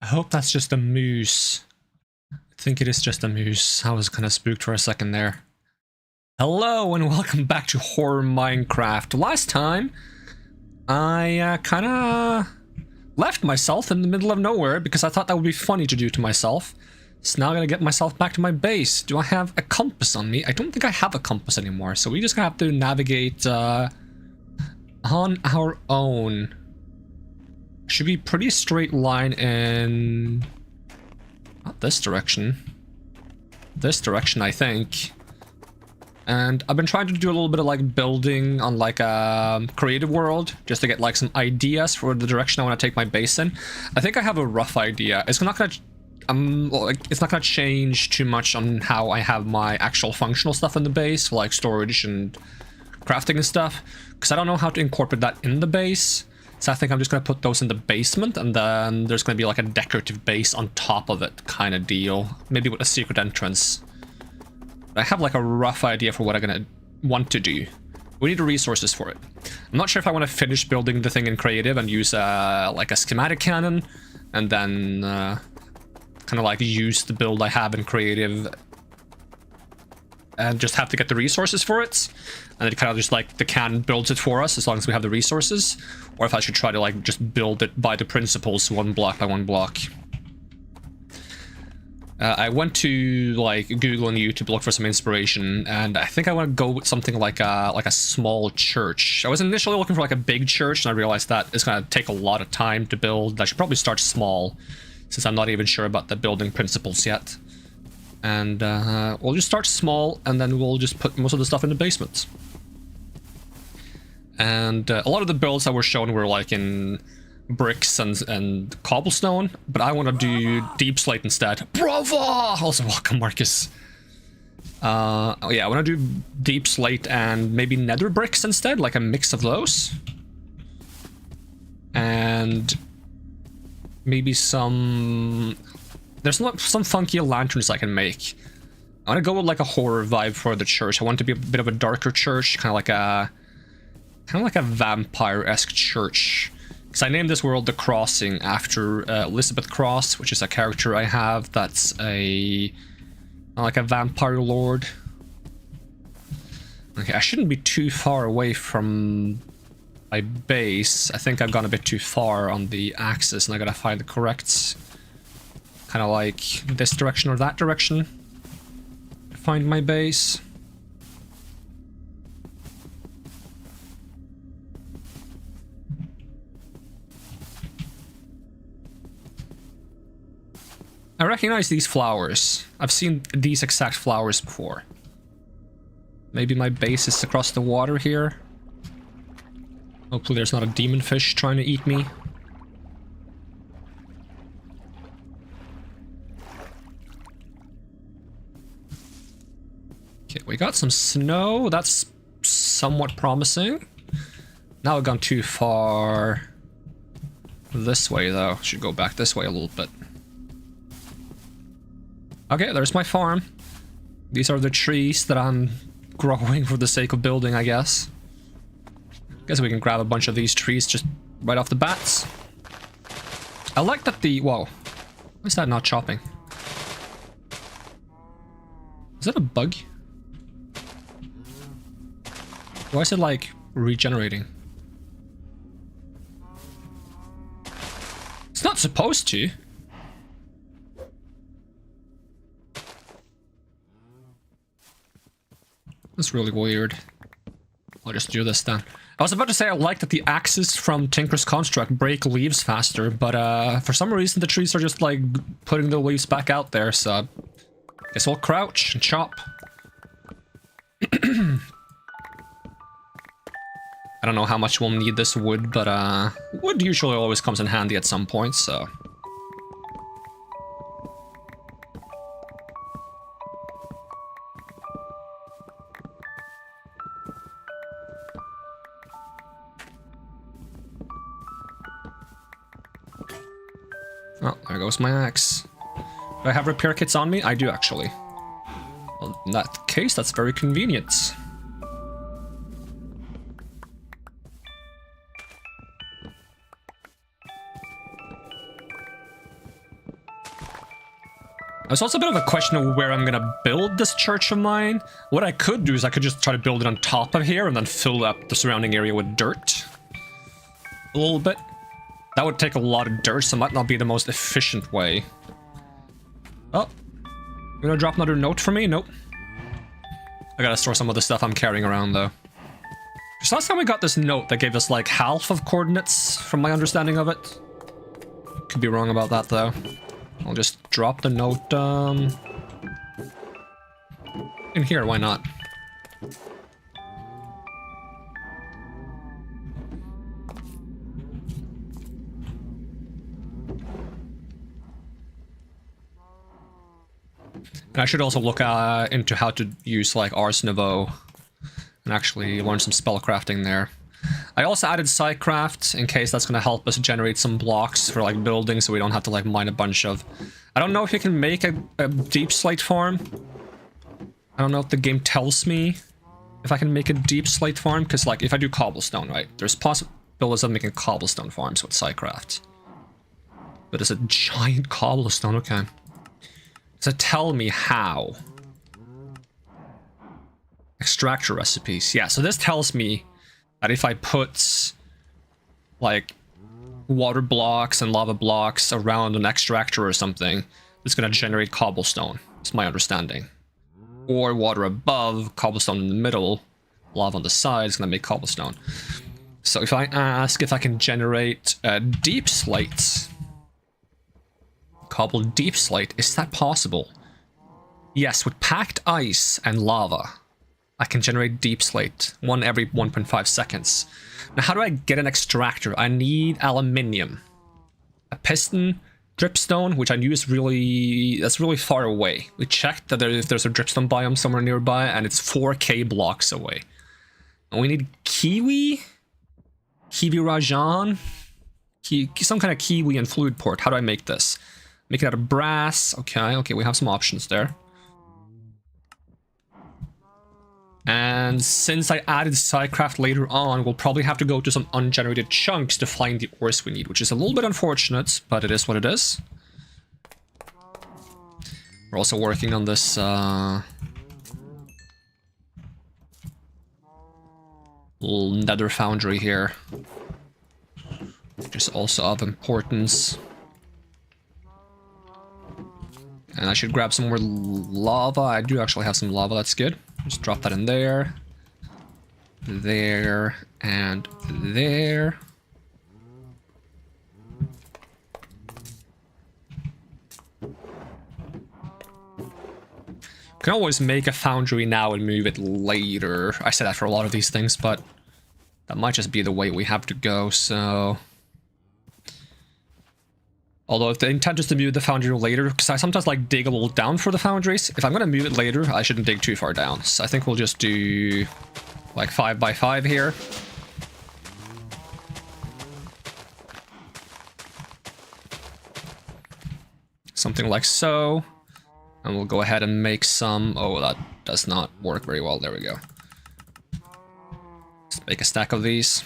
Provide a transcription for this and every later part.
I hope that's just a moose. I think it is just a moose. I was kind of spooked for a second there. Hello and welcome back to Horror Minecraft. Last time, I kind of left myself in the middle of nowhere because I thought that would be funny to do to myself. So now I'm going to get myself back to my base. Do I have a compass on me? I don't think I have a compass anymore, so we just have to navigate on our own. Should be pretty straight line in not this direction. This direction, I think. And I've been trying to do a little bit of like building on like a creative world just to get like some ideas for the direction I want to take my base in. I think I have a rough idea. It's not gonna it's not gonna change too much on how I have my actual functional stuff in the base, like storage and crafting and stuff, because I don't know how to incorporate that in the base. So I think I'm just going to put those in the basement, and then there's going to be like a decorative base on top of it kind of deal. Maybe with a secret entrance. I have like a rough idea for what I'm going to want to do. We need the resources for it. I'm not sure if I want to finish building the thing in creative and use like a schematic cannon, and then kind of like use the build I have in creative and just have to get the resources for it, and it kind of just like the cannon builds it for us as long as we have the resources, or if I should try to like just build it by the principles, one block by one block. I went to like Google and YouTube to look for some inspiration, and I think I want to go with something like a small church. I was initially looking for like a big church, and I realized that it's gonna take a lot of time to build. I should probably start small, since I'm not even sure about the building principles yet. And we'll just start small, and then we'll just put most of the stuff in the basement. And a lot of the builds that were shown were like in bricks and cobblestone, but I want to do deep slate instead. Bravo! Also welcome, Marcus. Oh yeah, I want to do deep slate and maybe nether bricks instead, like a mix of those. And maybe some... There's some funky lanterns I can make. I want to go with like a horror vibe for the church. I want it to be a bit of a darker church, kind of like a vampire-esque church. Because I named this world The Crossing after Elizabeth Cross, which is a character I have that's like a vampire lord. Okay, I shouldn't be too far away from my base. I think I've gone a bit too far on the axis, and I gotta find the correct... kind of like this direction or that direction to find my base. I recognize these flowers. I've seen these exact flowers before. Maybe my base is across the water here. Hopefully there's not a demon fish trying to eat me. Okay, we got some snow. That's somewhat promising. Now we've gone too far this way, though. Should go back this way a little bit. Okay, there's my farm. These are the trees that I'm growing for the sake of building, I guess. Guess we can grab a bunch of these trees just right off the bats. I like that the... Whoa. Why is that not chopping? Is that a bug? Why is it like regenerating? It's not supposed to. That's really weird. I'll just do this then. I was about to say I like that the axes from Tinker's Construct break leaves faster, but for some reason the trees are just like putting the leaves back out there, so guess we'll crouch and chop. I don't know how much we'll need this wood, but wood usually always comes in handy at some point, so... Oh, there goes my axe. Do I have repair kits on me? I do, actually. Well, in that case, that's very convenient. There's also a bit of a question of where I'm gonna build this church of mine. What I could do is I could just try to build it on top of here and then fill up the surrounding area with dirt. A little bit. That would take a lot of dirt, so it might not be the most efficient way. Oh. You're gonna drop another note for me? Nope. I gotta store some of the stuff I'm carrying around, though. Because last time we got this note that gave us, like, half of coordinates, from my understanding of it. Could be wrong about that, though. I'll just drop the note, in here, why not? And I should also look into how to use, like, Ars Nouveau and actually learn some spellcrafting there. I also added Psycraft in case that's going to help us generate some blocks for, like, building so we don't have to, like, mine a bunch of... I don't know if you can make a deep slate farm. I don't know if the game tells me if I can make a deep slate farm, because, like, if I do cobblestone, right, there's possibilities of making cobblestone farms with Psycraft. But it's a giant cobblestone, okay. So tell me how. Extractor recipes. Yeah, so this tells me that if I put, like, water blocks and lava blocks around an extractor or something, it's going to generate cobblestone. It's my understanding. Or water above, cobblestone in the middle, lava on the side is going to make cobblestone. So if I ask if I can generate deep slates, cobble deep slate, is that possible? Yes, with packed ice and lava, I can generate deep slate, one every 1.5 seconds. Now, how do I get an extractor? I need aluminium, a piston, dripstone, which I knew is that's really far away. We checked that there's a dripstone biome somewhere nearby, and it's 4k blocks away. And we need kiwi rajan, some kind of kiwi and fluid port. How do I make this? Make it out of brass. Okay, we have some options there. And since I added Psycraft later on, we'll probably have to go to some ungenerated chunks to find the ores we need, which is a little bit unfortunate, but it is what it is. We're also working on this little nether foundry here, which is also of importance. And I should grab some more lava. I do actually have some lava, that's good. Just drop that in there. There, and there. Can always make a foundry now and move it later. I say that for a lot of these things, but that might just be the way we have to go, so... Although if the intent is to move the foundry later, because I sometimes like dig a little down for the foundries. If I'm going to move it later, I shouldn't dig too far down. So I think we'll just do like 5 by 5 here. Something like so. And we'll go ahead and make some... Oh, that does not work very well. There we go. Let's make a stack of these.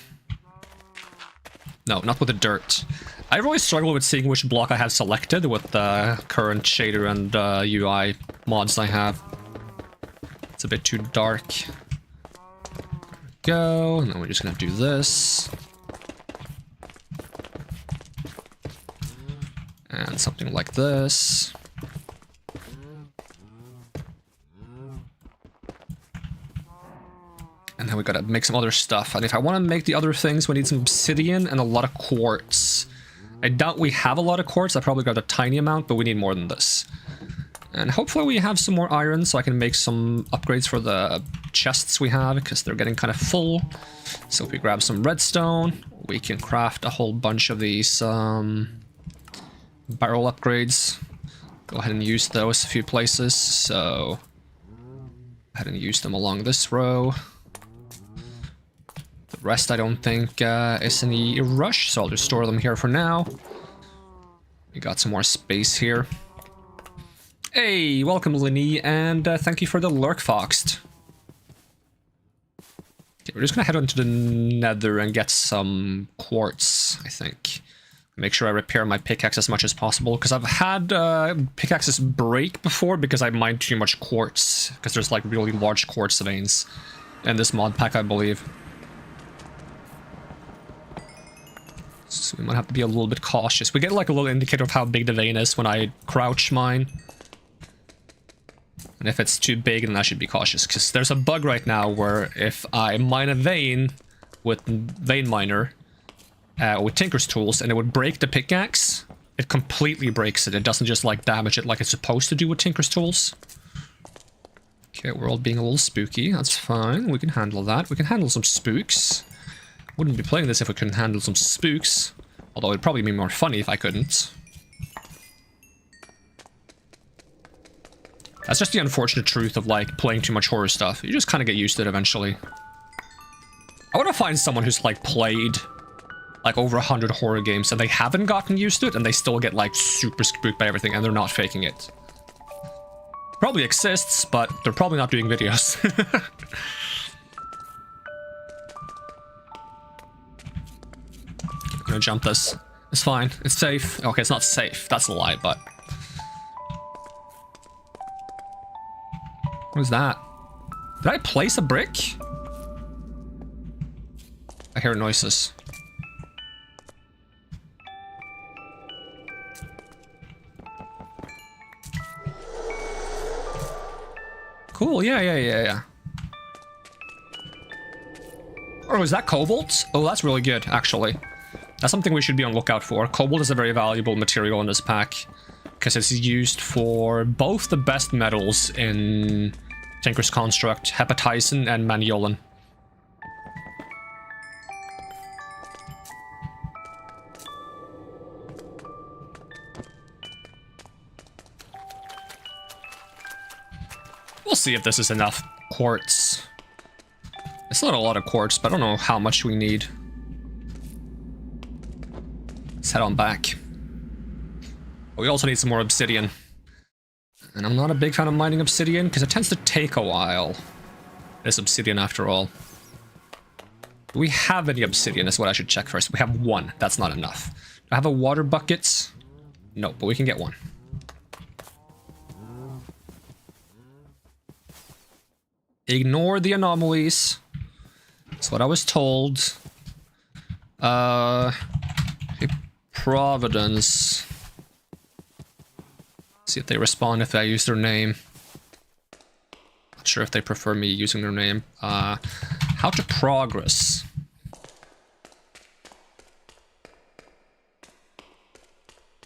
No, not with the dirt. I really struggle with seeing which block I have selected with the current shader and UI mods I have. It's a bit too dark. There we go, and then we're just gonna do this. And something like this. And then we gotta make some other stuff. And if I want to make the other things, we need some obsidian and a lot of quartz. I doubt we have a lot of quartz. I probably got a tiny amount, but we need more than this. And hopefully we have some more iron so I can make some upgrades for the chests we have, because they're getting kind of full. So if we grab some redstone, we can craft a whole bunch of these barrel upgrades. Go ahead and use those a few places. So go ahead and use them along this row. The rest I don't think is any rush, so I'll just store them here for now. We got some more space here. Hey, welcome Linny, and thank you for the lurk foxed. Okay, we're just gonna head on to the nether and get some quartz, I think. Make sure I repair my pickaxe as much as possible, because I've had pickaxes break before because I mined too much quartz, because there's like really large quartz veins in this mod pack, I believe. So we might have to be a little bit cautious. We get like a little indicator of how big the vein is when I crouch mine. And if it's too big, then I should be cautious, because there's a bug right now where if I mine a vein with Vein Miner, with Tinker's tools, and it would break the pickaxe, it completely breaks it. It doesn't just like damage it like it's supposed to do with Tinker's tools. Okay, we're all being a little spooky. That's fine. We can handle that. We can handle some spooks. Wouldn't be playing this if we couldn't handle some spooks. Although it'd probably be more funny if I couldn't. That's just the unfortunate truth of like playing too much horror stuff. You just kind of get used to it eventually. I want to find someone who's like played like over 100 horror games and they haven't gotten used to it and they still get like super spooked by everything and they're not faking it. Probably exists, but they're probably not doing videos. I'm gonna jump this. It's fine. It's safe. Okay, it's not safe. That's a lie, but... What was that? Did I place a brick? I hear noises. Cool, yeah. Oh, is that cobalt? Oh, that's really good, actually. That's something we should be on lookout for. Cobalt is a very valuable material in this pack, because it's used for both the best metals in Tinker's Construct, hepatisin and maniolan. We'll see if this is enough quartz. It's not a lot of quartz, but I don't know how much we need. Let's head on back. We also need some more obsidian. And I'm not a big fan of mining obsidian, because it tends to take a while. It's obsidian after all. Do we have any obsidian is what I should check first. We have one. That's not enough. Do I have a water bucket? No, but we can get one. Ignore the anomalies. That's what I was told. Providence. See if they respond if I use their name. Not sure if they prefer me using their name. How to progress.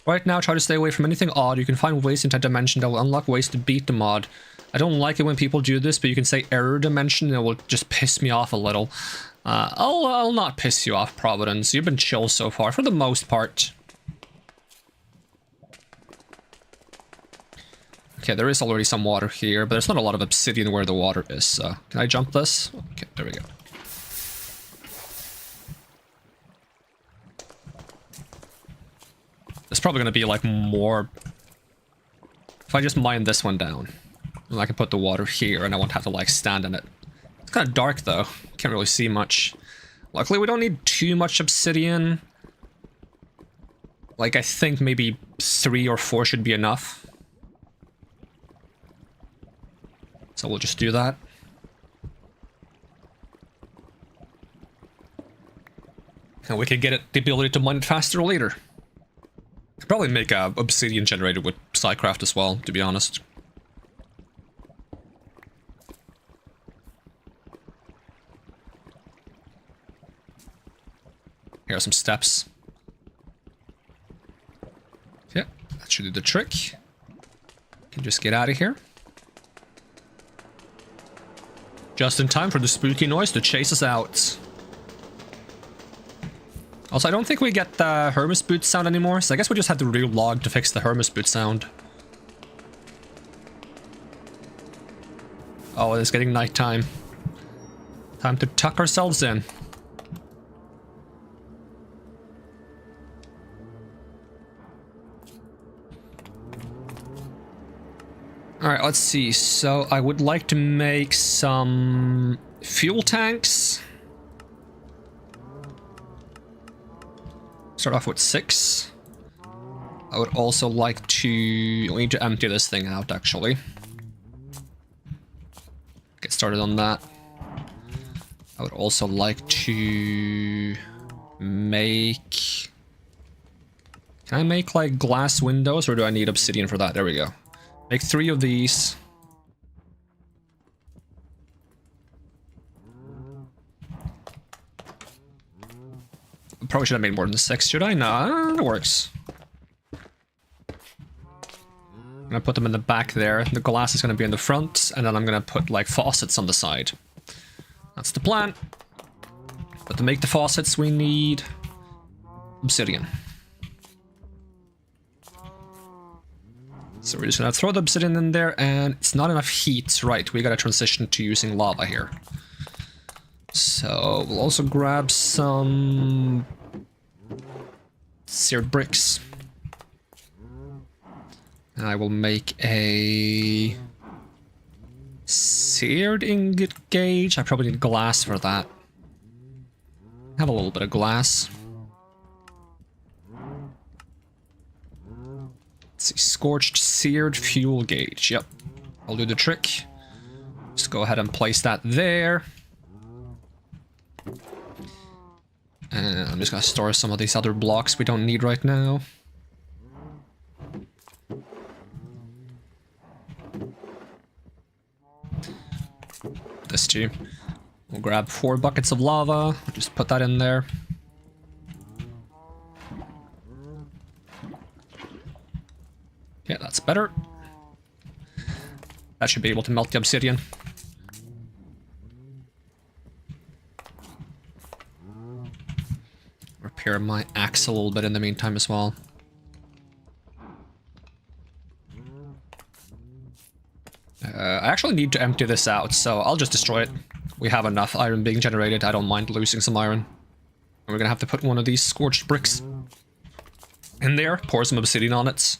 Right now, try to stay away from anything odd. You can find ways into dimension that will unlock ways to beat the mod. I don't like it when people do this, but you can say error dimension and it will just piss me off a little. I'll not piss you off, Providence. You've been chill so far, for the most part. Okay, there is already some water here, but there's not a lot of obsidian where the water is, so... Can I jump this? Okay, there we go. There's probably gonna be, like, more... If I just mine this one down, then I can put the water here, and I won't have to, like, stand in it. It's kind of dark, though. Can't really see much. Luckily, we don't need too much obsidian. Like, I think maybe 3 or 4 should be enough. So we'll just do that. And we can get it the ability to mine it faster later. Could probably make a obsidian generator with Psycraft as well, to be honest. Here are some steps. Yeah, that should do the trick. Can just get out of here. Just in time for the spooky noise to chase us out. Also, I don't think we get the Hermes boot sound anymore, so I guess we just had to re-log to fix the Hermes boot sound. Oh, it's getting nighttime. Time to tuck ourselves in. Alright, let's see. So, I would like to make some fuel tanks. Is Start off with 6. I would also like to... We need to empty this thing out, actually. Get started on that. I would also like to make... Can I make, like, glass windows, or do I need obsidian for that? There we go. Make 3 of these. Probably should have made more than 6, should I? No, it works. I'm gonna put them in the back there. The glass is gonna be in the front, and then I'm gonna put like faucets on the side. That's the plan. But to make the faucets, we need obsidian. So we're just gonna throw the obsidian in there, and it's not enough heat. Right, we gotta transition to using lava here. So we'll also grab some seared bricks. And I will make a seared ingot gauge. I probably need glass for that. Have a little bit of glass. Let's see, scorched seared fuel gauge. Yep, I'll do the trick. Just go ahead and place that there. And I'm just gonna store some of these other blocks we don't need right now. This too. We'll grab 4 buckets of lava. Just put that in there. Yeah, that's better. That should be able to melt the obsidian. Repair my axe a little bit in the meantime as well. I actually need to empty this out, so I'll just destroy it. We have enough iron being generated. I don't mind losing some iron. And we're gonna have to put one of these scorched bricks in there, pour some obsidian on it.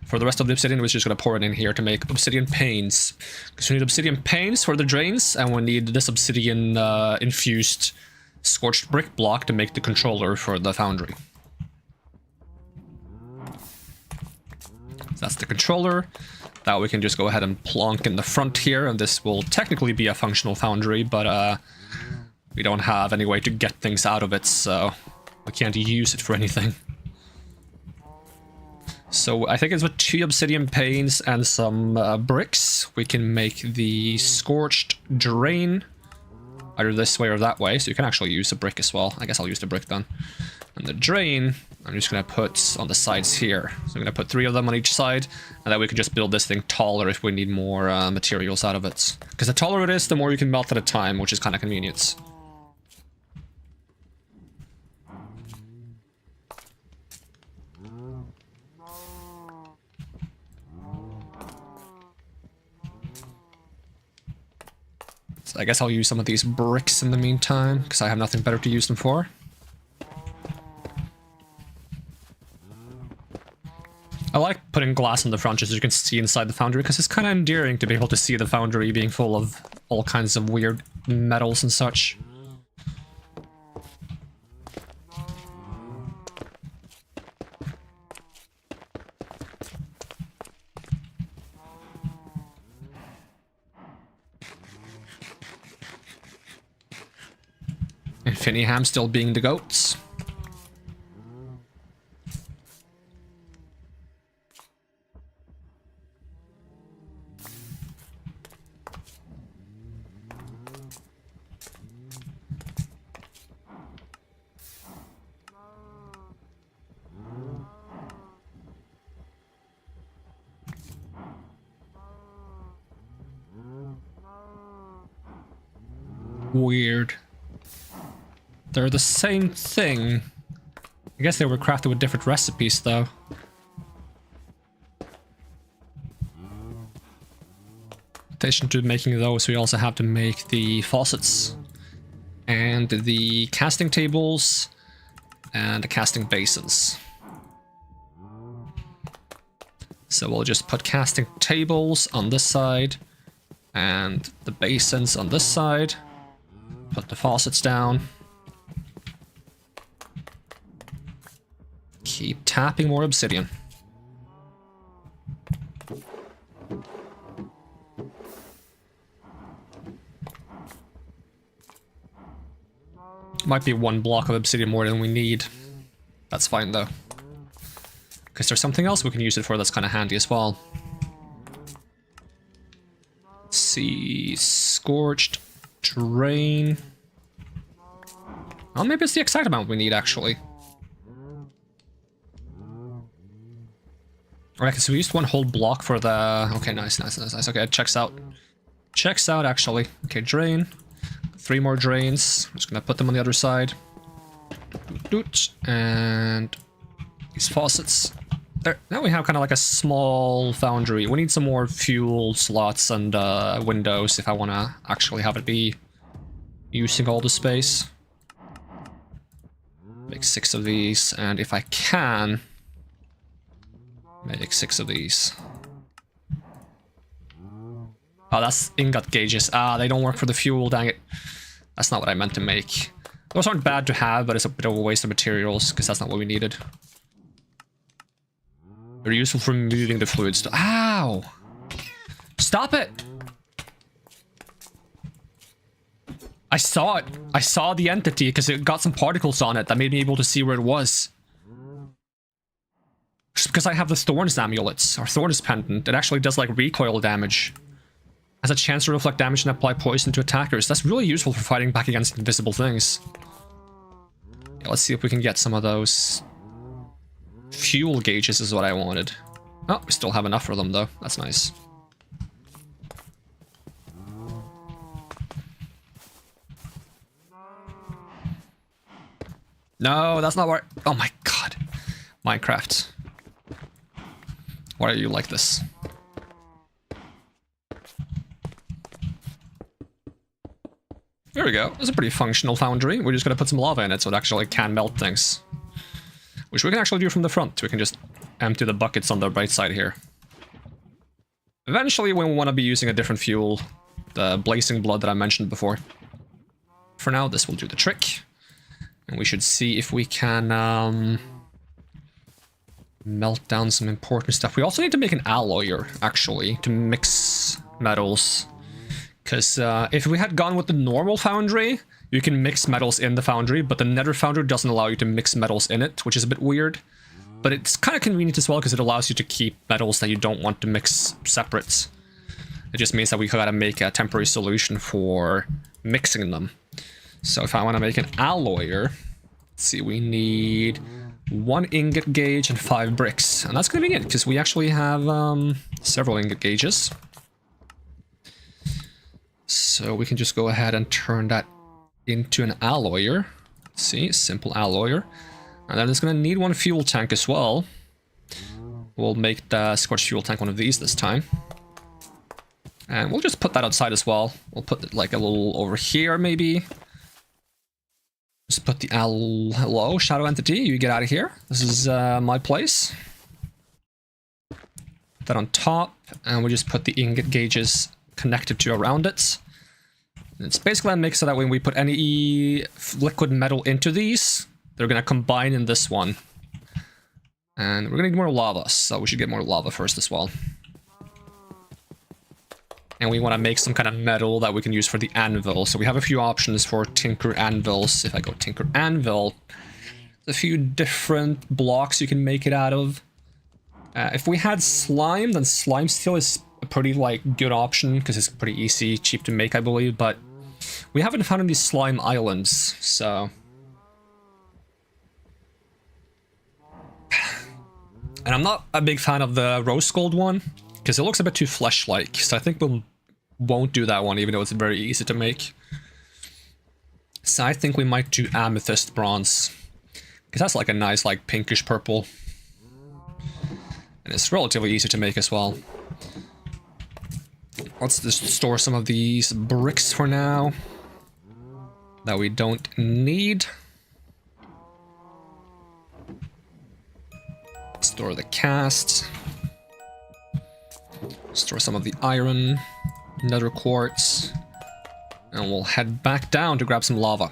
For the rest of the obsidian, we're just gonna pour it in here to make obsidian panes. Because we need obsidian panes for the drains, and we need this obsidian infused scorched brick block to make the controller for the foundry. So that's the controller. That we can just go ahead and plonk in the front here, and this will technically be a functional foundry, but we don't have any way to get things out of it, so we can't use it for anything. So I think it's with 2 obsidian panes and some bricks, we can make the scorched drain, either this way or that way, so you can actually use the brick as well. I guess I'll use the brick then. And the drain, I'm just gonna put on the sides here. So I'm gonna put 3 of them on each side, and then we can just build this thing taller if we need more materials out of it. Because the taller it is, the more you can melt at a time, which is kind of convenient. So I guess I'll use some of these bricks in the meantime, because I have nothing better to use them for. I like putting glass on the front just so you can see inside the foundry, because it's kind of endearing to be able to see the foundry being full of all kinds of weird metals and such. And Finningham still being the goats. Weird. They're the same thing. I guess they were crafted with different recipes, though. In addition to making those, we also have to make the faucets and the casting tables and the casting basins. So we'll just put casting tables on this side and the basins on this side. Put the faucets down. keep tapping more obsidian. Might be 1 block of obsidian more than we need. That's fine though. Because there's something else we can use it for that's kind of handy as well. Let's see, scorched, drain. Oh, maybe it's the exact amount we need actually. Alright, so we used 1 whole block for the... Okay, nice. Okay, it checks out. Checks out actually. Okay, drain. 3 more drains. I'm just gonna put them on the other side. And these faucets. There. Now we have kind of like a small foundry. We need some more fuel slots and windows if I want to actually have it be using all the space. Make 6 of these, and if I can, make 6 of these. Oh, that's ingot gauges. Ah, they don't work for the fuel, dang it. That's not what I meant to make. Those aren't bad to have, but it's a bit of a waste of materials, because that's not what we needed. They're useful for moving the fluids. Ow! Stop it! I saw it. I saw the entity, because it got some particles on it that made me able to see where it was. Just because I have the Thorns amulets, or Thorns pendant, it actually does like recoil damage. Has a chance to reflect damage and apply poison to attackers. That's really useful for fighting back against invisible things. Yeah, let's see if we can get some of those. Fuel gauges is what I wanted. Oh, we still have enough for them though. That's nice. No, that's not where... Oh my god. Minecraft. Why are you like this? There we go. It's a pretty functional foundry. We're just gonna put some lava in it so it actually can melt things. Which we can actually do from the front. We can just empty the buckets on the right side here. Eventually, when we want to be using a different fuel, the blazing blood that I mentioned before. For now, this will do the trick. And we should see if we can melt down some important stuff. We also need to make an alloyer, actually, to mix metals. Because if we had gone with the normal foundry, you can mix metals in the foundry, but the nether foundry doesn't allow you to mix metals in it, which is a bit weird. But it's kind of convenient as well, because it allows you to keep metals that you don't want to mix separate. It just means that we gotta make a temporary solution for mixing them. So if I want to make an alloyer, let's see, we need 1 ingot gauge and 5 bricks. And that's gonna be it, because we actually have several ingot gauges. So we can just go ahead and turn that into an alloyer. Let's see, simple alloyer. And then it's going to need 1 fuel tank as well. We'll make the scorched fuel tank one of these this time. And we'll just put that outside as well. We'll put it like a little over here maybe. Just put the hello, shadow entity, you get out of here. This is my place. Put that on top, and we'll just put the ingot gauges connected to around it. And it's basically a mix so that when we put any liquid metal into these, they're going to combine in this one. And we're going to need more lava, so we should get more lava first as well. And we want to make some kind of metal that we can use for the anvil. So we have a few options for tinker anvils. If I go tinker anvil, there's a few different blocks you can make it out of. If we had slime, then slime steel is a pretty like good option because it's pretty easy, cheap to make, I believe. But we haven't found any slime islands, so. And I'm not a big fan of the rose gold one because it looks a bit too flesh-like. So I think we won't do that one, even though it's very easy to make. So I think we might do amethyst bronze because that's like a nice like pinkish purple. And it's relatively easy to make as well. Let's just store some of these bricks for now that we don't need. Store the cast. Store some of the iron, nether quartz. And we'll head back down to grab some lava.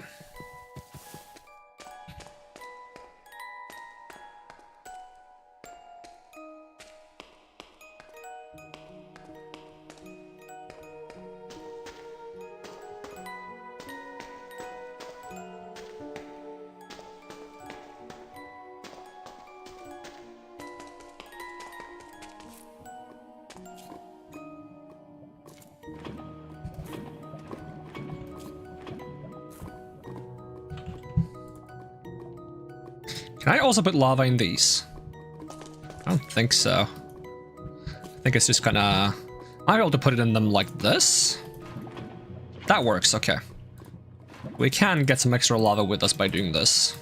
Can I also put lava in these? I don't think so. I think it's just gonna... I'll be able to put it in them like this. That works, okay. We can get some extra lava with us by doing this.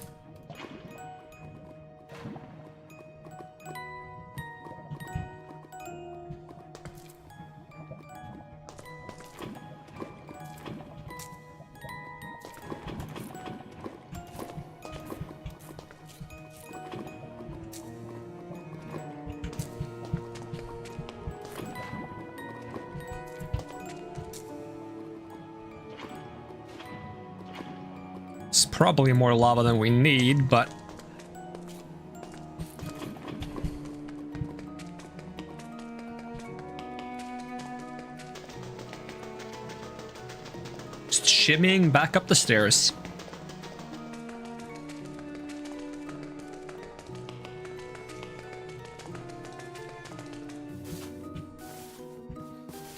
It's probably more lava than we need, but... Just shimmying back up the stairs.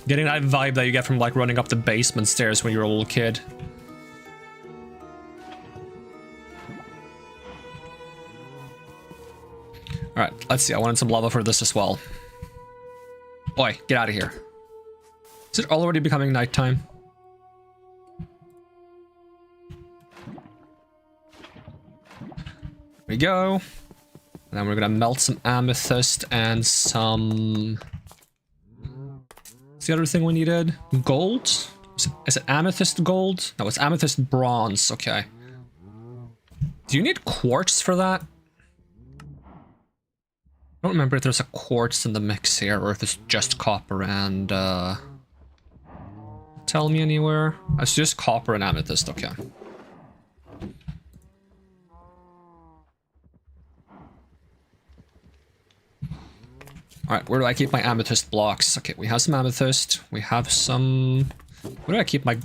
Getting that vibe that you get from like running up the basement stairs when you're a little kid. Alright, let's see. I wanted some lava for this as well. Oi, get out of here. Is it already becoming nighttime? There we go. And then we're gonna melt some amethyst and some... What's the other thing we needed? Gold? Is it amethyst gold? No, it's amethyst bronze. Okay. Do you need quartz for that? I don't remember if there's a quartz in the mix here or if it's just copper and tell me anywhere. It's just copper and amethyst, okay. Alright, where do I keep my amethyst blocks? Okay, we have some amethyst. We have some... Where do I keep my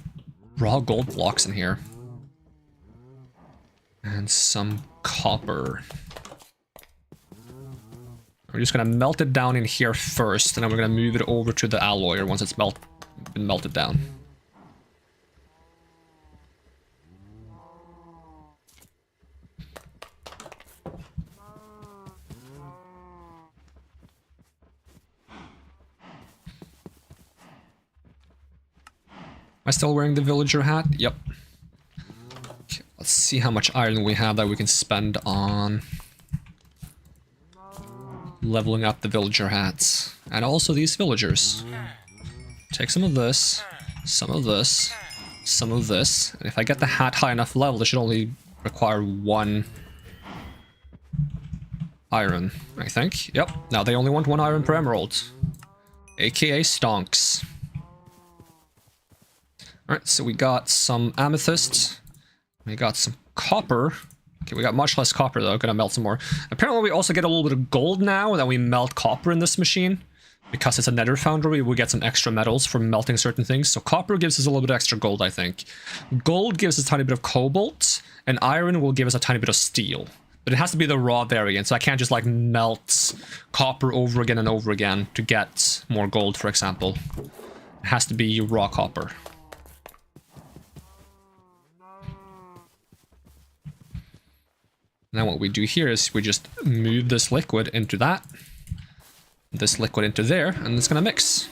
raw gold blocks in here? And some copper. We're just gonna melt it down in here first, and then we're gonna move it over to the alloyer once it's been melted down. Am I still wearing the villager hat? Yep. Okay, let's see how much iron we have that we can spend on leveling up the villager hats. And also these villagers. Take some of this, some of this, some of this. And if I get the hat high enough level, it should only require 1 iron, I think. Yep, now they only want 1 iron per emerald. AKA stonks. Alright, so we got some amethyst. We got some copper. Okay, we got much less copper though, gonna melt some more. Apparently we also get a little bit of gold now that we melt copper in this machine. Because it's a nether foundry, we get some extra metals from melting certain things. So copper gives us a little bit extra gold, I think. Gold gives us a tiny bit of cobalt, and iron will give us a tiny bit of steel. But it has to be the raw variant, so I can't just like melt copper over again and over again to get more gold, for example. It has to be raw copper. Now what we do here is we just move this liquid into that, this liquid into there, and it's gonna mix.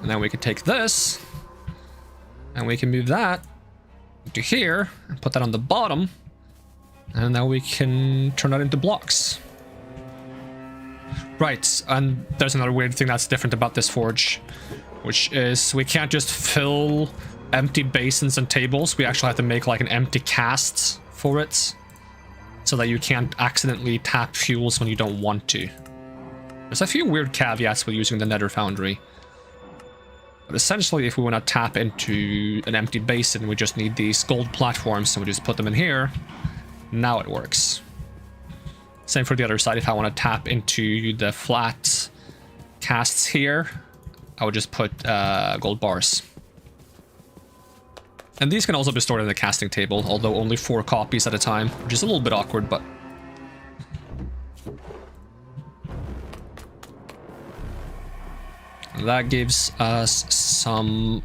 And then we can take this, and we can move that into here, and put that on the bottom, and now we can turn that into blocks. Right, and there's another weird thing that's different about this forge, which is we can't just fill empty basins and tables. We actually have to make like an empty cast for it, so that you can't accidentally tap fuels when you don't want to. There's a few weird caveats with using the nether foundry. But essentially, if we want to tap into an empty basin, we just need these gold platforms, so we just put them in here. Now it works. Same for the other side. If I want to tap into the flat casts here, I would just put gold bars. And these can also be stored in the casting table, although only 4 copies at a time, which is a little bit awkward, but... That gives us some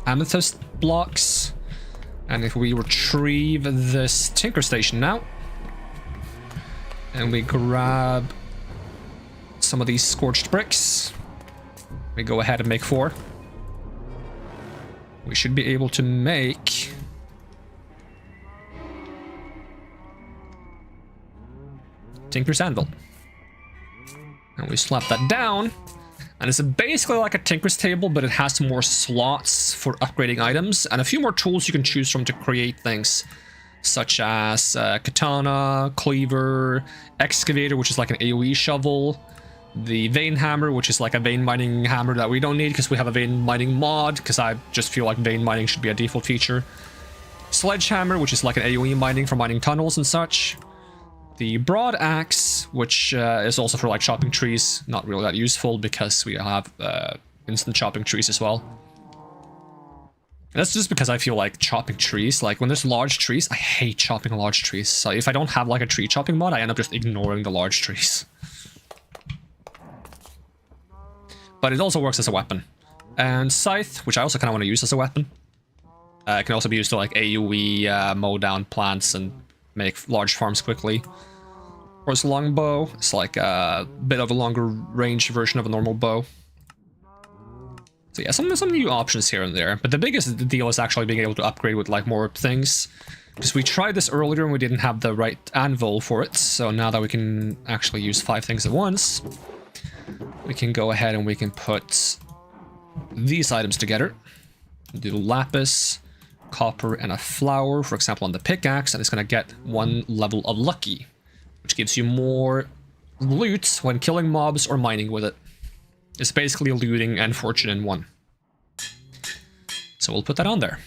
amethyst blocks. And if we retrieve this Tinker Station now, and we grab some of these scorched bricks, we go ahead and make 4. We should be able to make Tinker's Anvil. And we slap that down, and it's basically like a Tinker's Table, but it has more slots for upgrading items, and a few more tools you can choose from to create things, such as Katana, Cleaver, Excavator, which is like an AoE shovel, the Vein Hammer, which is like a vein mining hammer that we don't need because we have a vein mining mod, because I just feel like vein mining should be a default feature. Sledgehammer, which is like an AoE mining for mining tunnels and such. The Broad Axe, which is also for like chopping trees, not really that useful because we have instant chopping trees as well. And that's just because I feel like chopping trees, like when there's large trees, I hate chopping large trees. So if I don't have like a tree chopping mod, I end up just ignoring the large trees. But it also works as a weapon. And Scythe, which I also kind of want to use as a weapon. It can also be used to like AoE mow down plants and make large farms quickly. Of course, Longbow, it's like a bit of a longer range version of a normal bow. So yeah, some new options here and there. But the biggest deal is actually being able to upgrade with like more things. Because we tried this earlier and we didn't have the right anvil for it. So now that we can actually use 5 things at once, we can go ahead and we can put these items together. Do lapis, copper, and a flower, for example, on the pickaxe, and it's going to get 1 level of lucky, which gives you more loot when killing mobs or mining with it. It's basically looting and fortune in one. So we'll put that on there.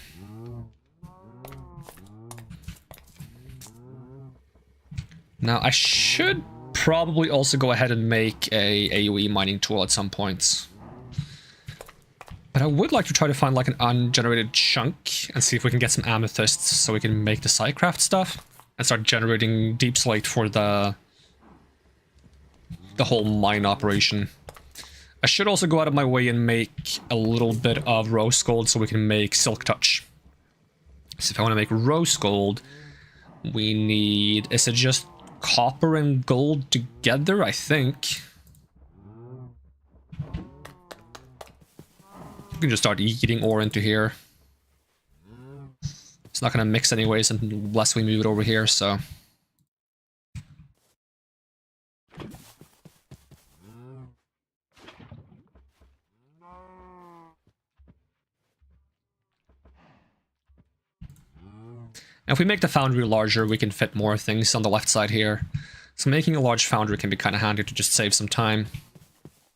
Now I should probably also go ahead and make a AoE mining tool at some point. But I would like to try to find like an ungenerated chunk and see if we can get some amethysts so we can make the Psycraft stuff and start generating deep slate for the whole mine operation. I should also go out of my way and make a little bit of rose gold so we can make silk touch. So if I want to make rose gold, we need, is it just copper and gold together, I think. We can just start eating ore into here. It's not going to mix anyways unless we move it over here, so... Now, if we make the foundry larger, we can fit more things on the left side here. So making a large foundry can be kind of handy to just save some time.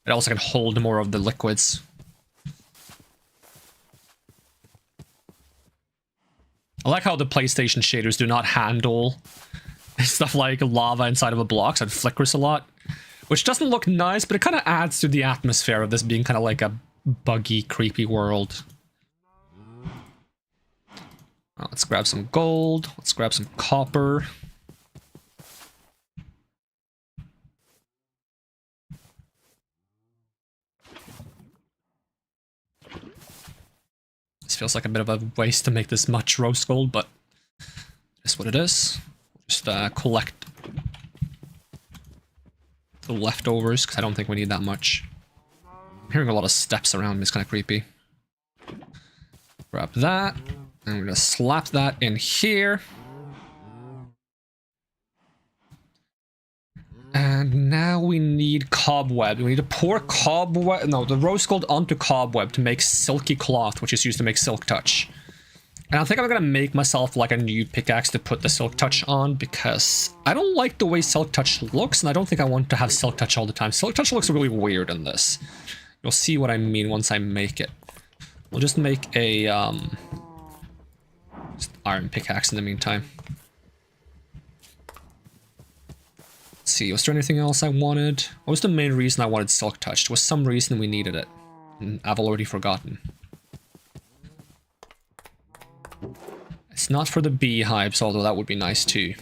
It also can hold more of the liquids. I like how the PlayStation shaders do not handle stuff like lava inside of a block, so it flickers a lot. Which doesn't look nice, but it kind of adds to the atmosphere of this being kind of like a buggy, creepy world. Well, let's grab some gold. Let's grab some copper. This feels like a bit of a waste to make this much rose gold, but that's what it is. Just collect the leftovers, because I don't think we need that much. I'm hearing a lot of steps around me, it's kind of creepy. Grab that. And we're going to slap that in here. And now we need cobweb. We need to pour cobweb, no, the rose gold onto cobweb to make silky cloth, which is used to make silk touch. And I think I'm going to make myself like a new pickaxe to put the silk touch on, because I don't like the way silk touch looks, and I don't think I want to have silk touch all the time. Silk touch looks really weird in this. You'll see what I mean once I make it. We'll just make a, iron pickaxe in the meantime. Let's see, was there anything else I wanted? What was the main reason I wanted silk touch? There was some reason we needed it, and I've already forgotten. It's not for the beehives, although that would be nice too.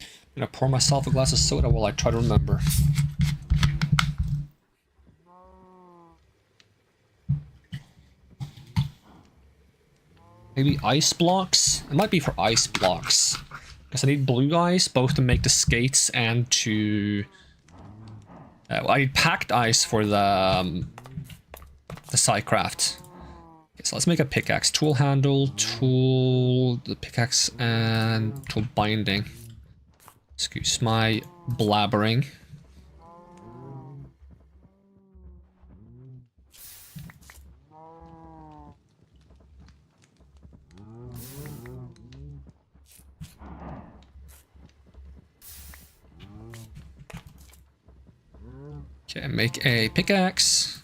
I'm gonna pour myself a glass of soda while I try to remember. Maybe ice blocks? It might be for ice blocks. Because I need blue ice, both to make the skates and to... I need packed ice for the sidecraft. Okay, so let's make a pickaxe. Tool handle, tool... the pickaxe, and tool binding. Excuse my blabbering. Okay, make a pickaxe.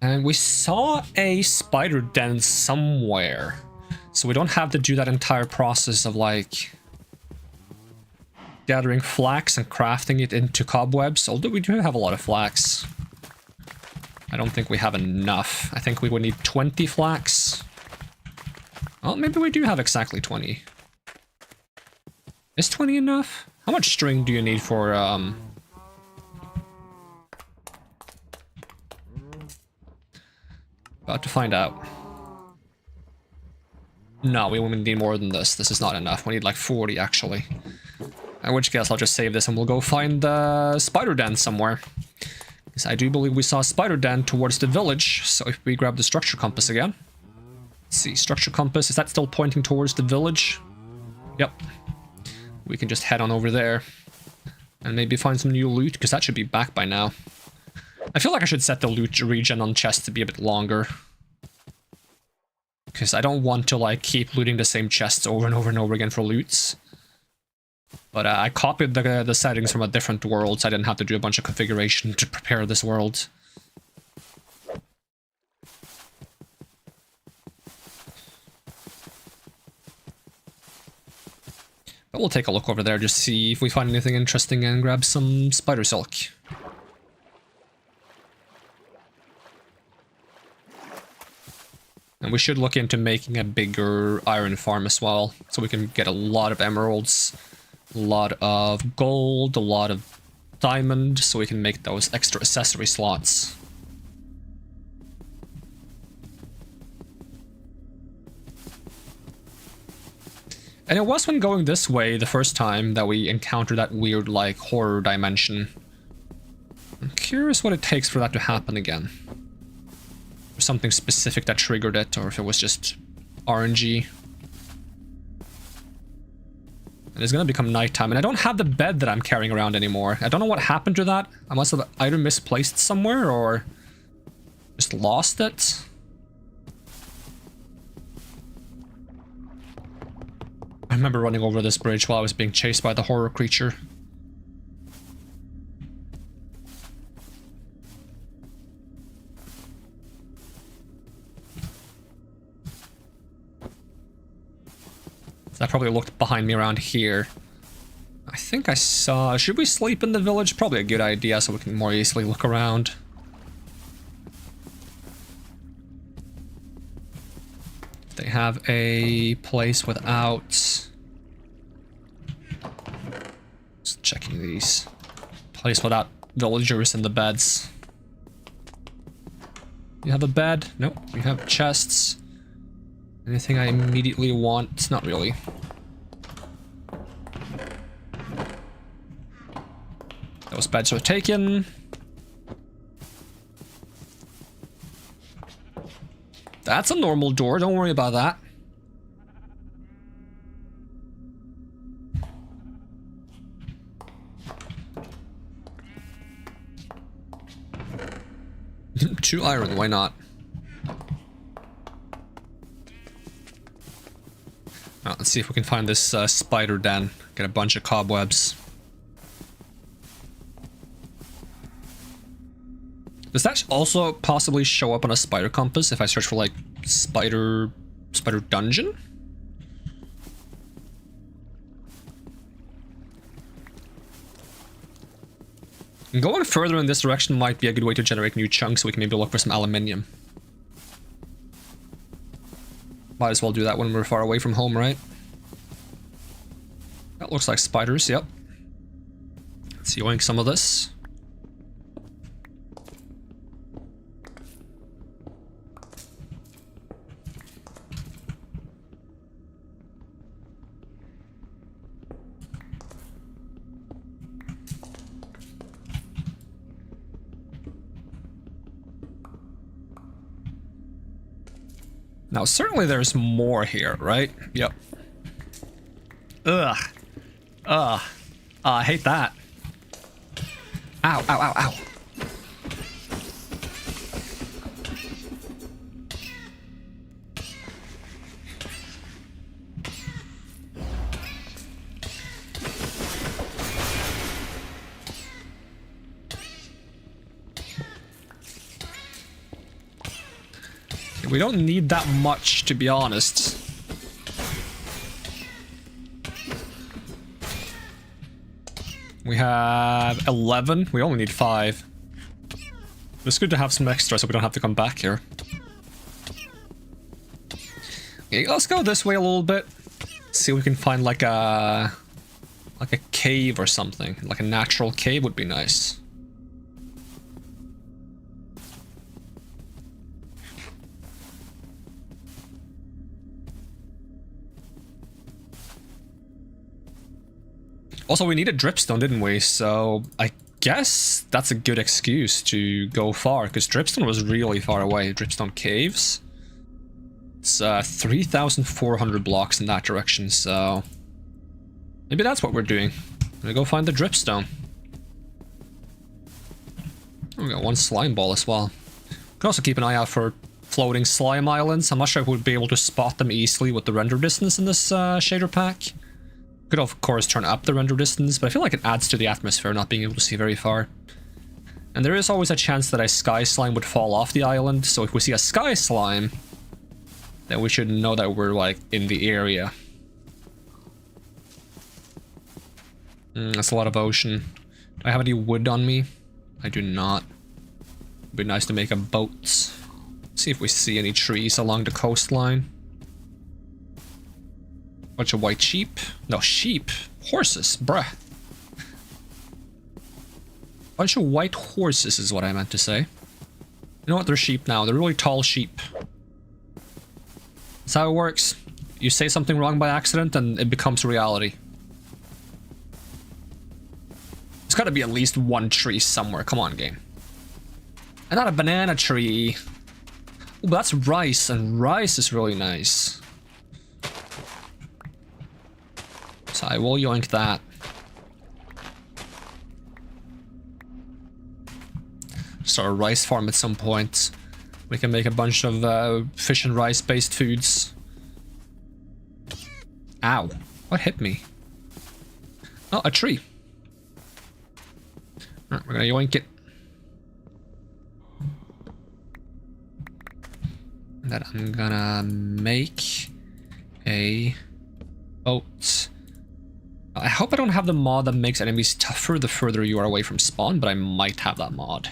And we saw a spider den somewhere. So we don't have to do that entire process of like gathering flax and crafting it into cobwebs, although we do have a lot of flax. I don't think we have enough. I think we would need 20 flax. Well, maybe we do have exactly 20. Is 20 enough? How much string do you need for, About to find out. No, we won't need more than this. This is not enough. We need like 40, actually. In which case, I'll just save this and we'll go find the spider den somewhere. Because I do believe we saw a spider den towards the village. So if we grab the structure compass again. Let's see, structure compass. Is that still pointing towards the village? Yep. We can just head on over there and maybe find some new loot, because that should be back by now. I feel like I should set the loot regen on chests to be a bit longer, because I don't want to like keep looting the same chests over and over and over again for loots. But I copied the settings from a different world, so I didn't have to do a bunch of configuration to prepare this world. But we'll take a look over there, just see if we find anything interesting and grab some spider silk. And we should look into making a bigger iron farm as well, so we can get a lot of emeralds, a lot of gold, a lot of diamond, so we can make those extra accessory slots. And it was when going this way the first time that we encountered that weird, like, horror dimension. I'm curious what it takes for that to happen again. Or something specific that triggered it, or if it was just RNG. And it's gonna become nighttime, and I don't have the bed that I'm carrying around anymore. I don't know what happened to that. I must have either misplaced somewhere, or just lost it. I remember running over this bridge while I was being chased by the horror creature. So I probably looked behind me around here. I think I saw... Should we sleep in the village? Probably a good idea so we can more easily look around. They have a place without... Just checking these. Place without villagers in the beds. You have a bed? Nope. We have chests. Anything I immediately want? Not really. Those beds are taken. That's a normal door, don't worry about that. Two iron, why not? Well, let's see if we can find this spider den. Get a bunch of cobwebs. Does that also possibly show up on a spider compass if I search for like spider dungeon? And going further in this direction might be a good way to generate new chunks, so we can maybe look for some aluminium. Might as well do that when we're far away from home, right? That looks like spiders, yep. Let's yoink some of this. Now, certainly there's more here, right? Yep. Ugh. Ugh. I hate that. Ow, ow, ow, ow. We don't need that much, to be honest. We have 11. We only need 5. It's good to have some extra so we don't have to come back here. Okay, let's go this way a little bit. See if we can find like a cave or something. Like a natural cave would be nice. Also, we needed dripstone, didn't we? So I guess that's a good excuse to go far, because dripstone was really far away. Dripstone caves. It's 3,400 blocks in that direction, so maybe that's what we're doing. I'm gonna go find the dripstone. We got one slime ball as well. Can also keep an eye out for floating slime islands. I'm not sure if we'd be able to spot them easily with the render distance in this shader pack. Could of course turn up the render distance, but I feel like it adds to the atmosphere not being able to see very far. And there is always a chance that a sky slime would fall off the island, so if we see a sky slime, then we should know that we're like in the area. That's a lot of ocean. Do I have any wood on me? I do not. It'd be nice to make a boat. See if we see any trees along the coastline. Bunch of white sheep. No, sheep. Horses, bruh. Bunch of white horses is what I meant to say. You know what? They're sheep now. They're really tall sheep. That's how it works. You say something wrong by accident and it becomes reality. There's gotta be at least one tree somewhere. Come on, game. And not a banana tree. Oh, but that's rice, and rice is really nice. So I will yoink that. Start a rice farm at some point. We can make a bunch of fish and rice based foods. Ow. What hit me? Oh, a tree. Alright, we're gonna yoink it. Then I'm gonna make a boat. I hope I don't have the mod that makes enemies tougher the further you are away from spawn, but I might have that mod.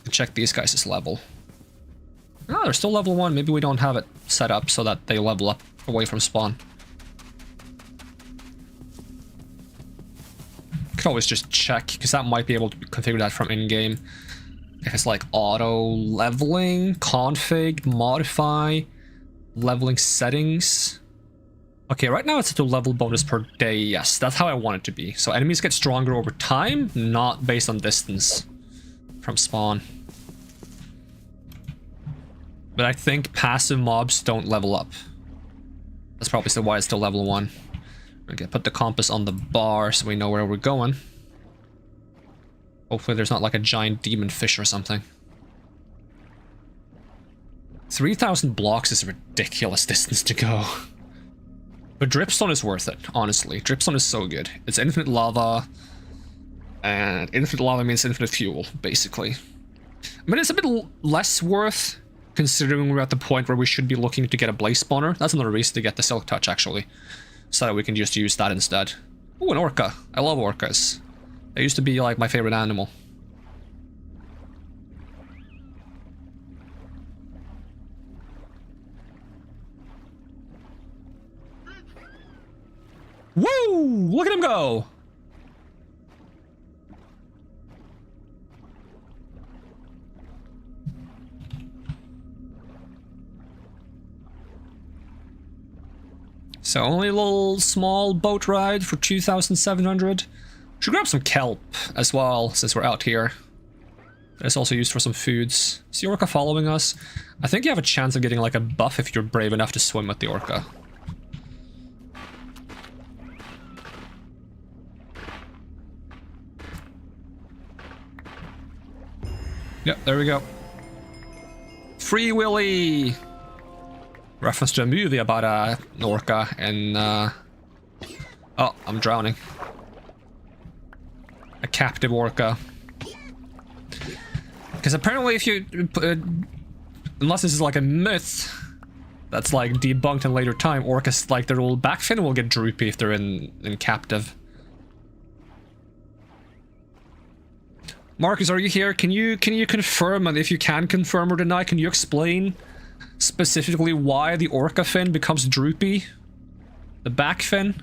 Check these guys' level. Oh, they're still level 1. Maybe we don't have it set up so that they level up away from spawn. Could always just check, because that might be able to configure that from in-game. If it's like auto leveling, config, modify, leveling settings. Okay, right now it's set to level bonus per day. Yes, that's how I want it to be. So enemies get stronger over time, not based on distance from spawn. But I think passive mobs don't level up. That's probably still why it's still level 1. Okay, put the compass on the bar so we know where we're going. Hopefully there's not like a giant demon fish or something. 3,000 blocks is a ridiculous distance to go. But dripstone is worth it, honestly. Dripstone is so good. It's infinite lava. And infinite lava means infinite fuel, basically. I mean, it's a bit less worth, considering we're at the point where we should be looking to get a blaze spawner. That's another reason to get the silk touch, actually. So that we can just use that instead. Ooh, an orca. I love orcas. They used to be, like, my favorite animal. Woo! Look at him go! So only a little small boat ride for 2,700. Should grab some kelp as well, since we're out here. It's also used for some foods. Is the orca following us? I think you have a chance of getting like a buff if you're brave enough to swim with the orca. Yep, there we go. Free Willy! Reference to a movie about an orca and oh, I'm drowning. A captive orca. Because apparently if you... unless this is like a myth that's like debunked in later time, orcas, like their little back fin will get droopy if they're in captive. Marcus, are you here? Can you confirm, and if you can confirm or deny, can you explain specifically why the orca fin becomes droopy? The back fin?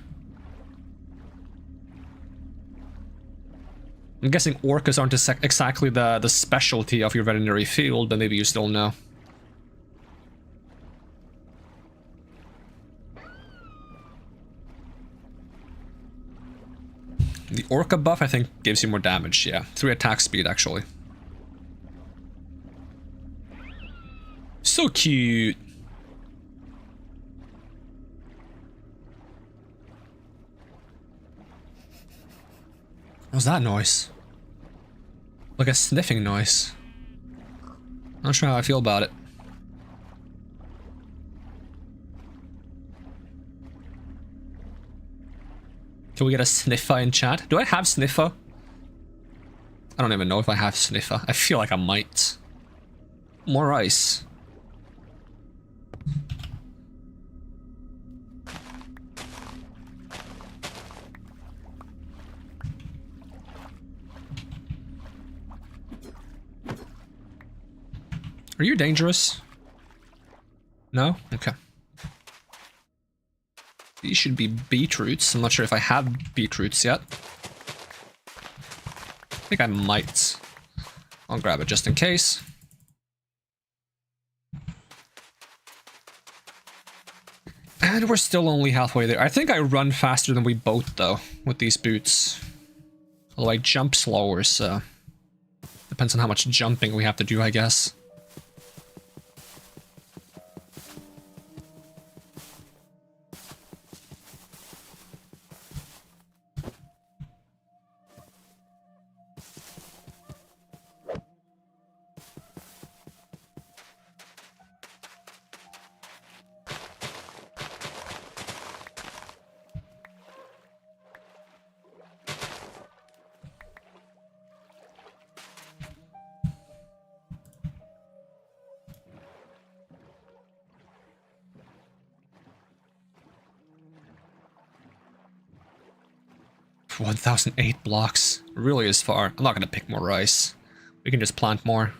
I'm guessing orcas aren't exactly the specialty of your veterinary field, but maybe you still know. The orca buff, I think, gives you more damage, yeah. 3 attack speed, actually. So cute. What was that noise? Like a sniffing noise. Not sure how I feel about it. Can we get a sniffer in chat? Do I have sniffer? I don't even know if I have sniffer. I feel like I might. More ice. Are you dangerous? No? Okay. These should be beetroots. I'm not sure if I have beetroots yet. I think I might. I'll grab it just in case. And we're still only halfway there. I think I run faster than we both, though, with these boots. Although I jump slower, so... depends on how much jumping we have to do, I guess. For 1,008 blocks. Really is far. I'm not gonna pick more rice. We can just plant more.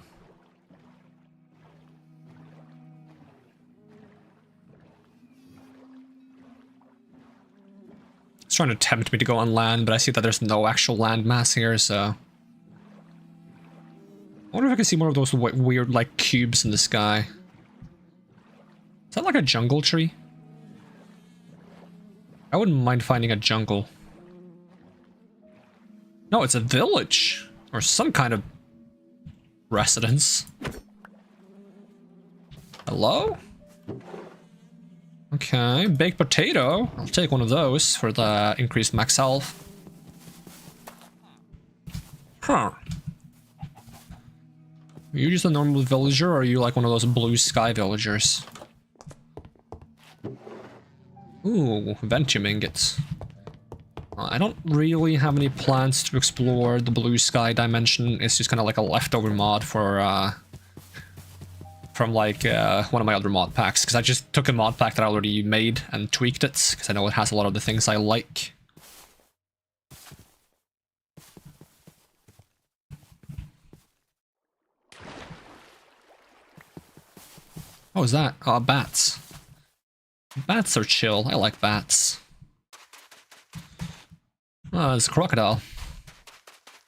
It's trying to tempt me to go on land, but I see that there's no actual land mass here, so... I wonder if I can see more of those weird, like, cubes in the sky. Is that like a jungle tree? I wouldn't mind finding a jungle. No, it's a village. Or some kind of residence. Hello? Okay, baked potato. I'll take one of those for the increased max health. Huh. Are you just a normal villager, or are you like one of those blue sky villagers? Ooh, Ventium ingots. I don't really have any plans to explore the blue sky dimension. It's just kind of like a leftover mod for, from like one of my other mod packs, because I just took a mod pack that I already made and tweaked it, because I know it has a lot of the things I like. What was that? Oh, bats. Bats are chill. I like bats. There's a crocodile.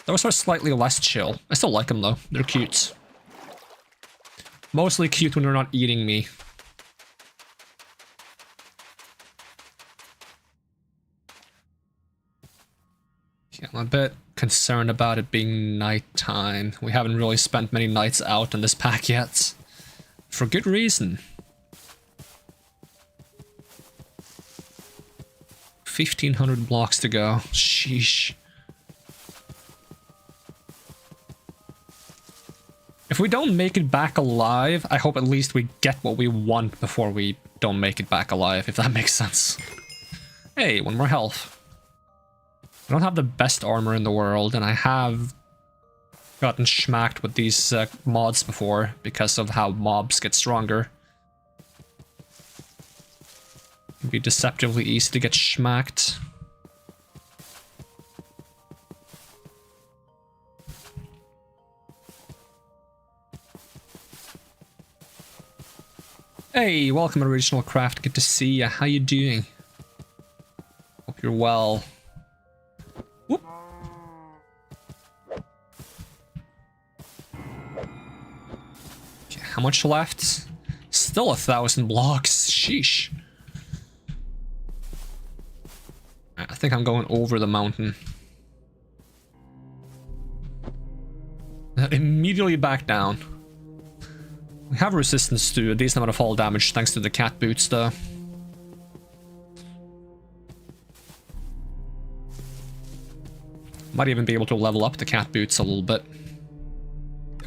Those are slightly less chill. I still like them though. They're cute. Mostly cute when they're not eating me. Yeah, I'm a bit concerned about it being nighttime. We haven't really spent many nights out in this pack yet. For good reason. 1,500 blocks to go. Sheesh. If we don't make it back alive, I hope at least we get what we want before we don't make it back alive, if that makes sense. Hey, 1 more health. I don't have the best armor in the world, and I have gotten schmacked with these mods before because of how mobs get stronger. It can be deceptively easy to get schmacked. Hey, welcome Original Craft. Good to see ya. How you doing? Hope you're well. Whoop. Okay, how much left? Still 1,000 blocks. Sheesh. I think I'm going over the mountain. Immediately back down. We have resistance to a decent amount of fall damage thanks to the cat boots though. Might even be able to level up the cat boots a little bit.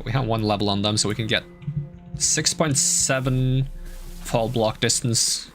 We have 1 level on them so we can get 6.7 fall block distance.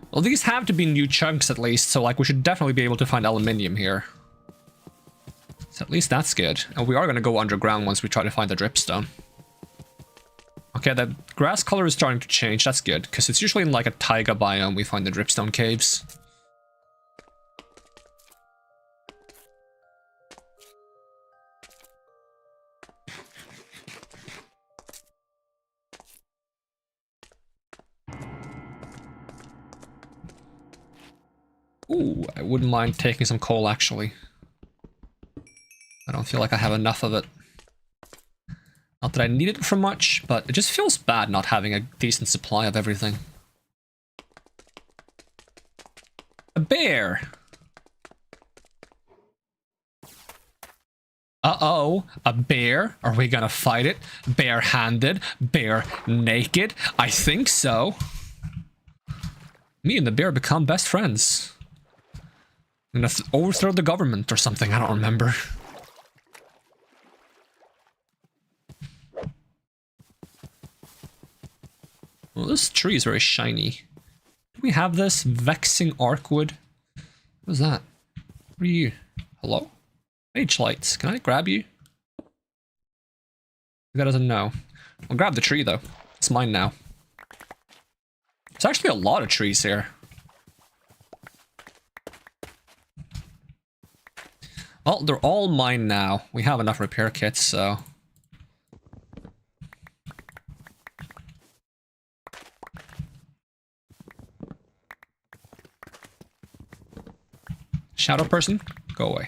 Well, these have to be new chunks at least, so like we should definitely be able to find aluminium here. So at least that's good. And we are going to go underground once we try to find the dripstone. Okay, the grass color is starting to change. That's good, because it's usually in like a taiga biome we find the dripstone caves. Ooh, I wouldn't mind taking some coal, actually. I don't feel like I have enough of it. Not that I need it for much, but it just feels bad not having a decent supply of everything. A bear! Uh-oh, a bear? Are we gonna fight it? Bare-handed? Bare-naked? I think so. Me and the bear become best friends. I'm gonna overthrow the government or something, I don't remember. Well, this tree is very shiny. Do we have this? Vexing Arkwood? What is that? What are you? Hello? Mage lights, can I grab you? That doesn't know. I'll grab the tree though. It's mine now. There's actually a lot of trees here. Well, they're all mine now. We have enough repair kits, so... Shadow person, go away.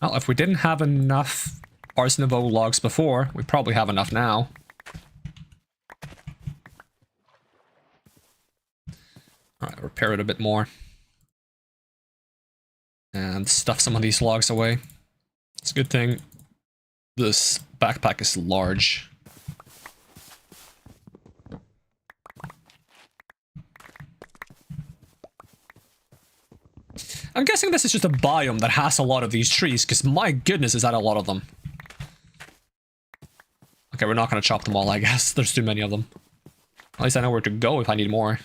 Well, if we didn't have enough Ars Nouveau logs before, we probably have enough now. Alright, repair it a bit more. And stuff some of these logs away. It's a good thing this backpack is large. I'm guessing this is just a biome that has a lot of these trees, because my goodness, is that a lot of them. Okay, we're not going to chop them all, I guess. There's too many of them. At least I know where to go if I need more.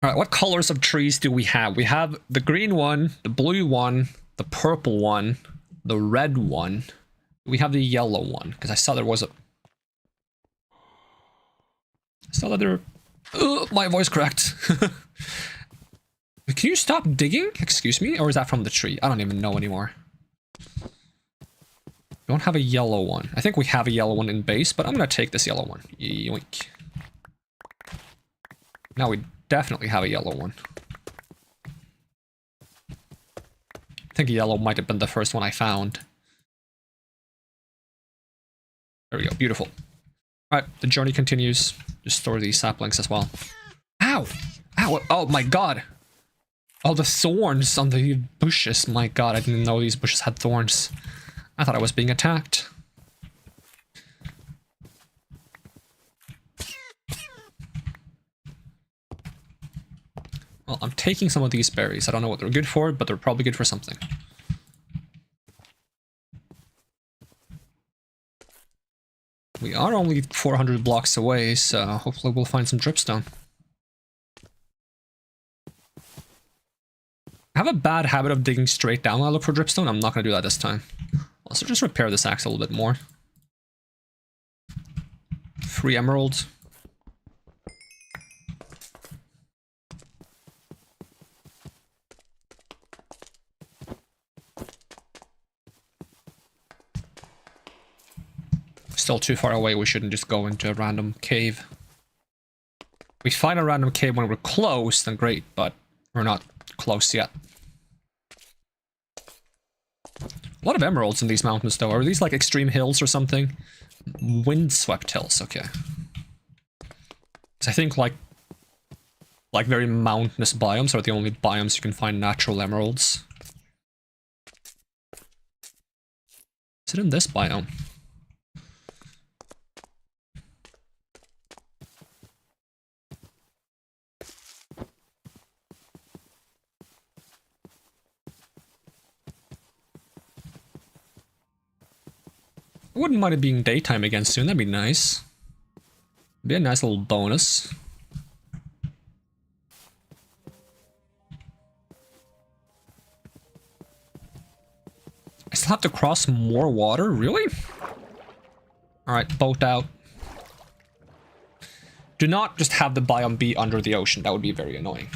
Alright, what colors of trees do we have? We have the green one, the blue one, the purple one, the red one. We have the yellow one, because I saw there was a... I saw that there... my voice cracked. Can you stop digging? Excuse me? Or is that from the tree? I don't even know anymore. We don't have a yellow one. I think we have a yellow one in base, but I'm gonna take this yellow one. Yoink. Now we definitely have a yellow one. I think yellow might have been the first one I found. There we go, beautiful. Alright, the journey continues. Just store these saplings as well. Ow! Ow! Oh my god! Oh, the thorns on the bushes. My god, I didn't know these bushes had thorns. I thought I was being attacked. Well, I'm taking some of these berries. I don't know what they're good for, but they're probably good for something. We are only 400 blocks away, so hopefully we'll find some dripstone. I have a bad habit of digging straight down when I look for dripstone. I'm not going to do that this time. Also, just repair this axe a little bit more. 3 emeralds. Still too far away, we shouldn't just go into a random cave. If we find a random cave when we're close, then great, but we're not close yet. A lot of emeralds in these mountains, though. Are these like extreme hills or something? Windswept hills, okay. So I think like very mountainous biomes are the only biomes you can find natural emeralds. Is it in this biome? I wouldn't mind it being daytime again soon, that'd be nice. Be a nice little bonus. I still have to cross more water? Really? Alright, boat out. Do not just have the biome be under the ocean, that would be very annoying.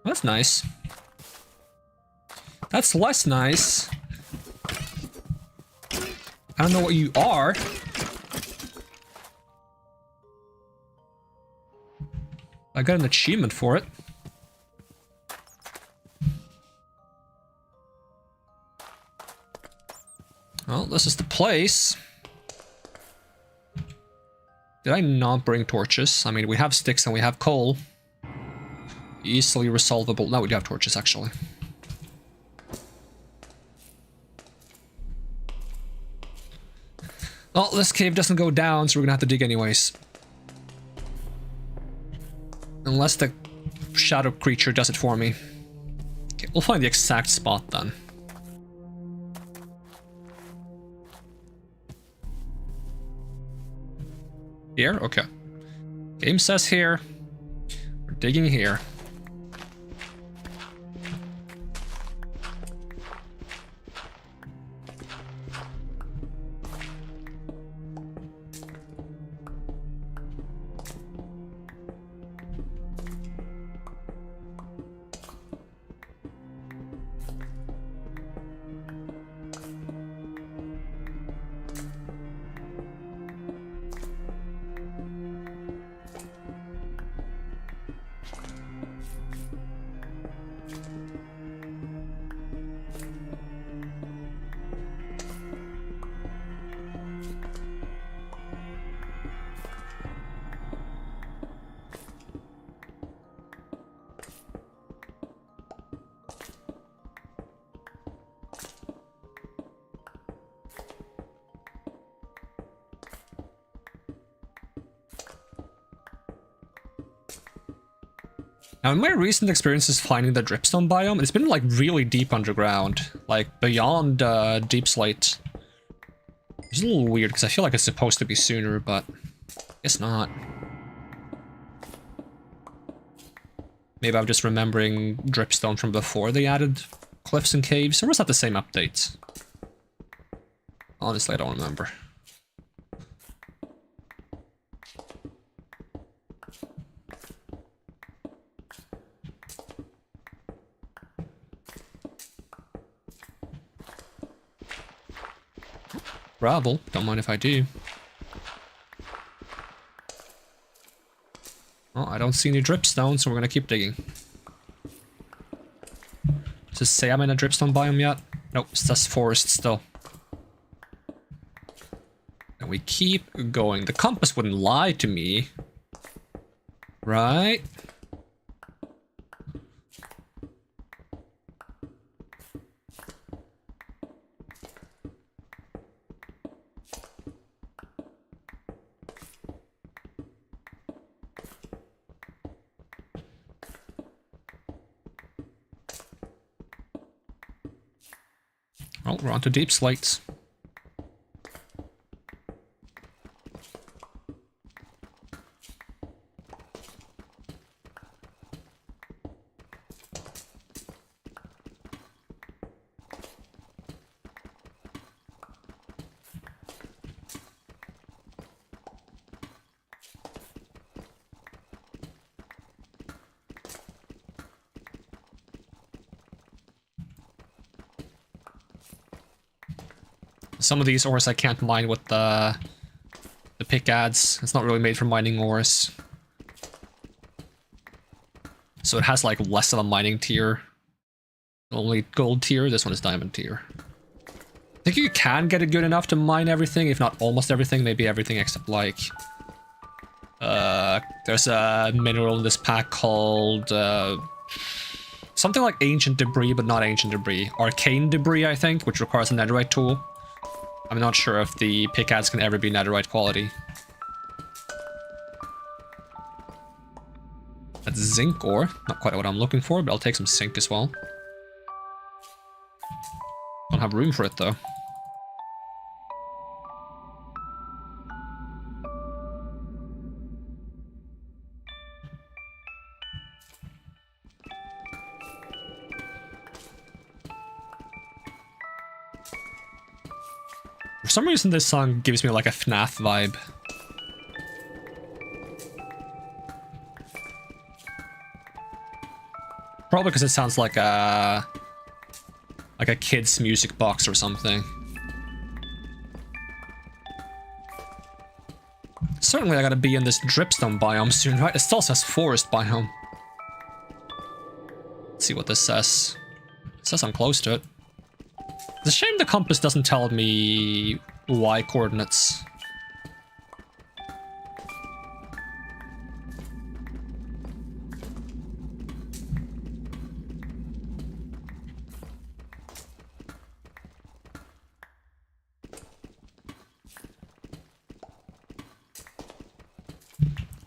That's nice. That's less nice. I don't know what you are. I got an achievement for it. Well, this is the place. Did I not bring torches? I mean, we have sticks and we have coal. Easily resolvable. No, we do have torches, actually. Well, this cave doesn't go down, so we're gonna have to dig anyways. Unless the shadow creature does it for me. Okay, we'll find the exact spot then. Here? Okay. Game says here. We're digging here. Now, in my recent experiences finding the dripstone biome, it's been like really deep underground, like beyond Deep Slate. It's a little weird because I feel like it's supposed to be sooner, but I guess not. Maybe I'm just remembering dripstone from before they added cliffs and caves, or was that the same update? Honestly, I don't remember. Gravel, don't mind if I do. Oh, I don't see any dripstone, so we're gonna keep digging. Does it say I'm in a dripstone biome yet? Nope, it's just forest still. And we keep going. The compass wouldn't lie to me. Right? Oh, we're on to deep slates. Some of these ores I can't mine with the pickads. It's not really made for mining ores. So it has like less of a mining tier. Only gold tier, this one is diamond tier. I think you can get it good enough to mine everything, if not almost everything, maybe everything except like... there's a mineral in this pack called... something like ancient debris, but not ancient debris. Arcane debris, I think, which requires a netherite tool. I'm not sure if the pickads can ever be netherite quality. That's zinc ore. Not quite what I'm looking for, but I'll take some zinc as well. Don't have room for it, though. For some reason, this song gives me like a FNAF vibe. Probably because it sounds like a kid's music box or something. Certainly I gotta be in this dripstone biome soon, right? It still says forest biome. Let's see what this says. It says I'm close to it. It's a shame the compass doesn't tell me Y coordinates.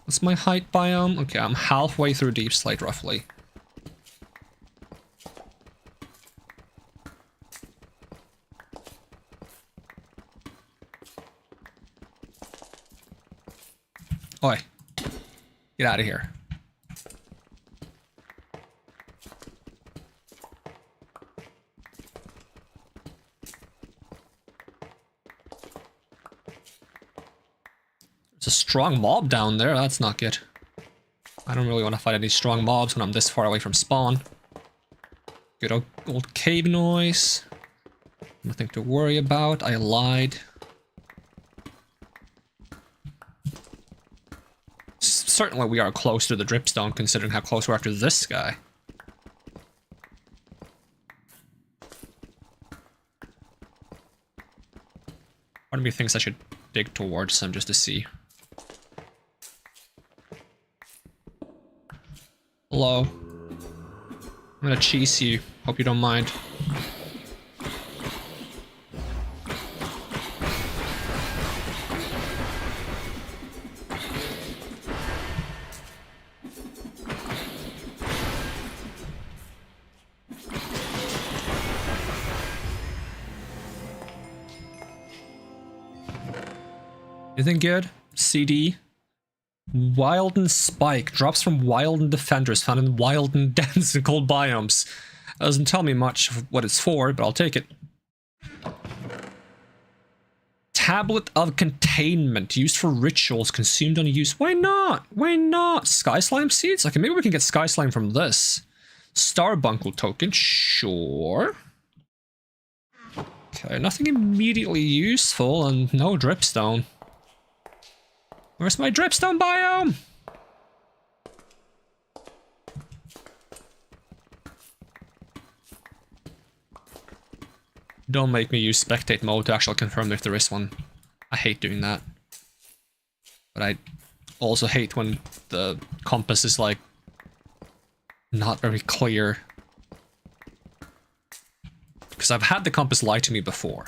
What's my height biome? Okay, I'm halfway through Deep Slate, roughly. Oi. Get out of here. There's a strong mob down there. That's not good. I don't really want to fight any strong mobs when I'm this far away from spawn. Good old cave noise. Nothing to worry about. I lied. Certainly we are close to the dripstone, considering how close we are to this guy. Part of me thinks I should dig towards them just to see. Hello. I'm gonna cheese you. Hope you don't mind. Anything good? CD. Wilden Spike. Drops from Wilden Defenders found in Wilden dense and cold biomes. Doesn't tell me much of what it's for, but I'll take it. Tablet of Containment. Used for rituals. Consumed on use. Why not? Why not? Sky Slime Seeds? Okay, maybe we can get Sky Slime from this. Starbuncle token. Sure. Okay, nothing immediately useful and no dripstone. Where's my dripstone biome? Don't make me use spectate mode to actually confirm if there is one. I hate doing that. But I also hate when the compass is like not very clear. Because I've had the compass lie to me before.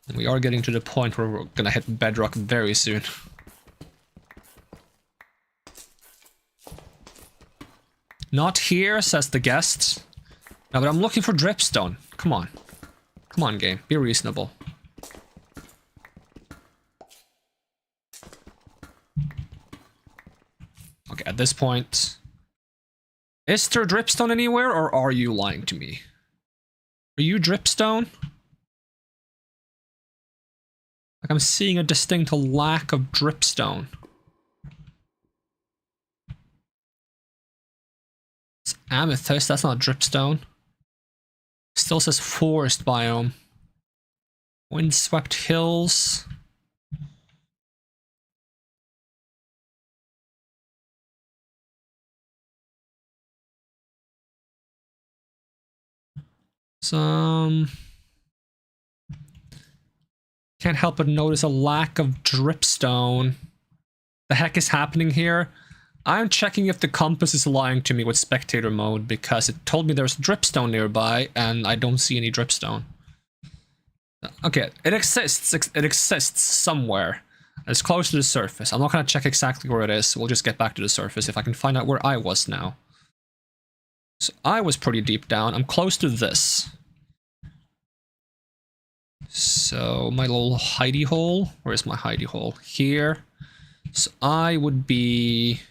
And we are getting to the point where we're gonna hit bedrock very soon. Not here, says the guest. No, but I'm looking for dripstone. Come on. Come on, game. Be reasonable. Okay, at this point... Is there dripstone anywhere, or are you lying to me? Are you dripstone? Like, I'm seeing a distinct lack of dripstone. It's amethyst, that's not dripstone. Still says forest biome. Windswept hills. Some... Can't help but notice a lack of dripstone. The heck is happening here? I'm checking if the compass is lying to me with spectator mode because it told me there's dripstone nearby and I don't see any dripstone. Okay, it exists. It exists somewhere. It's close to the surface. I'm not gonna check exactly where it is. We'll just get back to the surface if I can find out where I was now. So I was pretty deep down. I'm close to this. So my little hidey hole. Where's my hidey hole? Here. So I would be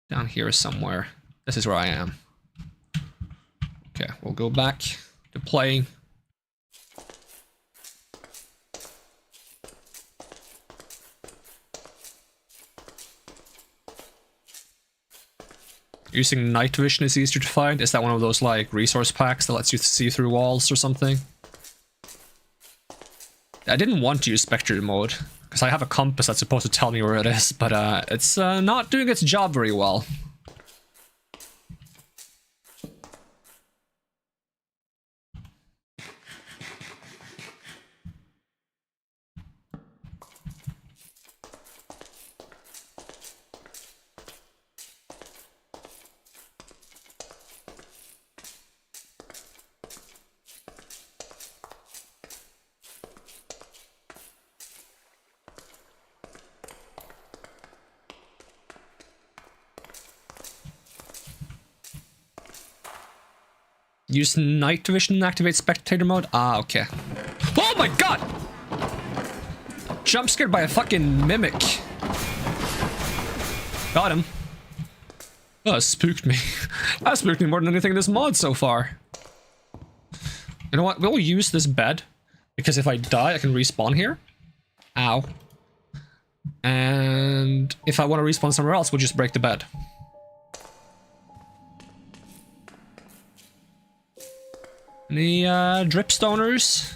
down here somewhere. This is where I am. Okay, we'll go back to playing. Using night vision is easier to find. Is that one of those like resource packs that lets you see through walls or something? I didn't want to use spectator mode because I have a compass that's supposed to tell me where it is, but it's not doing its job very well. Use night vision and activate spectator mode? Ah, okay. Oh my god! Jump scared by a fucking mimic. Got him. Oh, that spooked me. That spooked me more than anything in this mod so far. You know what? We'll use this bed. Because if I die, I can respawn here. Ow. And if I want to respawn somewhere else, we'll just break the bed. Any dripstoners?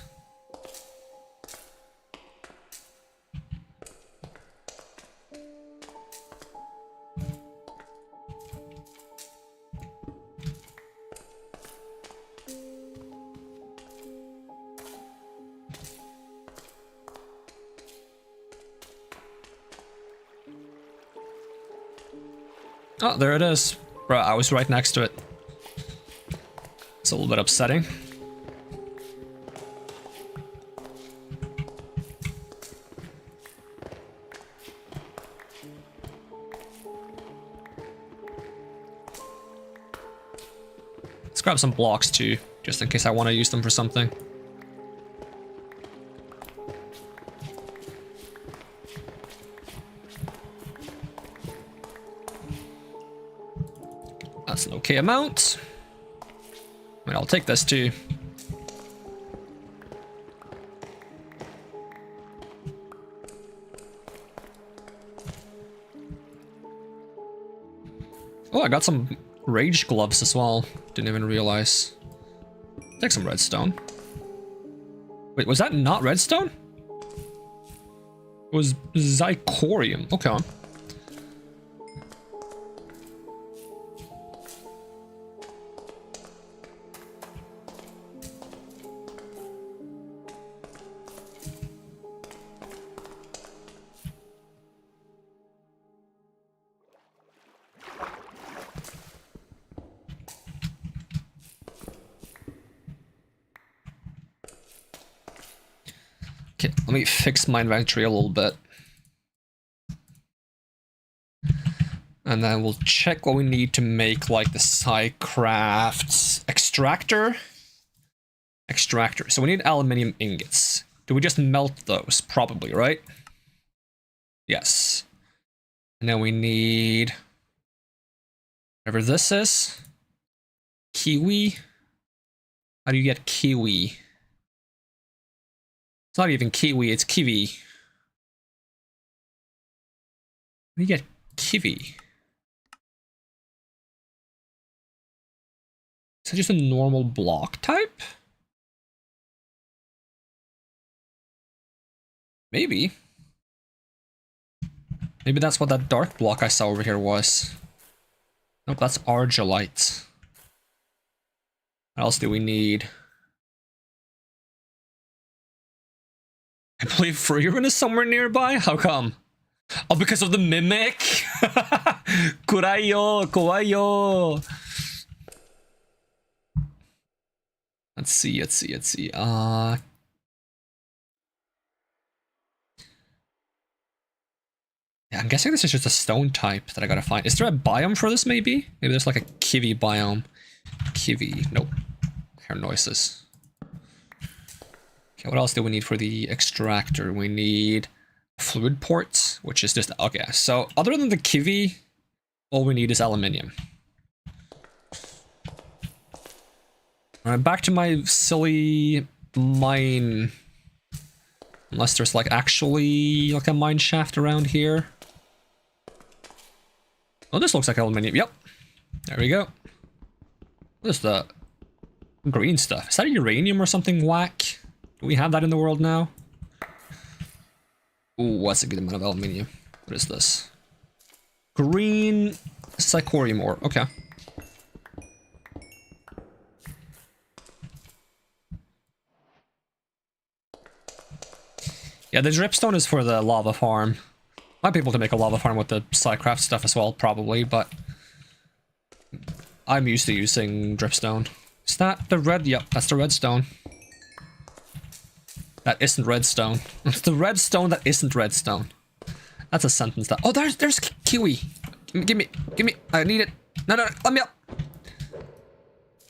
Oh, there it is. Bro, I was right next to it. It's a little bit upsetting. Let's grab some blocks too, just in case I want to use them for something. That's an okay amount. I mean, I'll take this too. Oh, I got some rage gloves as well. Didn't even realize. Take some redstone. Wait, was that not redstone? It was zirconium. Okay. Okay, let me fix my inventory a little bit. And then we'll check what we need to make, like, the Psycraft extractor. So we need aluminium ingots. Do we just melt those? Probably, right? Yes. And then we need whatever this is. Kiwi. How do you get kiwi? It's not even kiwi, it's kiwi. How do you get kiwi? Is it just a normal block type? Maybe. Maybe that's what that dark block I saw over here was. Nope, that's argillite. What else do we need? I believe Freerin is somewhere nearby? How come? Oh, because of the mimic? Kurayo, kawayo. Let's see. Yeah, I'm guessing this is just a stone type that I gotta find. Is there a biome for this, maybe? Maybe there's like a kiwi biome. Kiwi. Nope. Hair noises. Okay, what else do we need for the extractor? We need fluid ports, which is just... Okay, so other than the kiwi, all we need is aluminium. Alright, back to my silly mine. Unless there's like actually like a mine shaft around here. Oh, this looks like aluminium. Yep. There we go. What is the green stuff? Is that uranium or something whack? Do we have that in the world now? Ooh, that's a good amount of aluminium. What is this? Green zirconium ore. Okay. Yeah, the dripstone is for the lava farm. Might be able to make a lava farm with the Psycraft stuff as well, probably, but I'm used to using dripstone. Is that the red? Yep, that's the redstone. That isn't redstone. It's the redstone that isn't redstone. That's a sentence that... Oh, there's kiwi. Give me. I need it. No, let me up.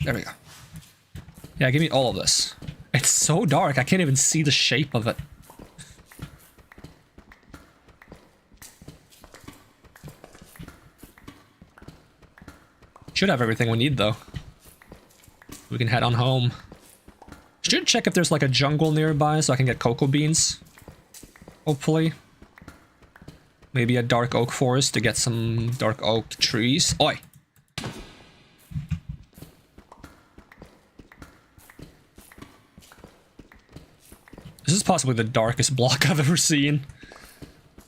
There we go. Yeah, give me all of this. It's so dark, I can't even see the shape of it. Should have everything we need, though. We can head on home. Should check if there's like a jungle nearby so I can get cocoa beans. Hopefully. Maybe a dark oak forest to get some dark oak trees. Oi! This is possibly the darkest block I've ever seen.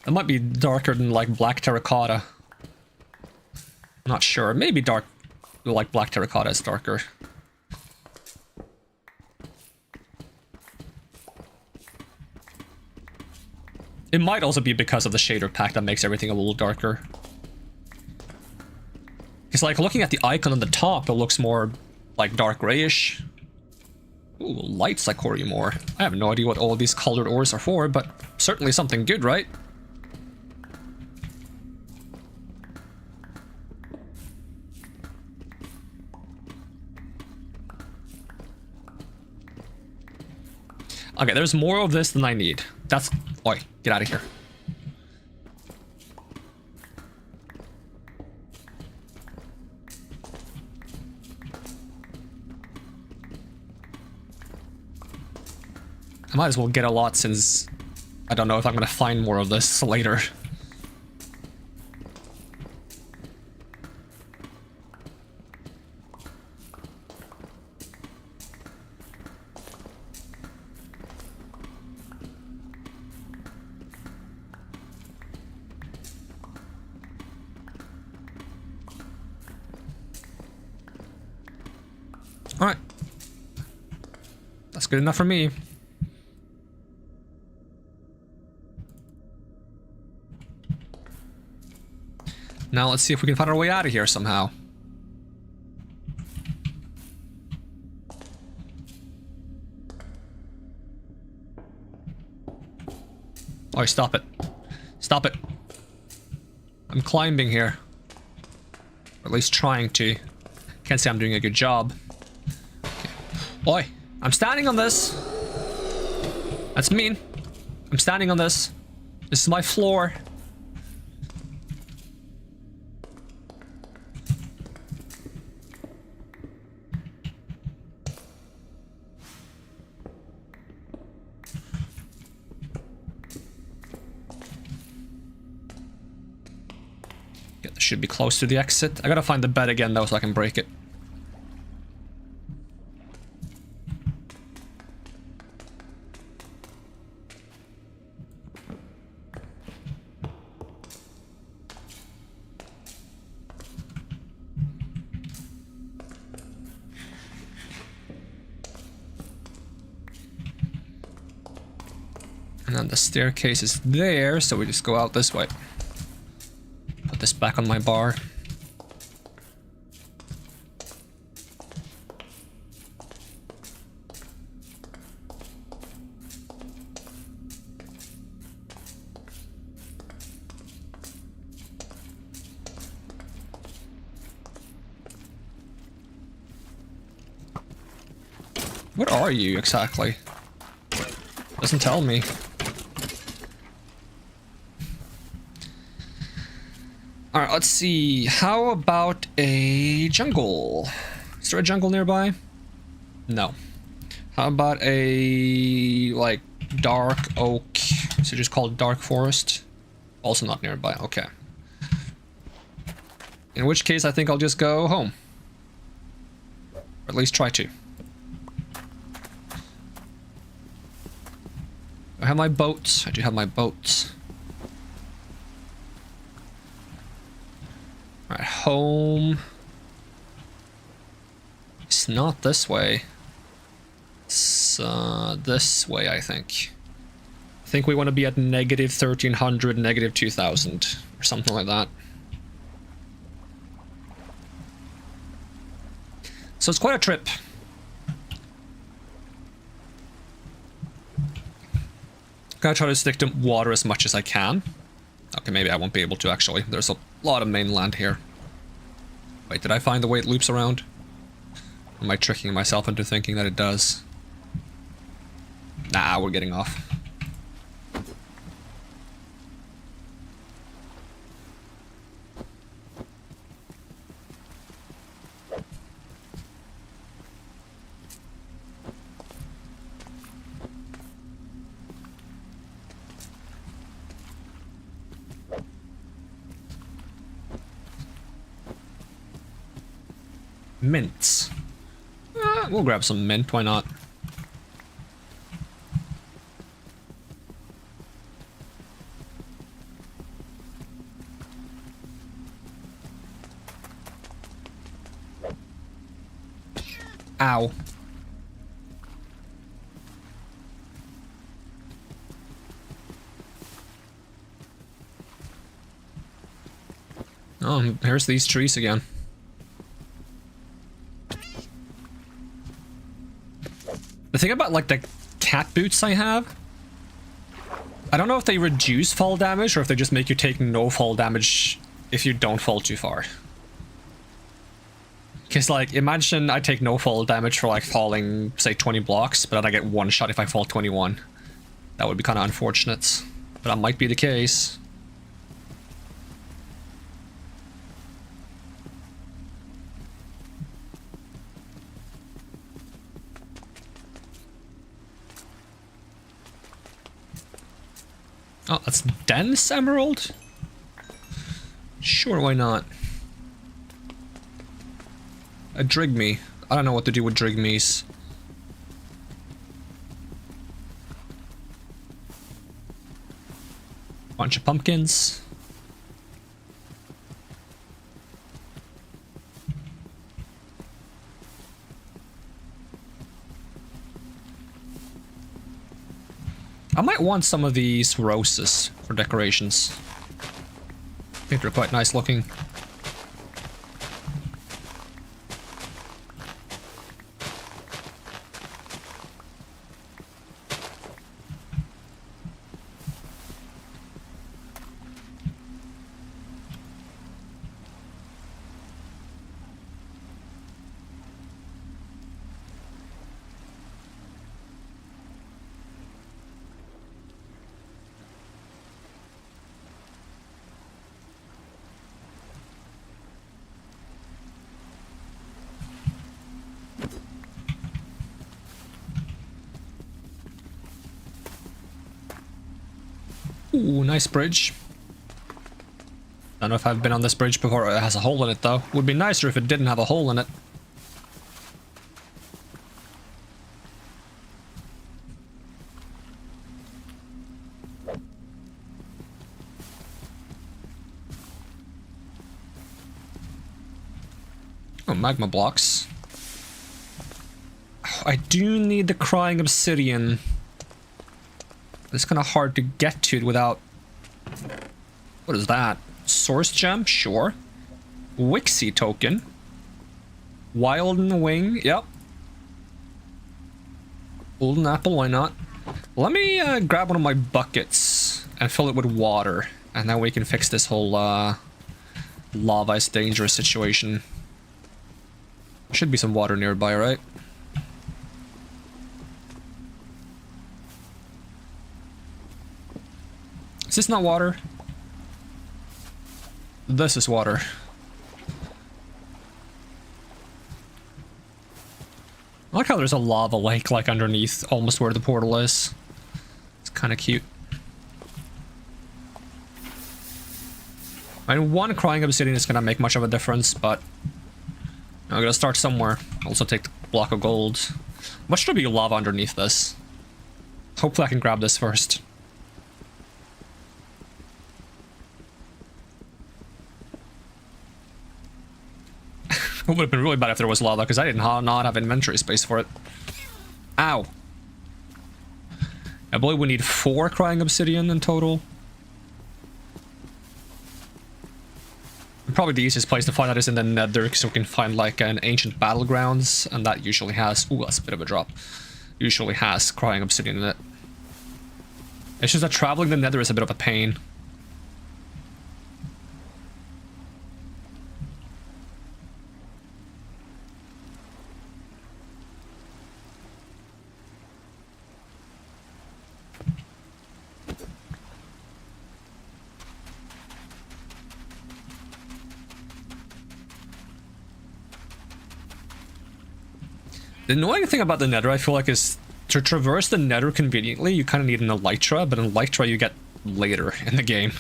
It might be darker than like black terracotta. Not sure. Maybe dark, like black terracotta is darker. It might also be because of the shader pack that makes everything a little darker. It's like looking at the icon on the top, it looks more like dark grayish. Ooh, light zirconium ore. I have no idea what all these colored ores are for, but certainly something good, right? Okay, there's more of this than I need. That's... Oi, get out of here. I might as well get a lot since I don't know if I'm gonna find more of this later. Alright. That's good enough for me. Now let's see if we can find our way out of here somehow. Oh, stop it. Stop it. I'm climbing here. Or at least trying to. Can't say I'm doing a good job. Okay. Oi, I'm standing on this. That's mean. I'm standing on this. This is my floor. Should be close to the exit. I gotta find the bed again though so I can break it. And then the staircase is there, so we just go out this way. Put this back on my bar. What are you exactly? Doesn't tell me. Alright, let's see. How about a jungle? Is there a jungle nearby? No. How about a, like, dark oak? Is it just called dark forest? Also not nearby. Okay. In which case, I think I'll just go home. Or at least try to. I have my boat. I do have my boat. Alright, home. It's not this way. It's this way, I think. I think we want to be at negative 1300, negative 2000, or something like that. So it's quite a trip. Gonna try to stick to water as much as I can. Okay, maybe I won't be able to actually. There's a lot of mainland here. Wait, did I find the way it loops around? Am I tricking myself into thinking that it does? Nah, we're getting off. Mints. We'll grab some mint, why not? Ow. Oh, here's these trees again. The thing about, like, the cat boots I have, I don't know if they reduce fall damage or if they just make you take no fall damage if you don't fall too far. Because, like, imagine I take no fall damage for, like, falling, say, 20 blocks, but then I get one shot if I fall 21. That would be kind of unfortunate. But that might be the case. Oh, that's dense emerald? Sure, why not? A drigme. I don't know what to do with drigmes. Bunch of pumpkins. I might want some of these roses for decorations. I think they're quite nice looking. Ooh, nice bridge. I don't know if I've been on this bridge before. It has a hole in it, though. Would be nicer if it didn't have a hole in it. Oh, magma blocks. Oh, I do need the crying obsidian. It's kind of hard to get to it without... What is that? Source gem? Sure. Wixie token. Wild wing? Yep. Golden apple, why not? Let me grab one of my buckets and fill it with water. And then we can fix this whole lava is dangerous situation. Should be some water nearby, right? Is this not water? This is water. I like how there's a lava lake like underneath almost where the portal is. It's kind of cute. I mean, one crying obsidian is gonna make much of a difference, but I'm gonna start somewhere. Also take the block of gold. What should be lava underneath this? Hopefully I can grab this first. It would have been really bad if there was lava, because I didn't not have inventory space for it. Ow. I believe we need 4 crying obsidian in total. Probably the easiest place to find that is in the nether, because we can find like an ancient battlegrounds, and that usually has... Ooh, that's a bit of a drop. Usually has crying obsidian in it. It's just that traveling the nether is a bit of a pain. The annoying thing about the nether, I feel like, is to traverse the nether conveniently, you kind of need an elytra, but an elytra you get later in the game.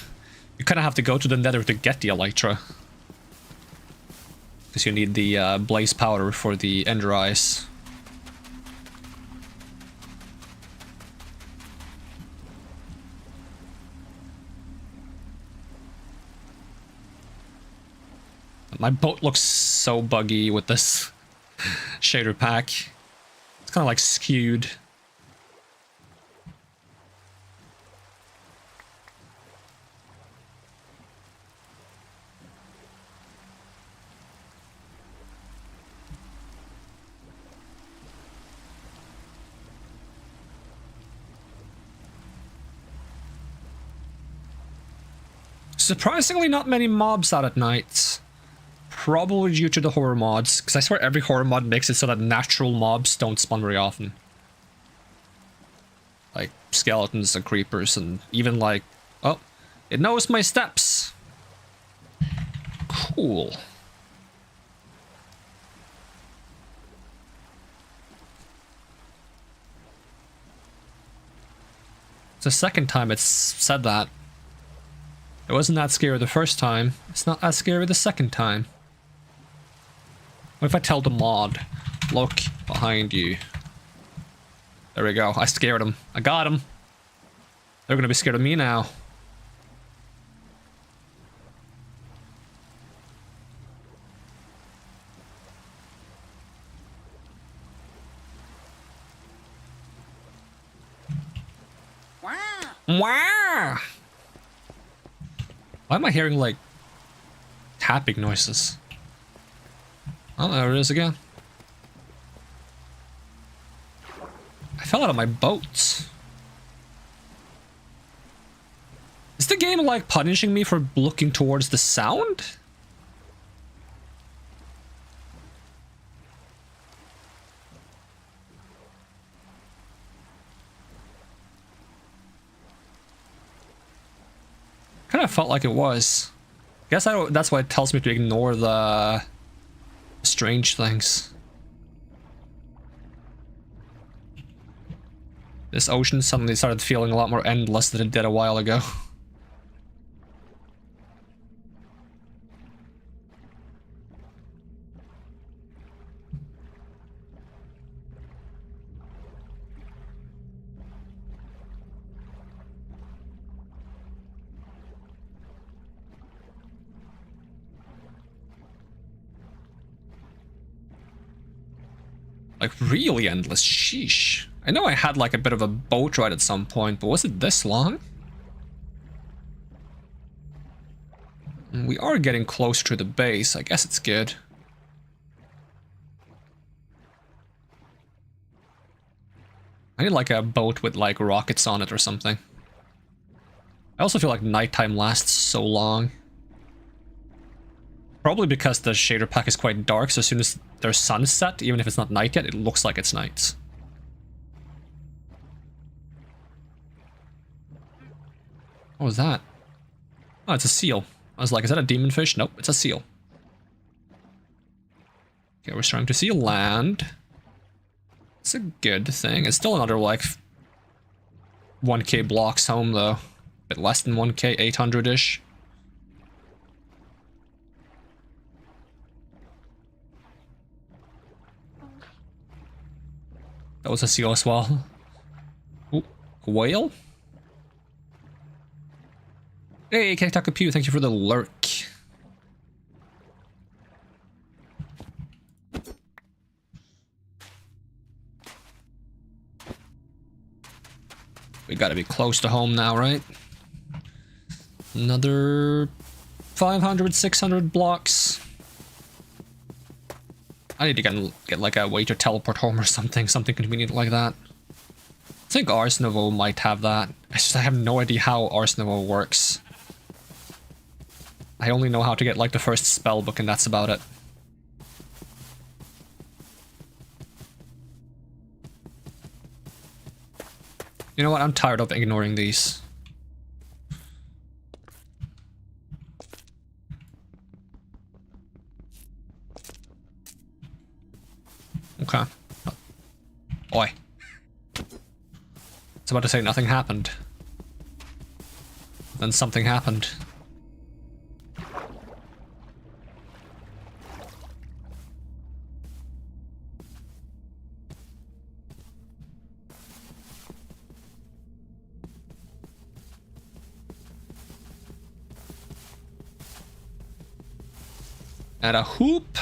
You kind of have to go to the nether to get the elytra. Because you need the blaze powder for the ender eyes. My boat looks so buggy with this shader pack. It's kind of like skewed. Surprisingly not many mobs out at night. probably due to the horror mods, because I swear every horror mod makes it so that natural mobs don't spawn very often. Like skeletons and creepers and even like... Oh, it knows my steps. Cool. It's the second time it's said that. It wasn't that scary the first time. It's not as scary the second time. What if I tell the mod, look behind you? There we go. I scared him. I got him. They're gonna be scared of me now. Wow! Why am I hearing like tapping noises? Oh, there it is again. I fell out of my boat. Is the game like punishing me for looking towards the sound? Kind of felt like it was. Guess that's why it tells me to ignore the strange things. This ocean suddenly started feeling a lot more endless than it did a while ago. Like really endless, sheesh. I know I had like a bit of a boat ride at some point, but was it this long? We are getting closer to the base, I guess it's good. I need like a boat with like rockets on it or something. I also feel like nighttime lasts so long. Probably because the shader pack is quite dark, so as soon as there's sunset, even if it's not night yet, it looks like it's night. What was that? Oh, it's a seal. I was like, is that a demon fish? Nope, it's a seal. Okay, we're starting to see land. It's a good thing. It's still another like 1k blocks home though. A bit less than 1k, 800-ish. That was a seal as well. Ooh, a whale? Hey, Kaketaka Pew, thank you for the lurk. We gotta be close to home now, right? Another 500, 600 blocks. I need to get like a way to teleport home or something convenient like that. I think Ars Novo might have that. I have no idea how Ars Novo works. I only know how to get like the first spell book and that's about it. You know what? I'm tired of ignoring these. Okay. Oi. It's about to say nothing happened. Then something happened. And a hoop.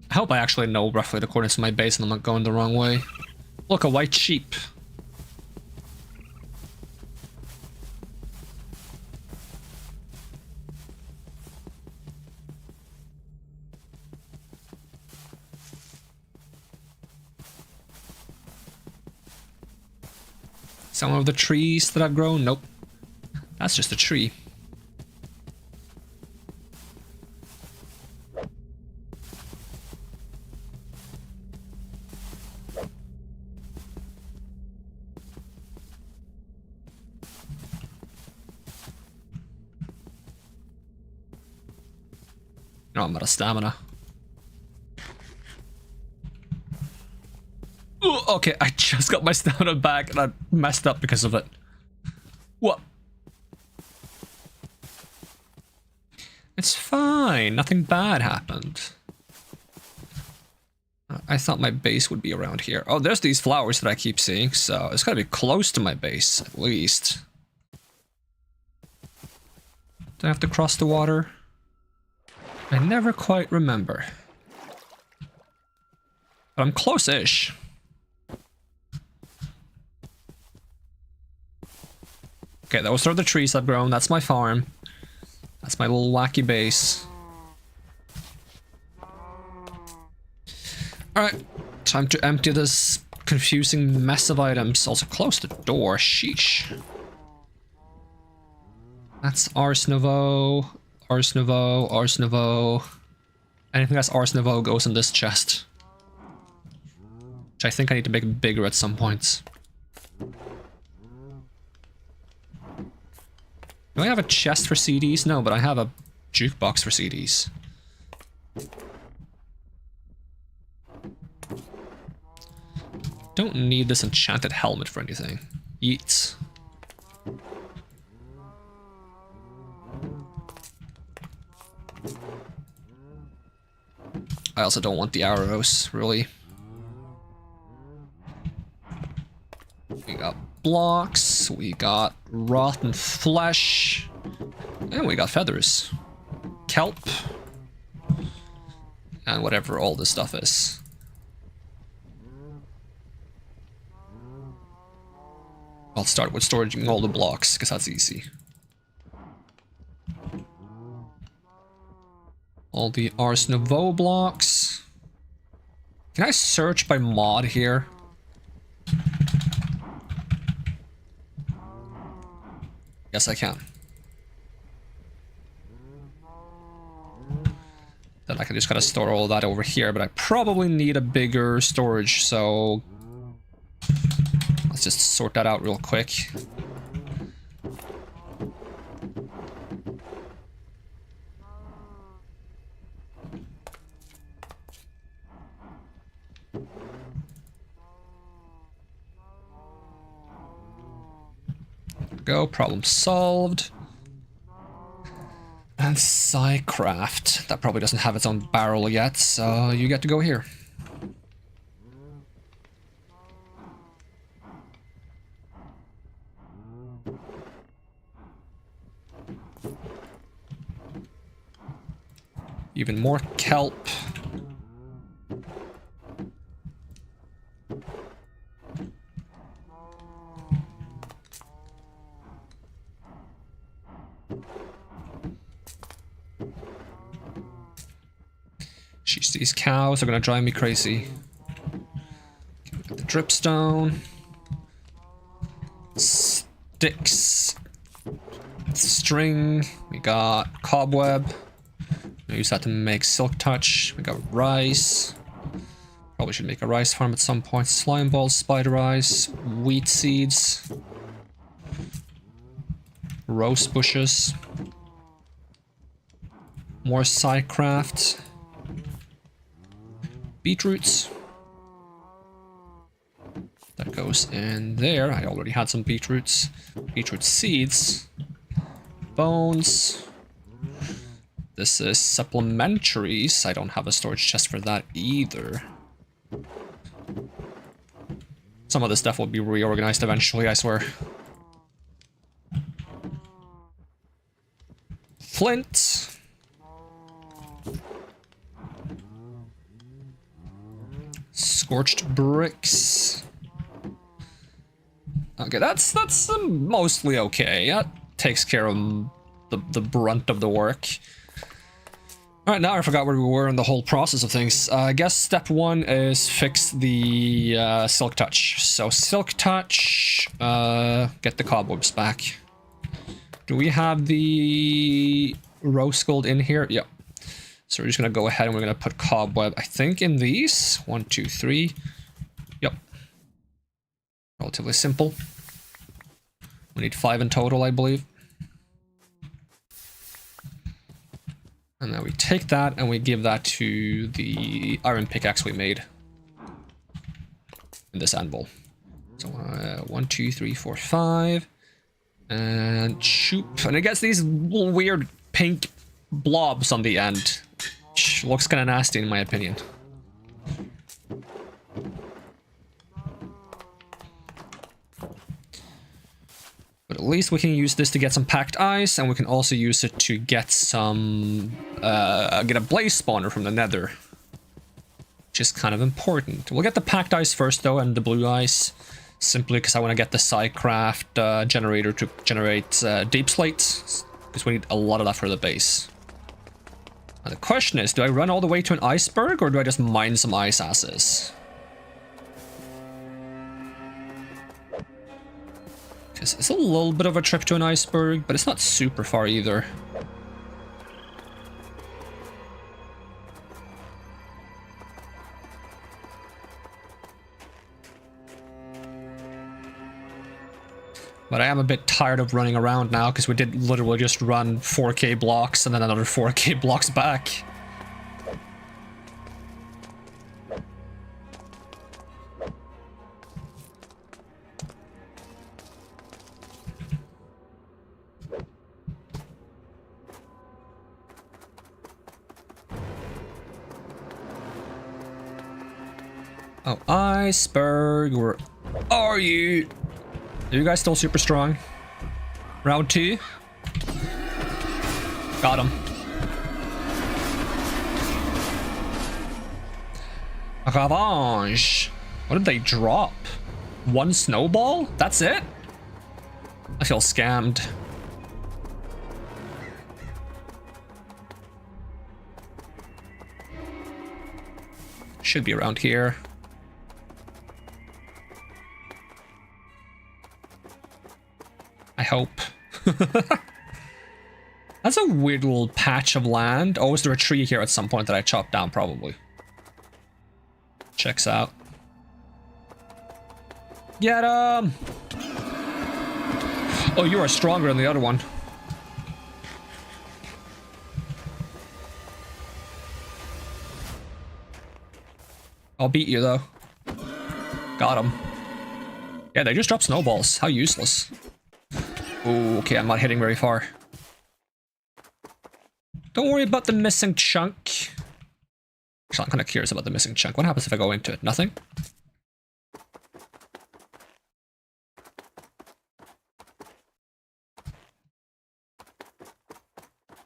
I hope I actually know roughly the coordinates of my base and I'm not going the wrong way. Look, a white sheep. Some of the trees that I've grown? Nope. That's just a tree. No, I'm out of stamina. Ooh, okay, I just got my stamina back and I messed up because of it. What? It's fine. Nothing bad happened. I thought my base would be around here. Oh, there's these flowers that I keep seeing, so it's gotta be close to my base, at least. Do I have to cross the water? I never quite remember. But I'm close-ish. Okay, those are the trees I've grown. That's my farm. That's my little wacky base. Alright, time to empty this confusing mess of items. Also, close the door. Sheesh. That's Ars Nouveau. Ars Nouveau. Ars Nouveau. Anything that's Ars Nouveau goes in this chest. Which I think I need to make bigger at some point. Do I have a chest for CDs? No, but I have a jukebox for CDs. Don't need this enchanted helmet for anything. Yeets. I also don't want the arrows, really. We got blocks, we got rotten flesh, and we got feathers. Kelp. And whatever all this stuff is. I'll start with storing all the blocks, because that's easy. All the Ars Nouveau blocks. Can I search by mod here? Yes, I can. Then I can just kind of store all that over here, but I probably need a bigger storage, so let's just sort that out real quick. Go, problem solved. And Psycraft. That probably doesn't have its own barrel yet, so you get to go here. Even more kelp. Jeez, these cows are gonna drive me crazy. The dripstone. Sticks. String. We got cobweb. We use that to make silk touch. We got rice. Probably should make a rice farm at some point. Slime balls, spider eyes, wheat seeds. Rose bushes. More Psycraft. Beetroots. That goes in there. I already had some beetroots. Beetroot seeds. Bones. This is supplementaries. I don't have a storage chest for that either. Some of this stuff will be reorganized eventually, I swear. Flint. Scorched bricks. Okay, that's mostly okay. That takes care of the brunt of the work. Alright, now I forgot where we were in the whole process of things. I guess step 1 is fix the Silk Touch. So Silk Touch, get the cobwebs back. Do we have the rose gold in here? Yep. So we're just gonna go ahead and we're gonna put cobweb, I think, in these. 1, 2, 3. Yep. Relatively simple. We need 5 in total, I believe. And then we take that and we give that to the iron pickaxe we made in this anvil. So 1, 2, 3, 4, 5. And shoop. And it gets these little weird pink blobs on the end. Which looks kind of nasty in my opinion. But at least we can use this to get some packed ice, and we can also use it to get some, get a blaze spawner from the nether. Which is kind of important. We'll get the packed ice first though, and the blue ice. Simply because I want to get the Psycraft generator to generate deep slates. Because we need a lot of that for the base. Now the question is, do I run all the way to an iceberg, or do I just mine some ice asses? It's a little bit of a trip to an iceberg, but it's not super far either. But I am a bit tired of running around now, because we did literally just run 4k blocks and then another 4k blocks back. Oh, iceberg, where are you? Are you guys still super strong? Round 2. Got him. Revenge. What did they drop? 1 snowball? That's it? I feel scammed. Should be around here. I hope. That's a weird little patch of land. Oh, is there a tree here at some point that I chopped down? Probably. Checks out. Get him! Oh, you are stronger than the other one. I'll beat you though. Got him. Yeah, they just dropped snowballs. How useless. Oh, okay, I'm not hitting very far. Don't worry about the missing chunk. Actually, I'm kind of curious about the missing chunk. What happens if I go into it? Nothing?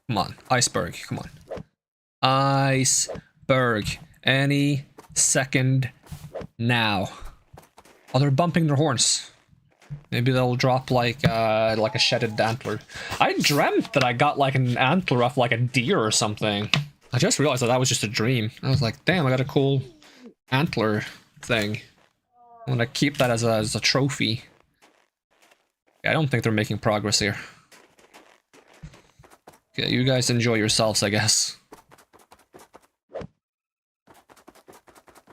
Come on, iceberg, come on. Iceberg. Any second now. Oh, they're bumping their horns. Maybe they'll drop like a shedded antler. I dreamt that I got like an antler off like a deer or something. I just realized that that was just a dream. I was like, damn, I got a cool antler thing. I'm gonna keep that as a trophy. Yeah, I don't think they're making progress here. Okay, you guys enjoy yourselves, I guess.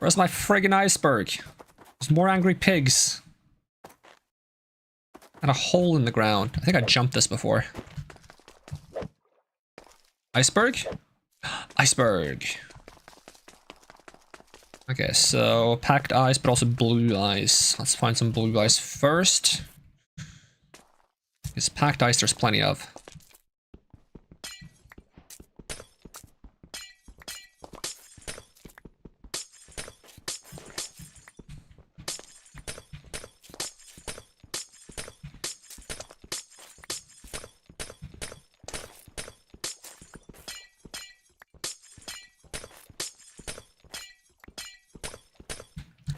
Where's my friggin' iceberg? There's more angry pigs. And a hole in the ground. I think I jumped this before. Iceberg? Iceberg. Okay, so packed ice, but also blue ice. Let's find some blue ice first. Because packed ice there's plenty of.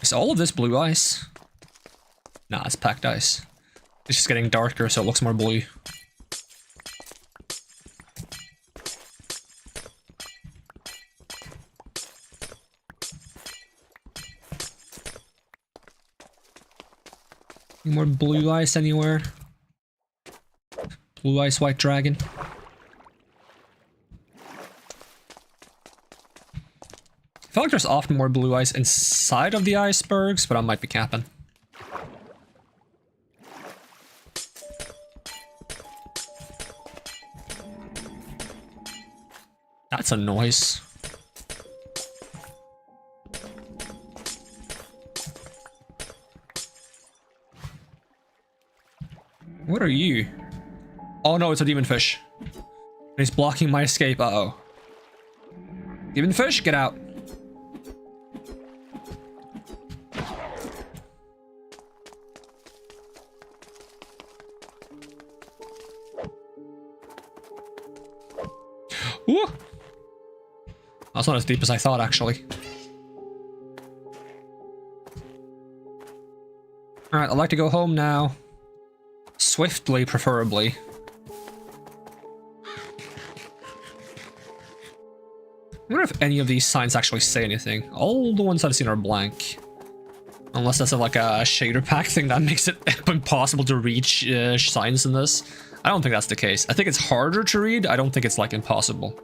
Is all of this blue ice? Nah, it's packed ice. It's just getting darker, so it looks more blue. Any more blue ice anywhere? Blue ice, white dragon. I feel like there's often more blue ice inside of the icebergs, but I might be capping. That's a noise. What are you? Oh no, it's a demon fish. And he's blocking my escape. Uh-oh. Demon fish, get out. Ooh. That's not as deep as I thought, actually. Alright, I'd like to go home now. Swiftly, preferably. I wonder if any of these signs actually say anything. All the ones I've seen are blank. Unless that's like a shader pack thing that makes it impossible to read signs in this. I don't think that's the case. I think it's harder to read. I don't think it's like impossible.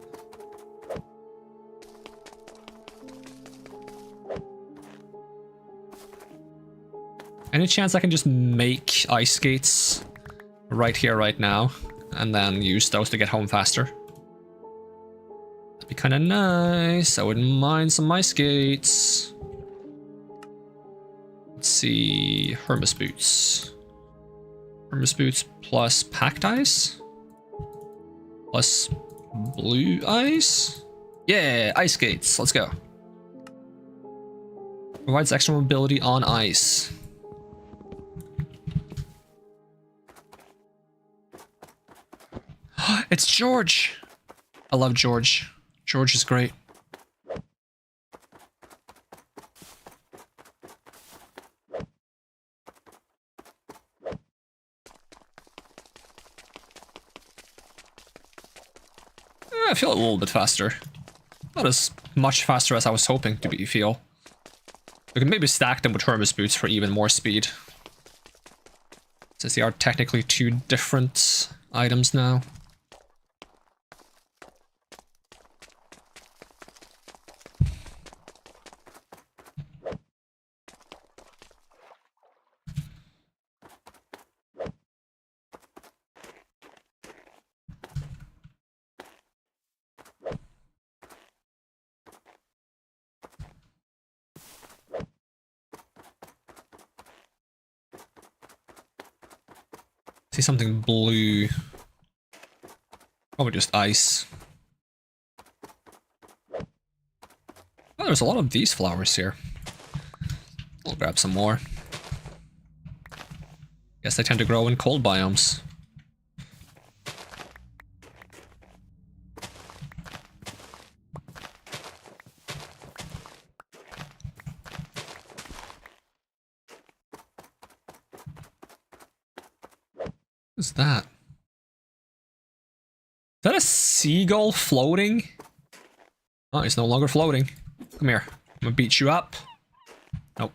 Any chance I can just make ice skates right here, right now, and then use those to get home faster? That'd be kind of nice. I wouldn't mind some ice skates. Let's see, Hermes boots. Hermes boots plus packed ice? Plus blue ice? Yeah, ice skates, let's go. Provides extra mobility on ice. It's George! I love George. George is great. I feel a little bit faster. Not as much faster as I was hoping to feel. We can maybe stack them with Hermes boots for even more speed. Since they are technically two different items now. See something blue. Probably just ice. Oh, there's a lot of these flowers here. We'll grab some more. Guess they tend to grow in cold biomes. What's that? Is that a seagull floating? Oh, it's no longer floating. Come here. I'm gonna beat you up. Nope.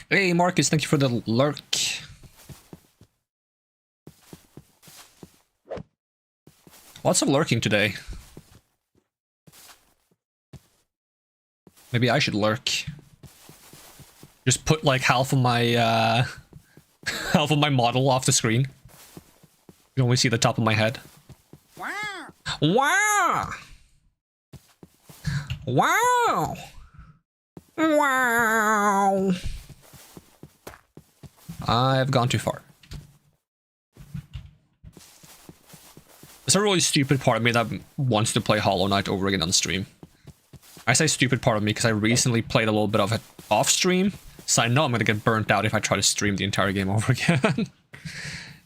Hey Marcus, thank you for the lurk. Lots of lurking today. Maybe I should lurk. Just put like half of my half of my model off the screen. You can only see the top of my head. Wow! Wow! Wow! Wow! I've gone too far. There's a really stupid part of me that wants to play Hollow Knight over again on stream. I say stupid part of me because I recently played a little bit of it off stream, So I know I'm gonna get burnt out if I try to stream the entire game over again.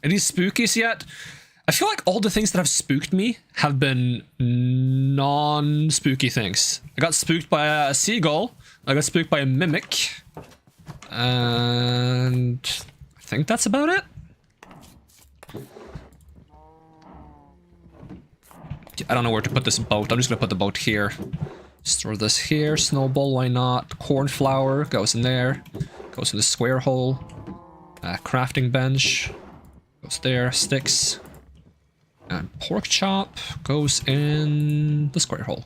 Any spookies yet? I feel like all the things that have spooked me have been non-spooky things. I got spooked by a seagull. I got spooked by a mimic. And I think that's about it. I don't know where to put this boat. I'm just gonna put the boat here. Store this here. Snowball, why not? Cornflower goes in there. Goes in the square hole. Crafting bench goes there. Sticks. And pork chop goes in the square hole.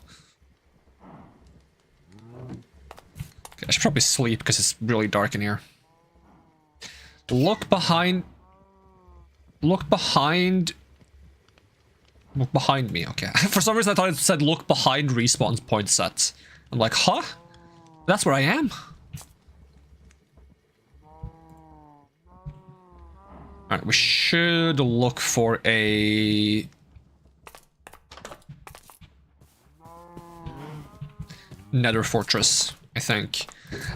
Okay, I should probably sleep because it's really dark in here. Look behind. Look behind. Look behind me, okay. For some reason I thought it said look behind respawn point set. I'm like, huh? That's where I am? Alright, we should look for a... nether fortress, I think.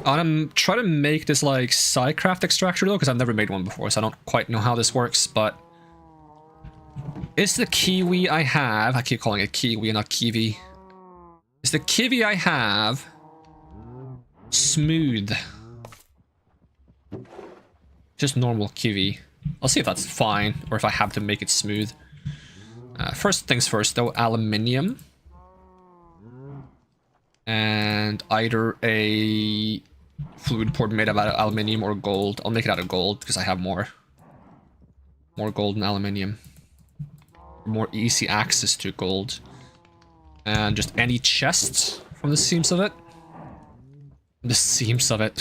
I'm trying to make this like Psycraft extractor though, because I've never made one before, so I don't quite know how this works, but... Is the kiwi I have... I keep calling it kiwi, not kiwi. Is the kiwi I have... smooth? Just normal kiwi. I'll see if that's fine, or if I have to make it smooth. First things first though, aluminium. And either a fluid port made out of aluminium or gold. I'll make it out of gold, because I have more. More gold and aluminium. More easy access to gold. And just any chest from the seams of it. The seams of it.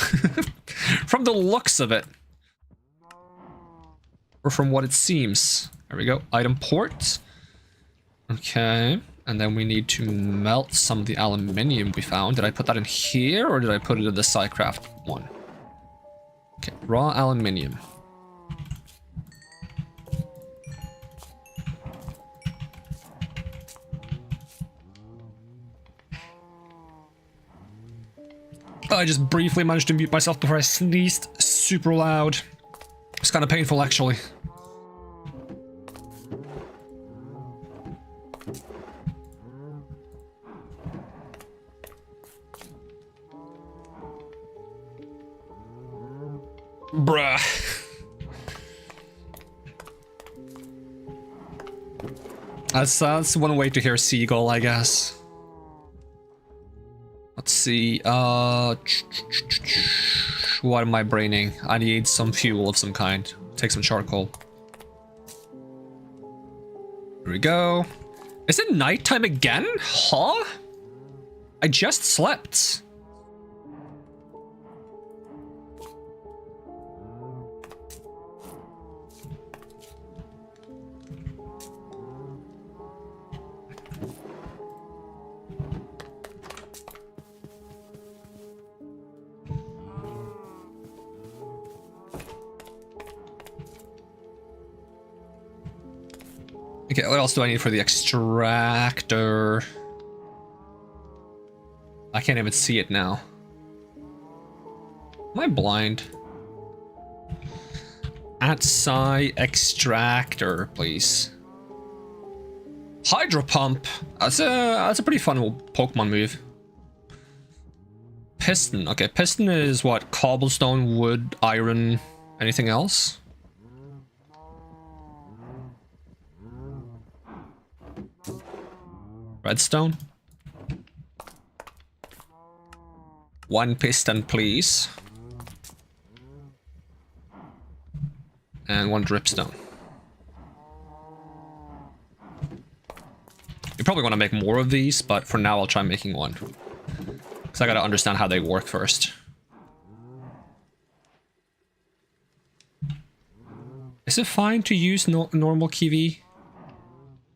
From the looks of it. Or from what it seems. There we go. Item port. Okay. And then we need to melt some of the aluminium we found. Did I put that in here or did I put it in the Psycraft one? Okay. Raw aluminium. I just briefly managed to mute myself before I sneezed super loud. It's kind of painful, actually. Bruh. That's one way to hear seagull, I guess. Let's see, what am I braining? I need some fuel of some kind. Take some charcoal. Here we go. Is it nighttime again? Huh? I just slept. Okay, what else do I need for the extractor? I can't even see it now. Am I blind? At Psy extractor, please. Hydro pump. That's a pretty fun Pokemon move. Piston. Okay, piston is what? Cobblestone, wood, iron, anything else? Redstone. One piston, please. And one dripstone. You probably want to make more of these, but for now I'll try making one. Because I gotta understand how they work first. Is it fine to use normal kiwi?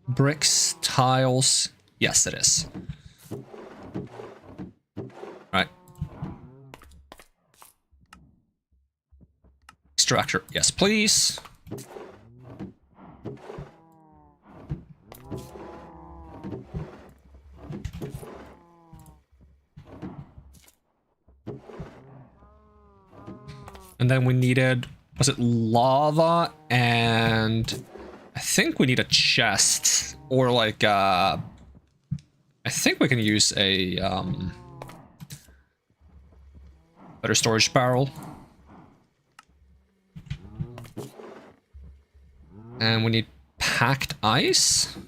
Bricks, tiles... Yes, it is. Right. Extractor. Yes, please. And then we needed, was it lava? And I think we need a chest or like I think we can use a better storage barrel. And we need packed ice.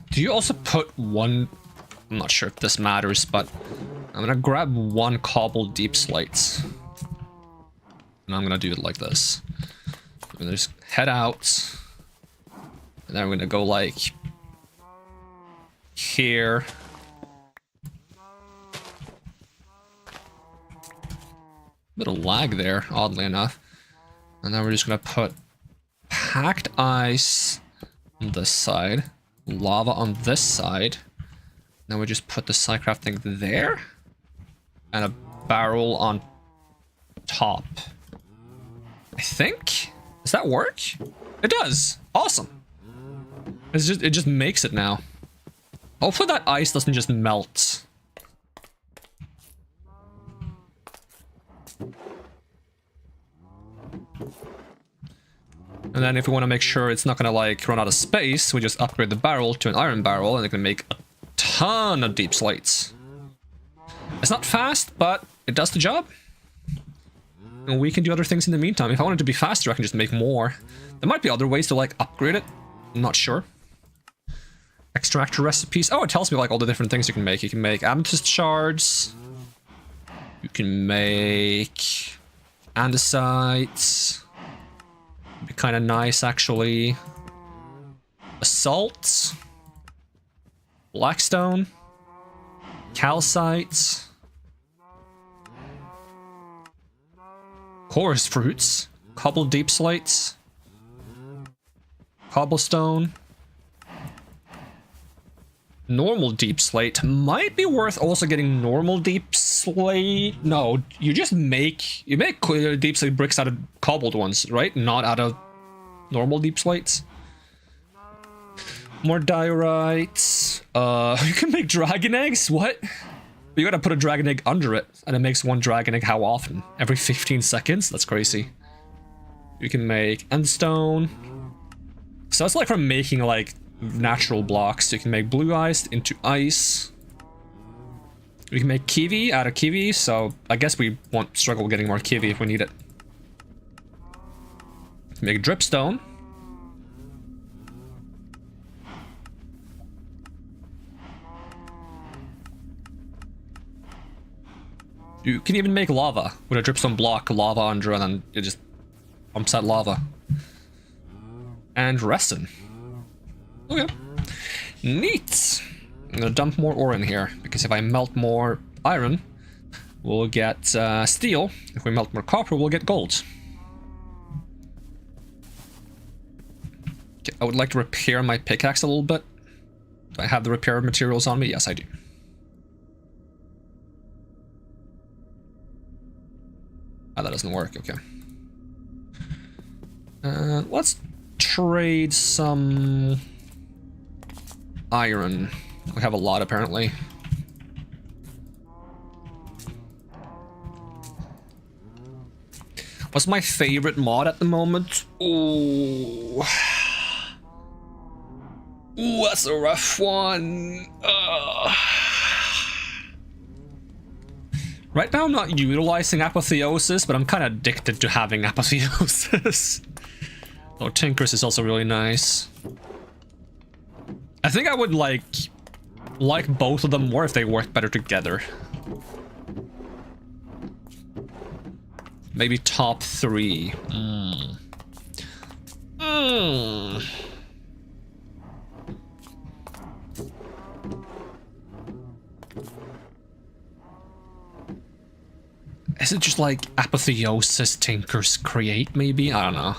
Do you also put one... I'm not sure if this matters, but I'm gonna grab one cobble deep slate. And I'm gonna do it like this. I'm gonna just head out. And then I'm gonna go like... here. Bit of lag there, oddly enough. And then we're just gonna put packed ice on this side, lava on this side. Then we just put the Psycraft thing there, and a barrel on top. I think. Does that work? It does. Awesome. It just makes it now. Hopefully that ice doesn't just melt. And then if we want to make sure it's not going to like run out of space, we just upgrade the barrel to an iron barrel and it can make a ton of deep slates. It's not fast, but it does the job. And we can do other things in the meantime. If I wanted to be faster, I can just make more. There might be other ways to like upgrade it. I'm not sure. Extractor recipes. Oh, it tells me like all the different things you can make. You can make amethyst shards. You can make andesites. Be kind of nice, actually. Basalt. Blackstone. Calcite. Chorus fruits. Cobble deep slates. Cobblestone. Normal deep slate. Might be worth also getting normal deep slate. No, you just make... You make deep slate bricks out of cobbled ones, right? Not out of normal deep slates. More diorites. You can make dragon eggs? What? You gotta put a dragon egg under it, and it makes one dragon egg how often? Every 15 seconds? That's crazy. You can make endstone. So that's like from making like natural blocks. You can make blue ice into ice. We can make kiwi out of kiwi, so I guess we won't struggle getting more kiwi if we need it. Make dripstone. You can even make lava with a dripstone block, lava under, and then it just pumps out lava. And resin. Okay. Neat. I'm gonna dump more ore in here, because if I melt more iron, we'll get steel. If we melt more copper, we'll get gold. Okay, I would like to repair my pickaxe a little bit. Do I have the repair materials on me? Yes, I do. Oh, that doesn't work, okay. Let's trade some iron. We have a lot, apparently. What's my favorite mod at the moment? Ooh. Ooh, that's a rough one. Right now I'm not utilizing apotheosis, but I'm kind of addicted to having apotheosis. Oh, Tinker's is also really nice. I think I would like both of them more if they worked better together. Maybe top 3. Is it just like apotheosis, Tinker's, create, maybe? I don't know.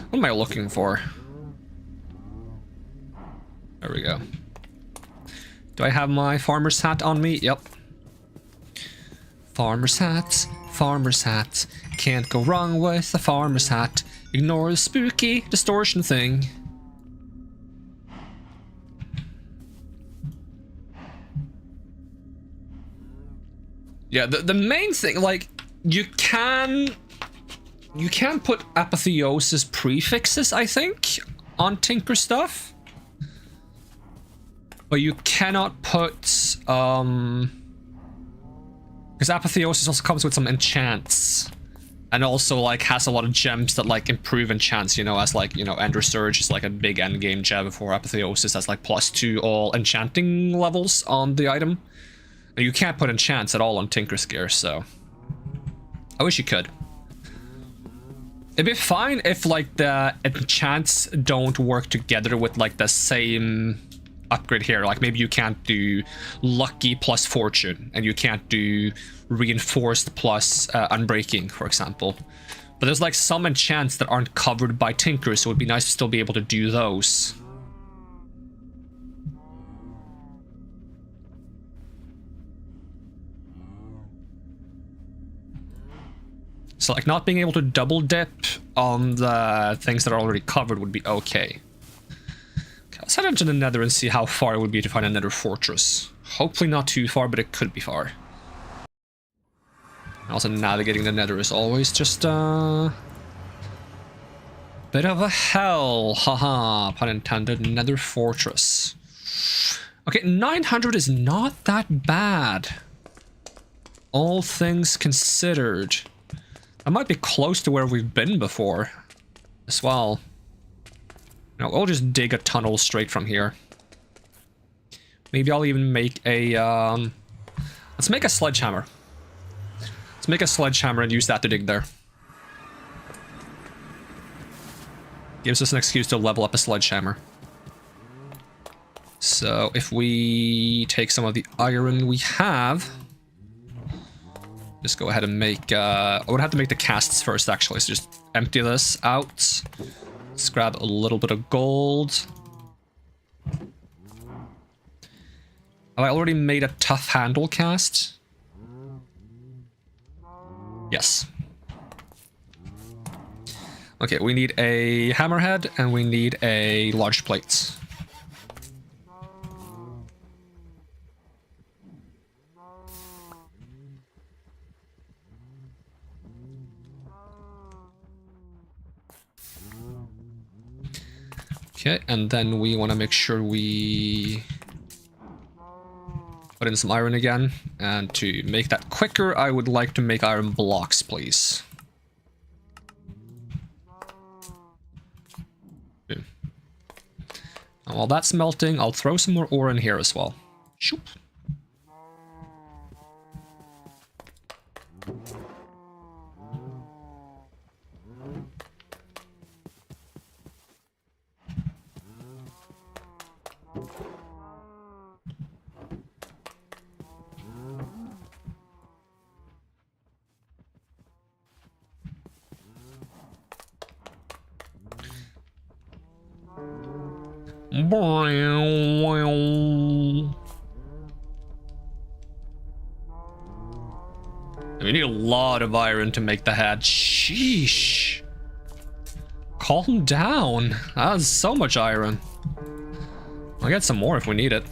What am I looking for? There we go. Do I have my farmer's hat on me? Yep. Farmer's hat, farmer's hat. Can't go wrong with a farmer's hat. Ignore the spooky distortion thing. Yeah, the main thing, like, you can put apotheosis prefixes, I think, on Tinker stuff. But you cannot put, because apotheosis also comes with some enchants. And also, like, has a lot of gems that, like, improve enchants, you know, as, like, you know, Ender Surge is, like, a big endgame gem for apotheosis. That's, like, +2 all enchanting levels on the item. And you can't put enchants at all on Tinker's gear, so... I wish you could. It'd be fine if, like, the enchants don't work together with, like, the same upgrade here. Like, maybe you can't do lucky plus fortune, and you can't do reinforced plus unbreaking, for example. But there's, like, some enchants that aren't covered by Tinker, so it'd be nice to still be able to do those. So, like, not being able to double dip on the things that are already covered would be okay. Let's head into the Nether and see how far it would be to find a Nether fortress. Hopefully not too far, but it could be far. Also, navigating the Nether is always just a bit of a hell. Haha, pun intended. Nether fortress. Okay, 900 is not that bad. All things considered. That might be close to where we've been before as well. No, we'll just dig a tunnel straight from here. Maybe I'll even make a, let's make a sledgehammer. Let's make a sledgehammer and use that to dig there. Gives us an excuse to level up a sledgehammer. So, if we take some of the iron we have... Just go ahead and make, I would have to make the casts first, actually, so just empty this out. Let's grab a little bit of gold. Have I already made a tough handle cast? Yes. Okay, we need a hammerhead and we need a large plate. Okay, and then we want to make sure we put in some iron again. And to make that quicker, I would like to make iron blocks, please. Okay. And while that's melting, I'll throw some more ore in here as well. Shoop. We need a lot of iron to make the hat. Sheesh. Calm down. That's so much iron. I'll get some more if we need it.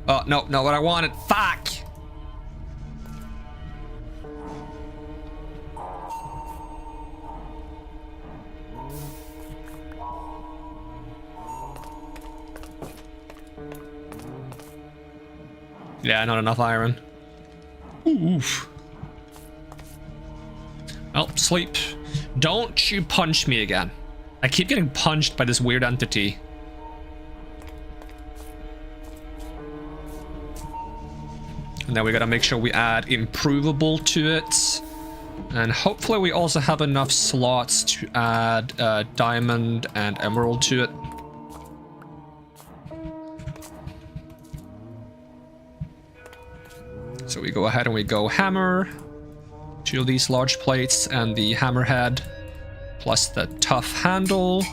Oh, no, not what I wanted. Fuck! Yeah, not enough iron. Oof. Oh, sleep. Don't you punch me again. I keep getting punched by this weird entity. And then we gotta make sure we add improvable to it. And hopefully we also have enough slots to add diamond and emerald to it. So we go ahead and we go hammer, 2 of these large plates and the hammerhead, plus the tough handle.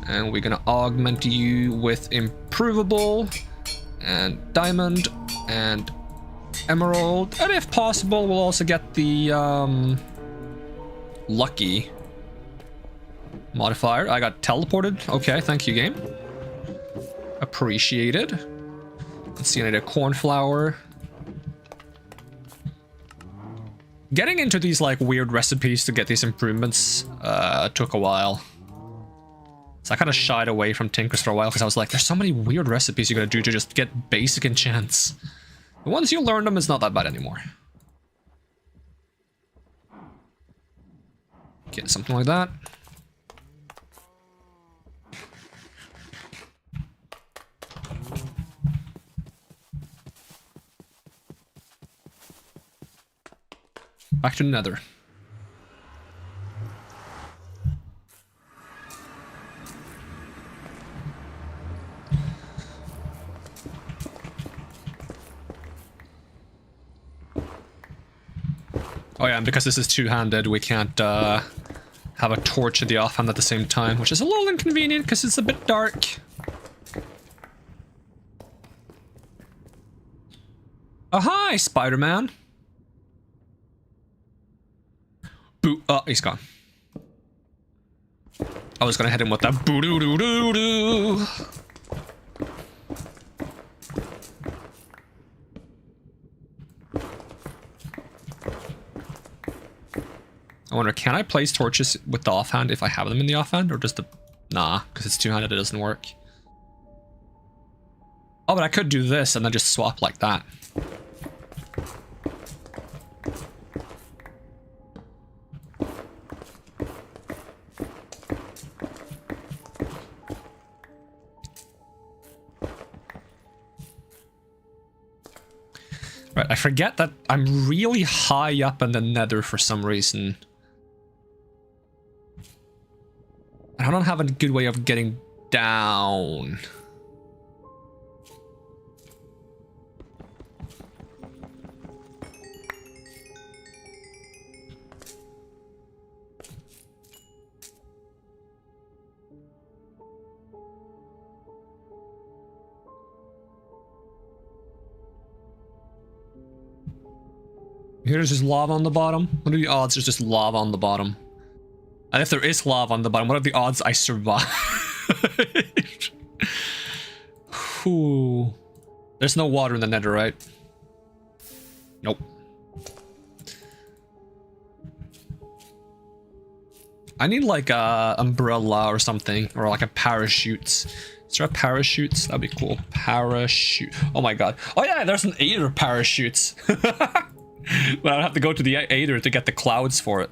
And we're gonna augment you with improvable and diamond and emerald. And if possible, we'll also get the lucky modifier. I got teleported. Okay, thank you, game. Appreciated. Let's see, I need a cornflower. Getting into these like weird recipes to get these improvements took a while. So I kind of shied away from Tinkers for a while because I was like, there's so many weird recipes you gotta do to just get basic enchants. But once you learn them, it's not that bad anymore. Get something like that. Back to Nether. Oh yeah, and because this is two-handed, we can't have a torch at the offhand at the same time, which is a little inconvenient because it's a bit dark. Oh hi, Spider-Man. Boo. Oh, he's gone. I was gonna hit him with that boo doo doo doo doo. I wonder, can I place torches with the offhand if I have them in the offhand, or does the... Nah, because it's two-handed, it doesn't work. Oh, but I could do this and then just swap like that. Right, I forget that I'm really high up in the Nether for some reason. I don't have a good way of getting down. Here's just lava on the bottom. What are the odds there's just lava on the bottom? And if there is lava on the bottom, what are the odds I survive? Ooh. There's no water in the Nether, right? Nope. I need like a umbrella or something, or like a parachute. Is there a parachute? That'd be cool. Parachute. Oh my god. Oh yeah, there's an Aether parachute. But I'd have to go to the Aether to get the clouds for it.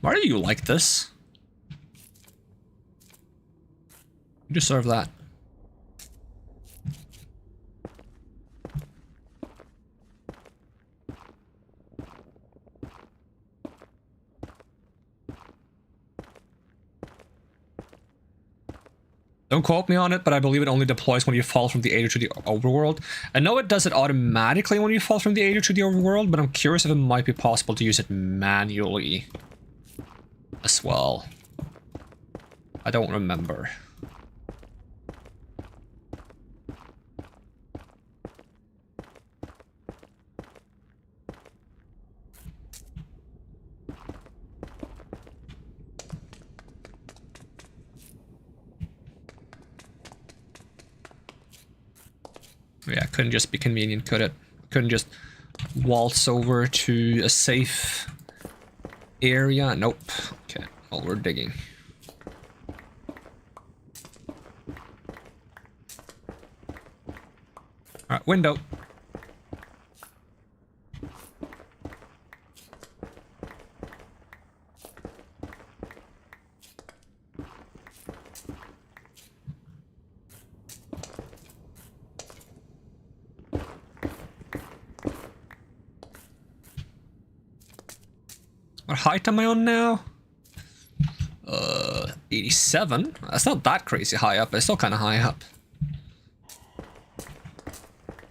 Why do you like this? You deserve that. Don't quote me on it, but I believe it only deploys when you fall from the Aether to the overworld. I know it does it automatically when you fall from the Aether to the overworld, but I'm curious if it might be possible to use it manually as well. I don't remember. Yeah, couldn't just be convenient, could it? Couldn't just waltz over to a safe area? Nope. Okay, well, we're digging. Alright, window. What height am I on now? 87? That's not that crazy high up, but it's still kind of high up.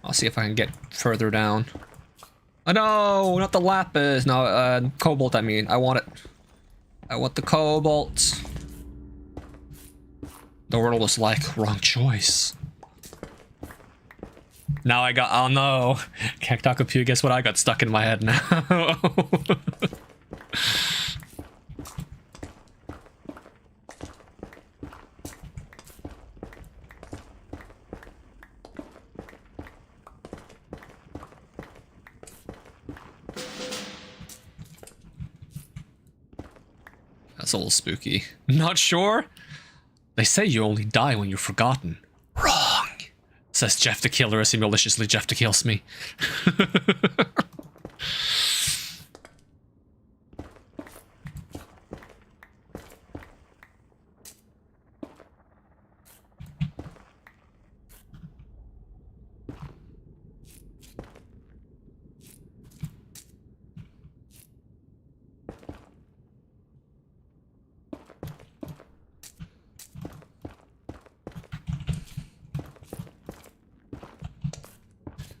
I'll see if I can get further down. Oh no, not the lapis. No, cobalt I mean. I want it. I want the cobalt. The world was like, wrong choice. Now I got, oh no. Cactacopew, guess what I got stuck in my head now? That's a little spooky. Not sure? They say you only die when you're forgotten. Wrong! Says Jeff the Killer as he maliciously Jeff the kills me.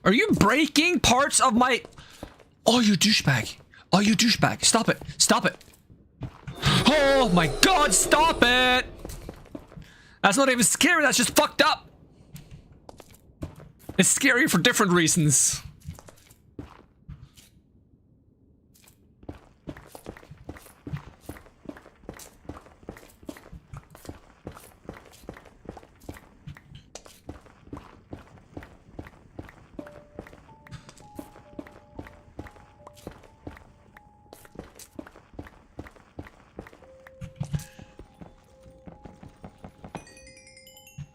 Are you breaking parts of my... Oh, you douchebag. Oh, you douchebag. Stop it. Stop it. Oh my god, stop it. That's not even scary. That's just fucked up. It's scary for different reasons.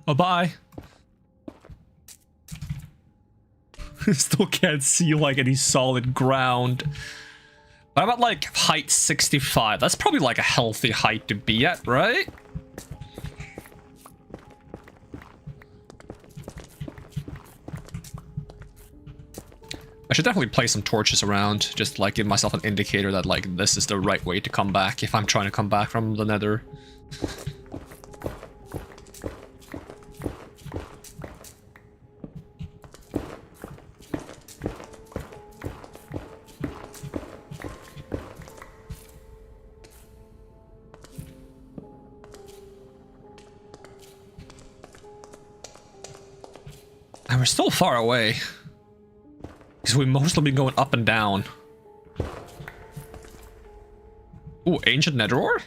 Bye-bye. Still can't see like any solid ground. But I'm at like height 65. That's probably like a healthy height to be at, right? I should definitely place some torches around, just like give myself an indicator that like this is the right way to come back if I'm trying to come back from the nether. And we're still far away. Because we've mostly been going up and down. Ooh, ancient nether ore?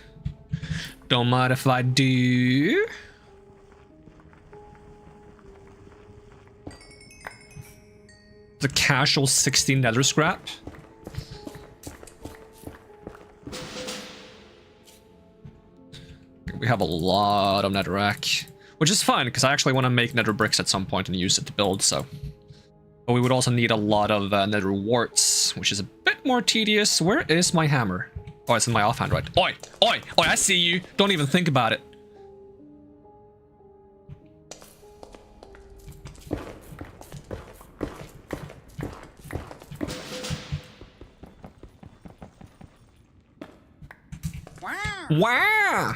Don't mind if I do. The casual 16 nether scrap. We have a lot of netherrack. Which is fine, because I actually want to make nether bricks at some point and use it to build, so. But we would also need a lot of nether warts, which is a bit more tedious. Where is my hammer? Oh, it's in my offhand, right? Oi! Oi! Oi, I see you! Don't even think about it. Wow! Wow!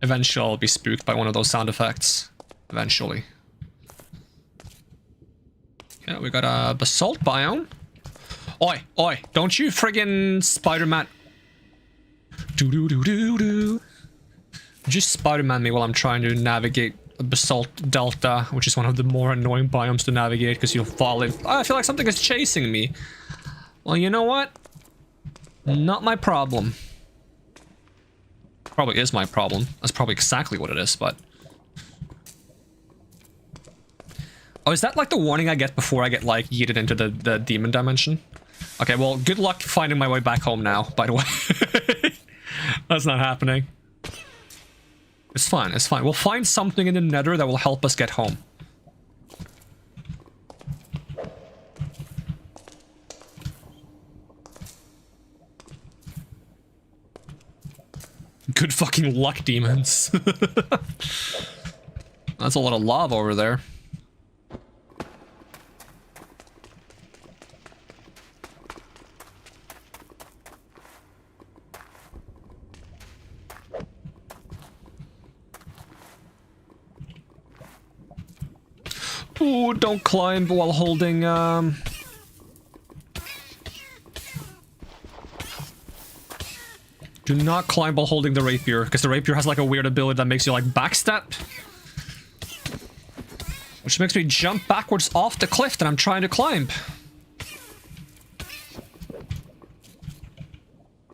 Eventually I'll be spooked by one of those sound effects. Eventually. Yeah, we got a basalt biome. Oi, oi, don't you friggin' Spider-Man. Do. Just Spider-Man me while I'm trying to navigate a basalt delta, which is one of the more annoying biomes to navigate because you'll fall in. Oh, I feel like something is chasing me. Well, you know what? Not my problem. Probably is my problem. That's probably exactly what it is, but... Oh, is that like the warning I get before I get, like, yeeted into the demon dimension? Okay, well, good luck finding my way back home now, by the way. That's not happening. It's fine, it's fine. We'll find something in the nether that will help us get home. Good fucking luck, demons. That's a lot of lava over there. Ooh, don't climb while holding, Do not climb while holding the rapier, because the rapier has like a weird ability that makes you like backstep. Which makes me jump backwards off the cliff that I'm trying to climb.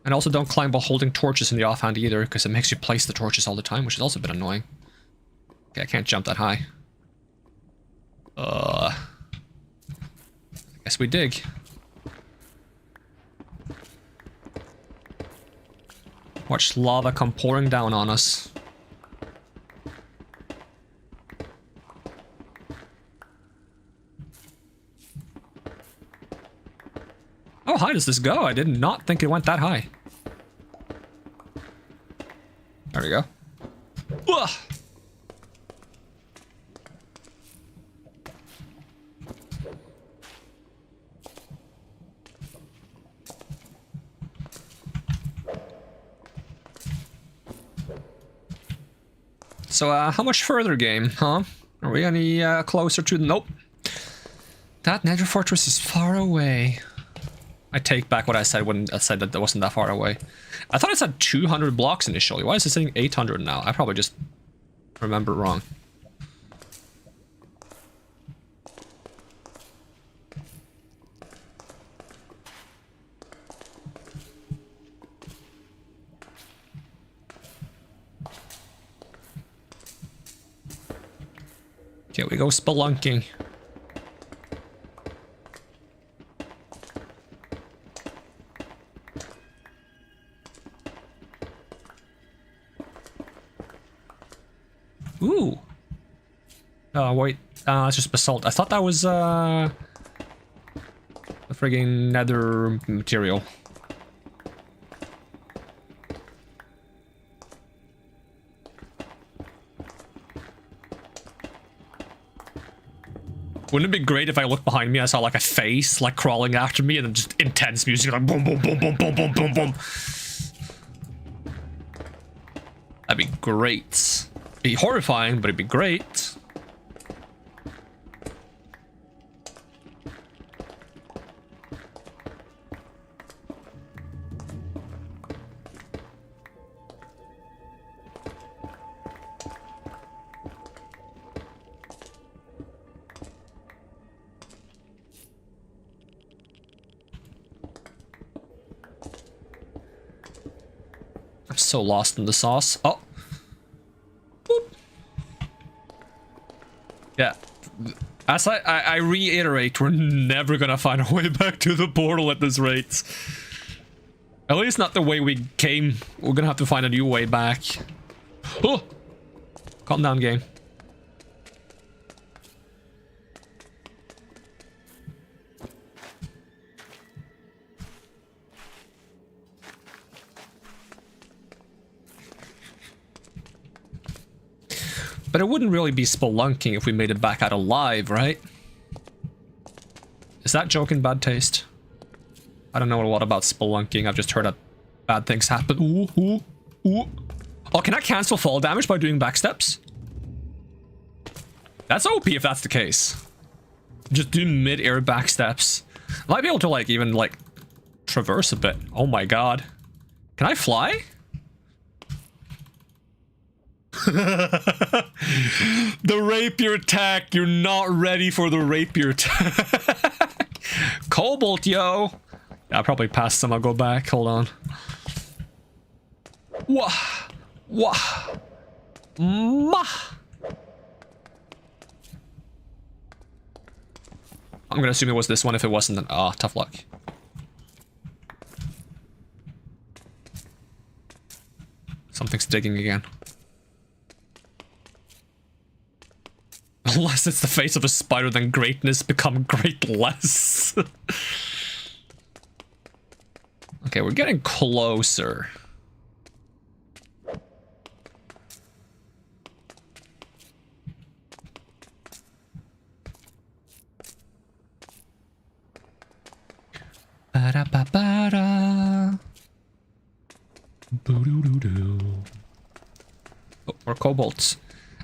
And also don't climb while holding torches in the offhand either, because it makes you place the torches all the time, which is also a bit annoying. Okay, I can't jump that high. I guess we dig. Watch lava come pouring down on us. How high does this go? I did not think it went that high. There we go. Ugh. So, how much further, game, huh? Are we any closer to... Nope. That nether fortress is far away. I take back what I said when I said that it wasn't that far away. I thought it said 200 blocks initially. Why is it saying 800 now? I probably just remembered wrong. Okay, we go spelunking. Ooh. Oh, wait. It's just basalt. I thought that was, the friggin' nether material. Wouldn't it be great if I looked behind me and I saw like a face like crawling after me and then just intense music like boom, boom, boom, boom, boom, boom, boom, boom. That'd be great. It'd be horrifying, but it'd be great. I'm so lost in the sauce. Oh. Boop. Yeah. As I reiterate, we're never gonna find a way back to the portal at this rate. At least not the way we came. We're gonna have to find a new way back. Oh! Calm down, game. But it wouldn't really be spelunking if we made it back out alive, right? Is that joke in bad taste? I don't know a lot about spelunking. I've just heard that bad things happen. Ooh, ooh, ooh. Oh, can I cancel fall damage by doing backsteps? That's OP if that's the case. Just do mid-air backsteps. Might be able to, like, even, like, traverse a bit. Oh my god. Can I fly? The rapier attack. You're not ready for the rapier attack. Cobalt, yo. I'll probably pass some, I'll go back, hold on. Wah! Wah! Ma! I'm gonna assume it was this one. If it wasn't, then tough luck. Something's digging again. Unless it's the face of a spider, then greatness become great-less. Okay, we're getting closer. Ba-da-ba-ba-da. Boo-doo-doo-doo. Oh, more kobolds.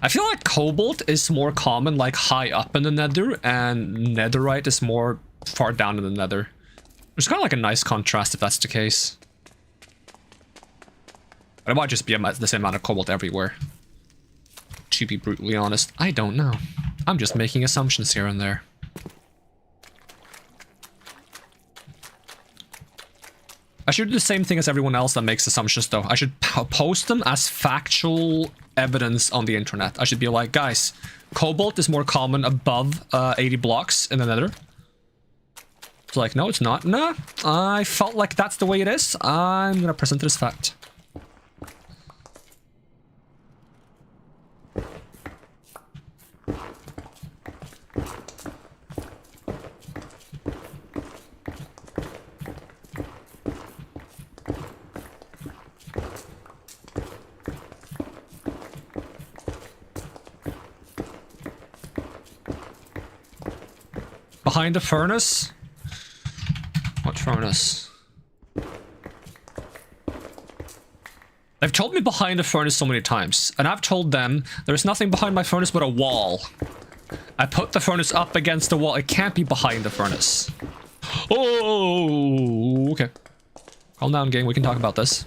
I feel like cobalt is more common like high up in the nether, and netherite is more far down in the nether. It's kind of like a nice contrast if that's the case. But it might just be the same amount of cobalt everywhere. To be brutally honest, I don't know. I'm just making assumptions here and there. I should do the same thing as everyone else that makes assumptions, though. I should post them as factual evidence on the internet. I should be like, guys, cobalt is more common above 80 blocks in the nether. It's like, no, it's not. No, I felt like that's the way it is. I'm gonna present it as fact. Behind the furnace? What furnace? They've told me behind the furnace so many times, and I've told them there's nothing behind my furnace but a wall. I put the furnace up against the wall. It can't be behind the furnace. Oh, okay. Calm down, gang. We can talk about this.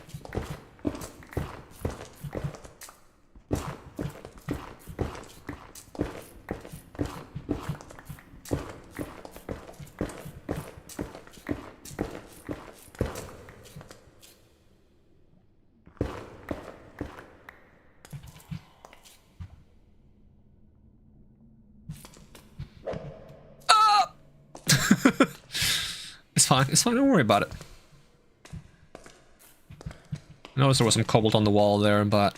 It's fine, don't worry about it. I noticed there was some cobalt on the wall there, but...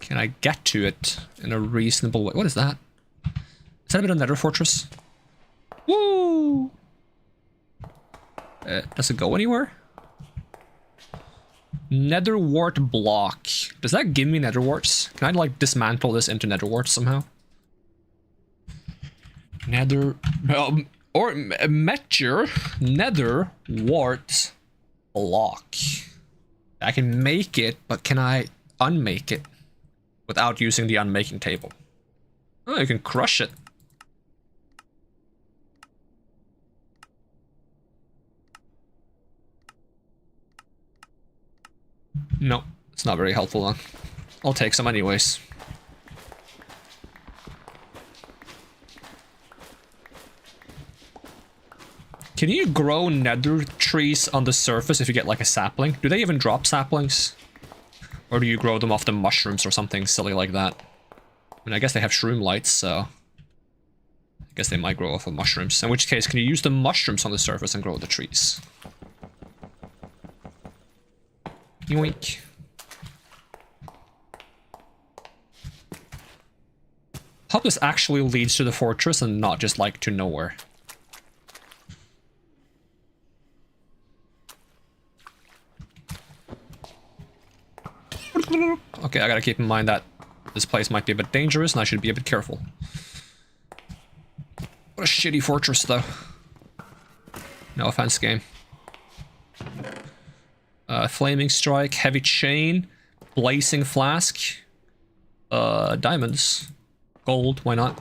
Can I get to it in a reasonable way? What is that? Is that a bit of nether fortress? Woo! Does it go anywhere? Nether wart block. Does that give me nether warts? Can I, like, dismantle this into nether warts somehow? Nether... or meteor nether wart block. I can make it, but can I unmake it without using the unmaking table? Oh, you can crush it. No, it's not very helpful then. I'll take some anyways. Can you grow nether trees on the surface if you get like a sapling? Do they even drop saplings? Or do you grow them off the mushrooms or something silly like that? I mean, I guess they have shroom lights, so... I guess they might grow off of mushrooms. In which case, can you use the mushrooms on the surface and grow the trees? Yoink. Hope this actually leads to the fortress and not just like to nowhere. Okay, I gotta keep in mind that this place might be a bit dangerous and I should be a bit careful. What a shitty fortress, though. No offense, game. Flaming strike, heavy chain, blazing flask, diamonds, gold, why not?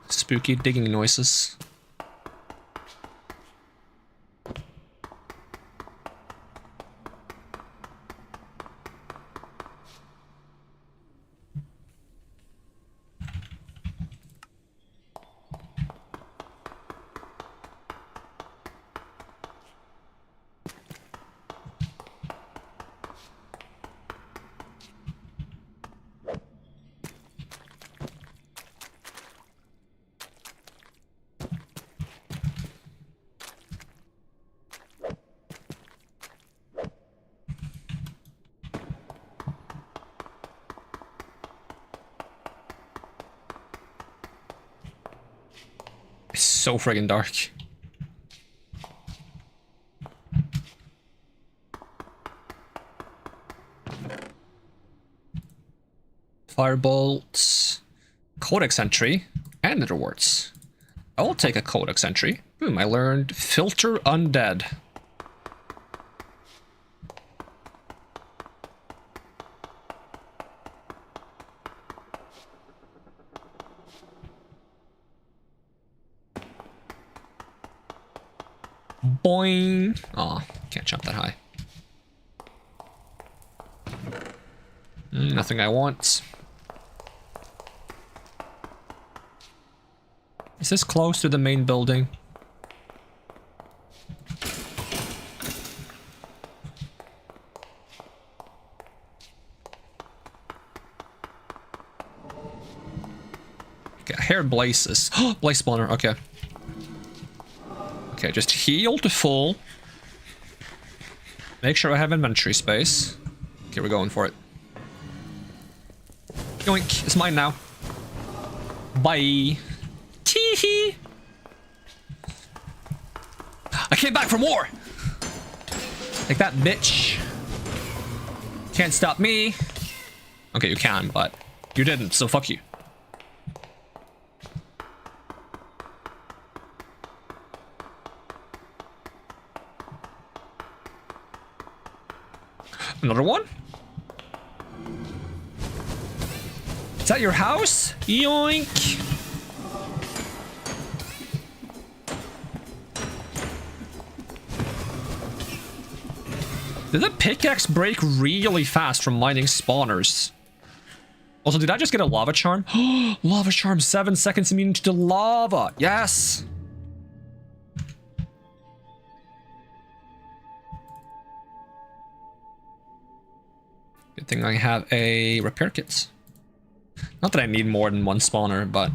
Spooky digging noises. so friggin' dark. Firebolts. Codex entry. And the rewards. I'll take a codex entry. Boom, I learned filter undead. Boing. Aw, can't jump that high. Nothing I want. Is this close to the main building? Okay, hair blazes. Blaze spawner, okay. Okay, just heal to full. Make sure I have inventory space. Okay, we're going for it. Yoink, it's mine now. Bye. Teehee. I came back for more. Like that, bitch. Can't stop me. Okay, you can, but you didn't, so fuck you. Another one? Is that your house? Yoink! Did the pickaxe break really fast from mining spawners? Also, did I just get a lava charm? Lava charm, 7 seconds immune to the lava. Yes! Good thing I have a repair kit. Not that I need more than one spawner, but...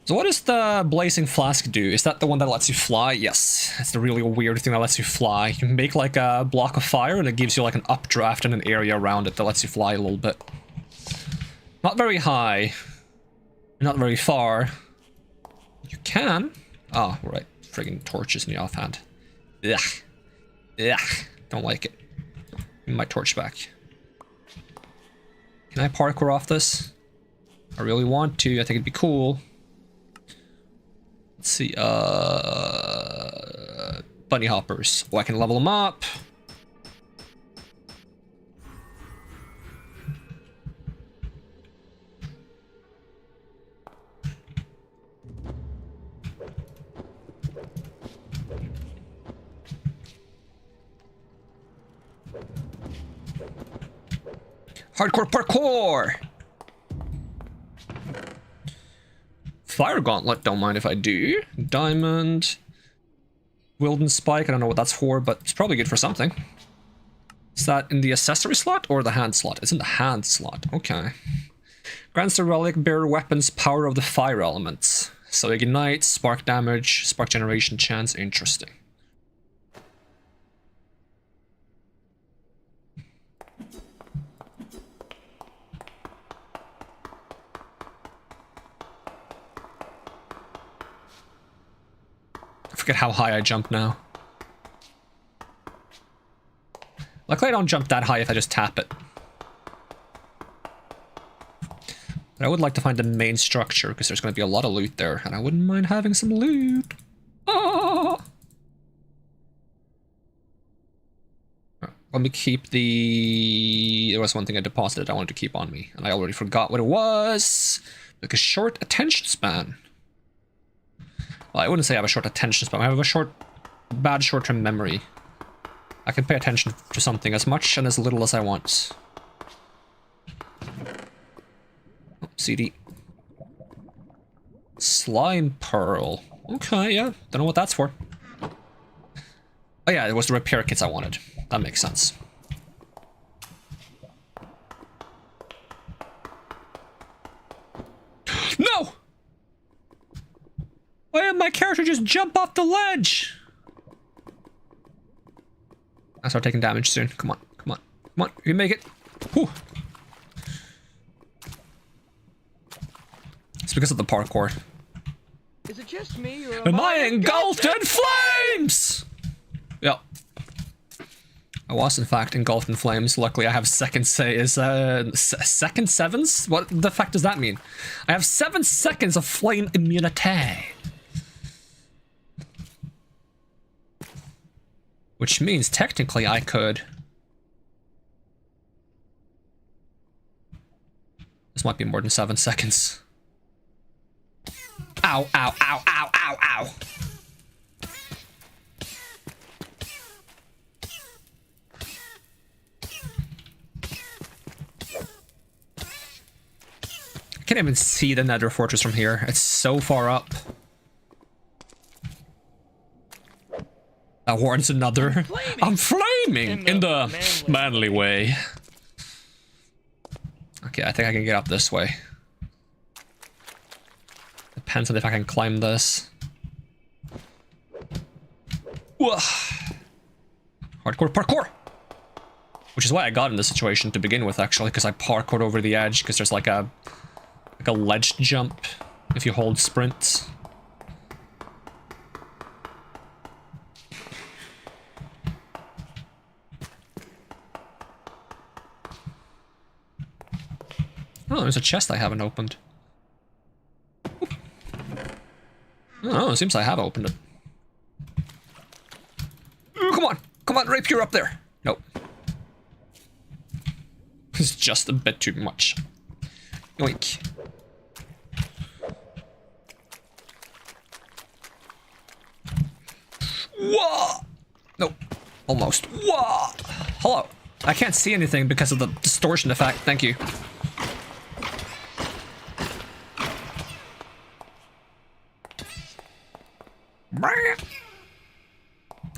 So what does the blazing flask do? Is that the one that lets you fly? Yes. It's the really weird thing that lets you fly. You make like a block of fire and it gives you like an updraft and an area around it that lets you fly a little bit. Not very high. Not very far. You can. Oh, right. Friggin' torches in the offhand. Ugh. Ugh. Don't like it. Give me my torch back. Can I parkour off this? I really want to. I think it'd be cool. Let's see. Bunny hoppers. Oh, I can level them up. Hardcore parkour! Fire gauntlet, don't mind if I do. Diamond. Wilden spike, I don't know what that's for, but it's probably good for something. Is that in the accessory slot or the hand slot? It's in the hand slot, okay. Grants the relic bearer weapons power of the fire elements. So ignite, spark damage, spark generation chance, interesting. I forget how high I jump now. Luckily I don't jump that high if I just tap it. But I would like to find the main structure because there's going to be a lot of loot there and I wouldn't mind having some loot. Oh! Let me keep the... There was one thing I deposited I wanted to keep on me and I already forgot what it was. Like a short attention span. Well, I wouldn't say I have a short attention span. I have a bad short-term memory. I can pay attention to something as much and as little as I want. Oh, CD. Slime pearl. Okay, yeah. Don't know what that's for. Oh yeah, it was the repair kits I wanted. That makes sense. No! Why did my character just jump off the ledge? I start taking damage soon. Come on, come on, come on. You can make it. Whew. because of the parkour. Is it just me, or Am I engulfed in flames? Yep. I was in fact engulfed in flames. Luckily I have second second sevens? What the fuck does that mean? I have 7 seconds of flame immunity. Which means technically I could. This might be more than 7 seconds. Ow, ow, ow, ow, ow, ow. I can't even see the Nether Fortress from here. It's so far up. That warrants another. I'm flaming in the manly way. Okay, I think I can get up this way. Depends on if I can climb this. Whoa. Hardcore parkour! Which is why I got in this situation to begin with, actually, because I parkoured over the edge, because there's like a ledge jump if you hold sprint. Oh, there's a chest I haven't opened. Oh, it seems I have opened it. Ooh, come on! Come on, Rapier up there! Nope. It's just a bit too much. Yoink. Whoa! Nope. Almost. Whoa! Hello. I can't see anything because of the distortion effect. Thank you.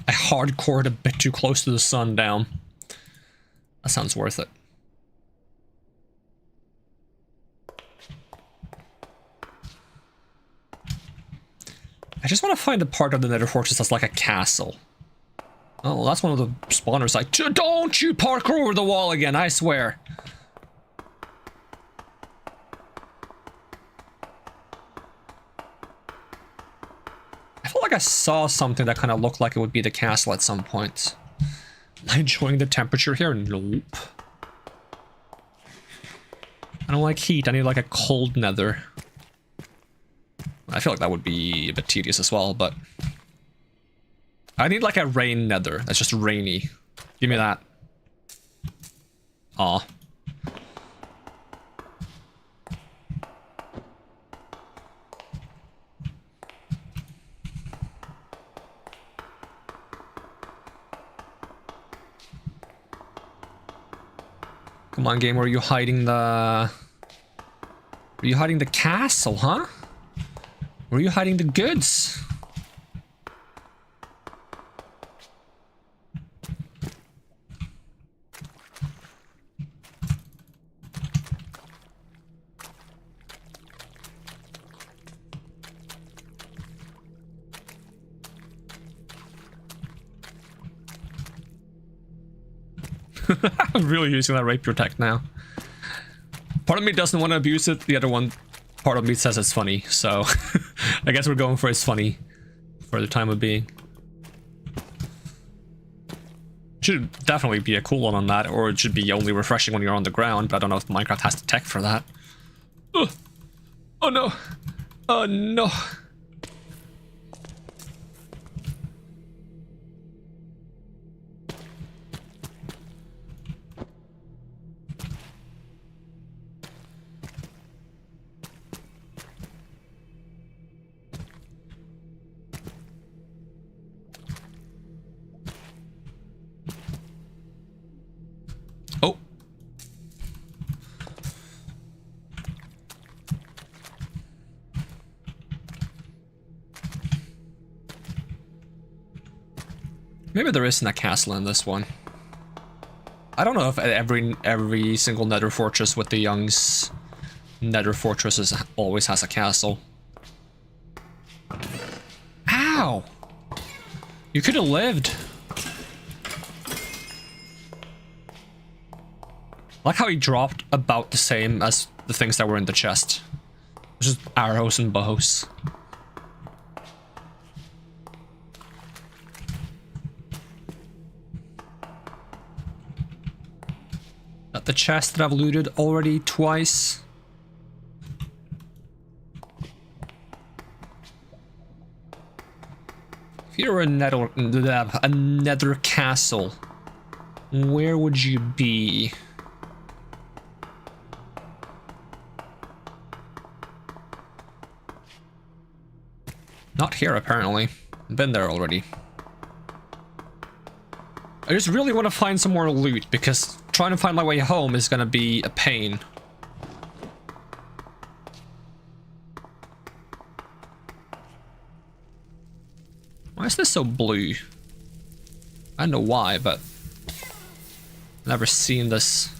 I hardcored a bit too close to the sun down. That sounds worth it. I just want to find the part of the Nether Fortress that's like a castle. Oh, that's one of the spawners. Like, don't you parkour over the wall again, I swear. I feel like I saw something that kind of looked like it would be the castle at some point. Am I enjoying the temperature here? Nope. I don't like heat. I need like a cold nether. I feel like that would be a bit tedious as well, but... I need like a rain nether. That's just rainy. Give me that. Aw. Come on, game, where are you hiding the... Are you hiding the castle, huh? Where are you hiding the goods? I'm really using that rapier tech now. Part of me doesn't want to abuse it, the other one, part of me says it's funny, so I guess we're going for it's funny for the time of being. Should definitely be a cooldown on that, or it should be only refreshing when you're on the ground, but I don't know if Minecraft has the tech for that. Ugh. Oh no! Oh no! Oh. Maybe there isn't a castle in this one. I don't know if every single Nether Fortress with the Young's Nether Fortresses always has a castle. Ow! You could have lived. I like how he dropped about the same as the things that were in the chest. Just arrows and bows. At the chest that I've looted already twice. If you're a nether castle, where would you be? Not here, apparently. Been there already. I just really want to find some more loot, because trying to find my way home is gonna be a pain. Why is this so blue? I don't know why, but I've never seen this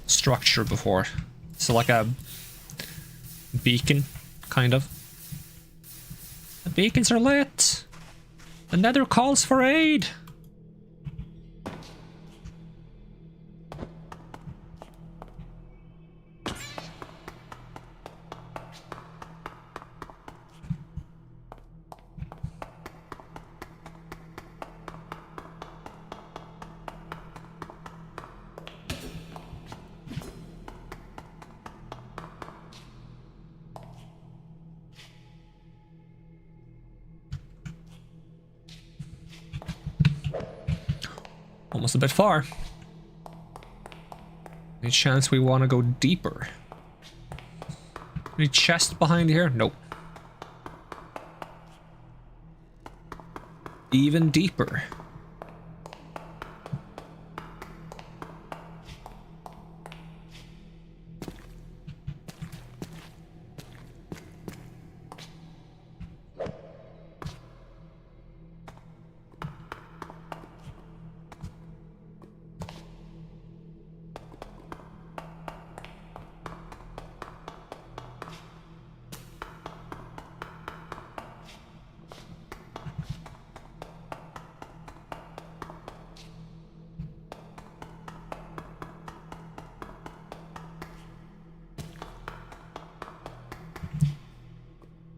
structure before. It's like a beacon, kind of. The beacons are lit. The nether calls for aid. Almost a bit far. Any chance we want to go deeper? Any chest behind here? Nope. Even deeper.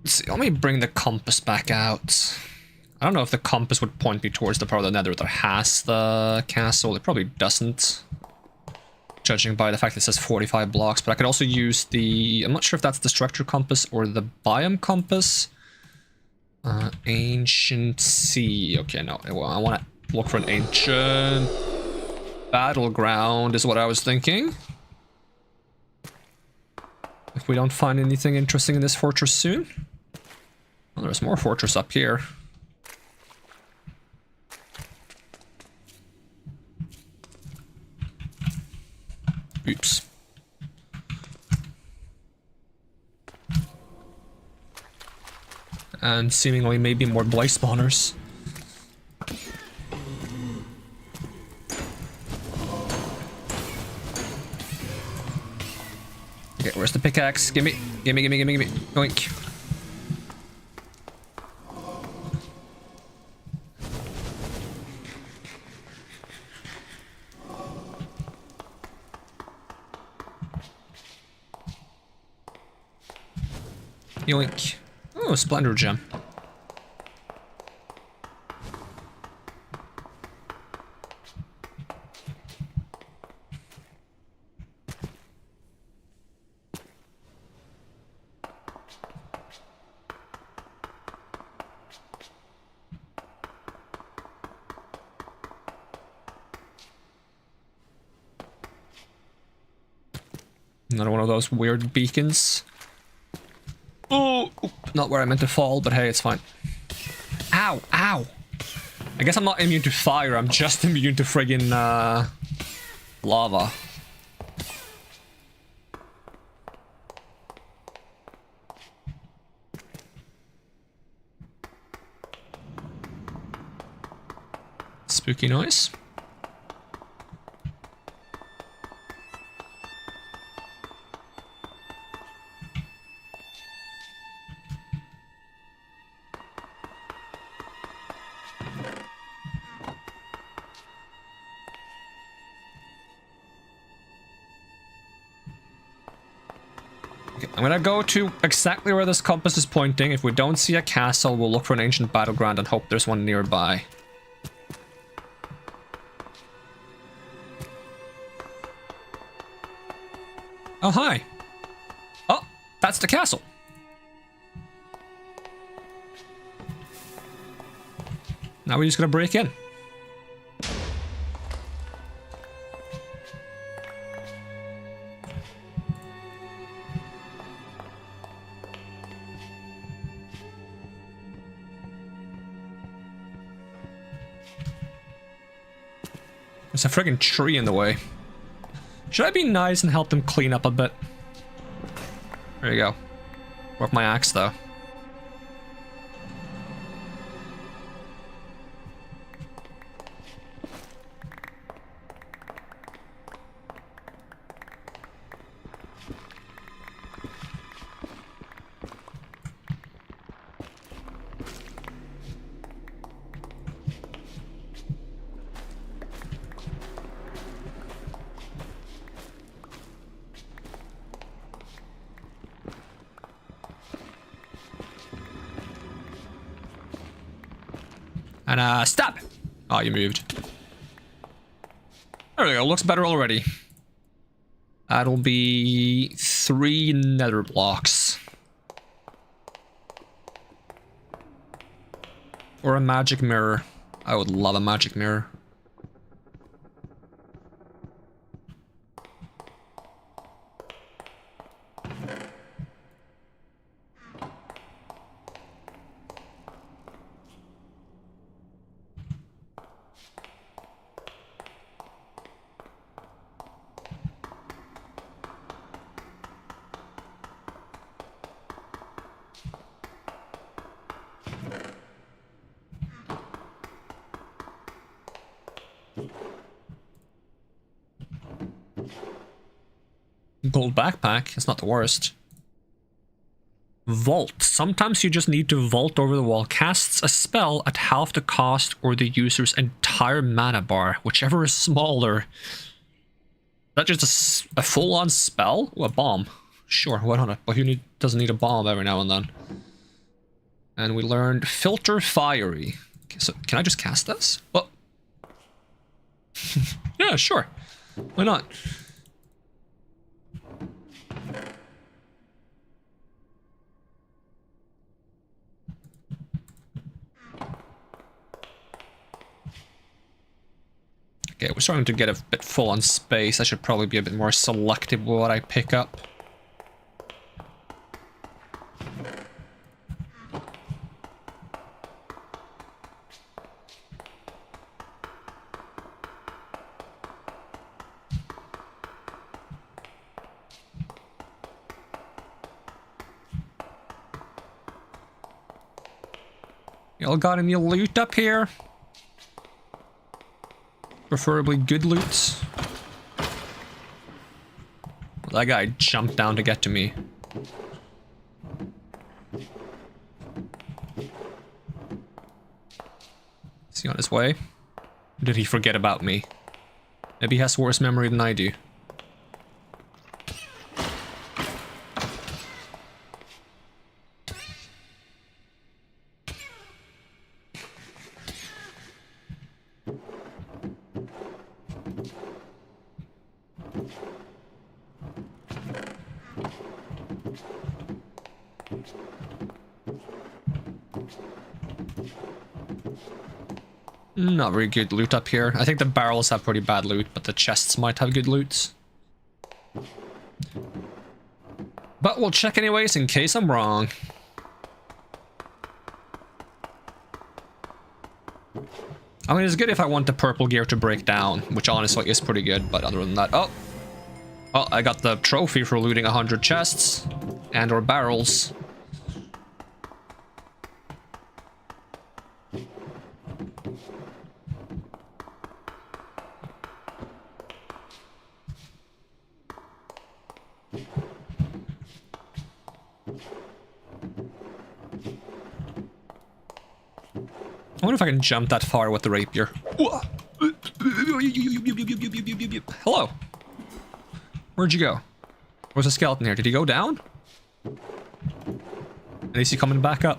See, let me bring the compass back out. I don't know if the compass would point me towards the part of the nether that has the castle. It probably doesn't, judging by the fact that it says 45 blocks. But I could also use the... I'm not sure if that's the structure compass or the biome compass. Ancient sea. Okay, no. Well, I want to look for an ancient battleground is what I was thinking. If we don't find anything interesting in this fortress soon. Well, there's more fortress up here. Oops. And seemingly maybe more blaze spawners. Okay, where's the pickaxe? Gimme. Yoink. Yoink. Oh, splendor gem. Another one of those weird beacons. Oh, not where I meant to fall, but hey, it's fine. Ow, ow. I guess I'm not immune to fire, I'm just immune to friggin' lava. Spooky noise. I'm gonna go to exactly where this compass is pointing. If we don't see a castle, we'll look for an ancient battleground and hope there's one nearby. Oh, hi. Oh, that's the castle. Now we're just gonna break in. There's a friggin' tree in the way. Should I be nice and help them clean up a bit? There you go. Work my axe though. And stop! Oh, you moved. There we go, looks better already. That'll be 3 nether blocks. Or a magic mirror. I would love a magic mirror. Gold backpack, it's not the worst. Vault. Sometimes you just need to vault over the wall. Casts a spell at half the cost or the user's entire mana bar, whichever is smaller. Is that just a full-on spell? Or a bomb? Sure, why not? But who doesn't need a bomb every now and then? And we learned Filter Fiery. Okay, so can I just cast this? Oh. Yeah, sure. Why not? Okay, we're starting to get a bit full on space. I should probably be a bit more selective with what I pick up. Y'all got any loot up here? Preferably good loot. That guy jumped down to get to me. Is he on his way? Or did he forget about me? Maybe he has worse memory than I do. Not very good loot up here. I think the barrels have pretty bad loot, but the chests might have good loot. But we'll check anyways in case I'm wrong. I mean, it's good if I want the purple gear to break down, which honestly is pretty good, but other than that... Oh! Oh, I got the trophy for looting 100 chests. And or barrels. I wonder if I can jump that far with the rapier. Hello. Where'd you go? There's a skeleton here. Did he go down? At least he's coming back up.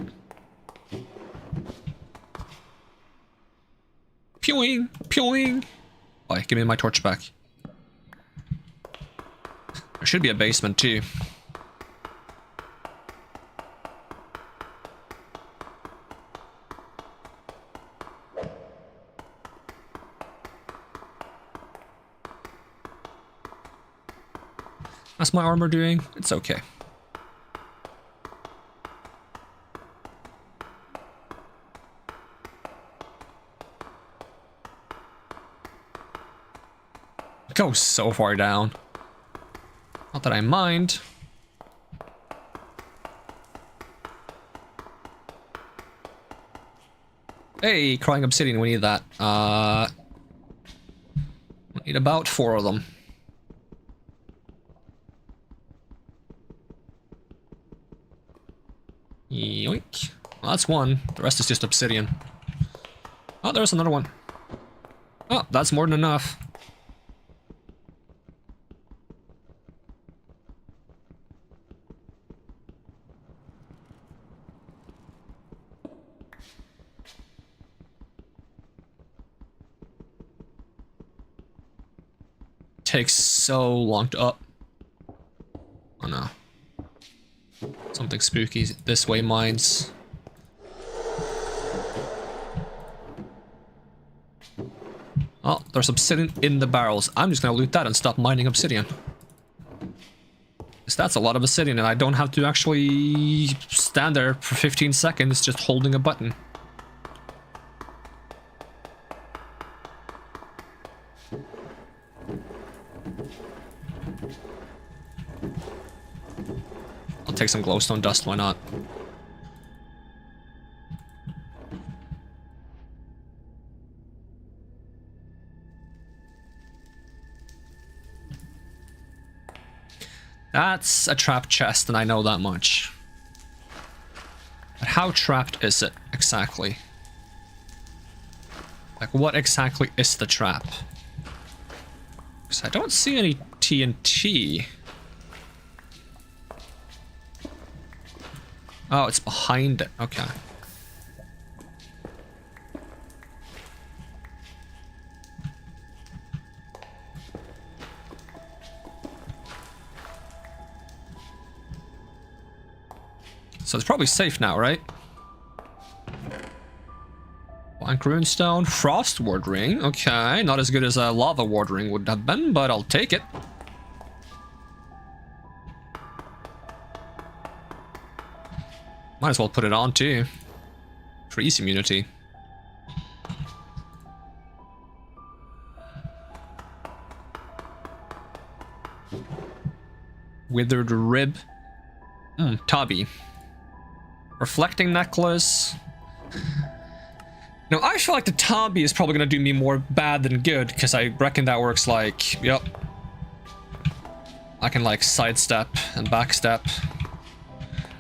Pewing! Pewing! Oh, give me my torch back. There should be a basement too. How's my armor doing? It's okay. It goes so far down. Not that I mind. Hey, crying obsidian, we need that. We need about 4 of them. Yoink. Well, that's one. The rest is just obsidian. Oh, there's another one. Oh, that's more than enough. Takes so long to up. Oh no. Something spooky this way, mines. Oh, there's obsidian in the barrels. I'm just gonna loot that and stop mining obsidian. Because that's a lot of obsidian and I don't have to actually stand there for 15 seconds just holding a button. I'll take some glowstone dust, why not? That's a trapped chest, and I know that much. But how trapped is it, exactly? Like, what exactly is the trap? Because I don't see any TNT. Oh, it's behind it. Okay. So it's probably safe now, right? Blank runestone, frost ward ring. Okay, not as good as a lava ward ring would have been, but I'll take it. Might as well put it on too. Freeze immunity. Withered rib. Tabi. Reflecting necklace. Now, I feel like the Tabi is probably going to do me more bad than good, because I reckon that works like, yep. I can like sidestep and backstep.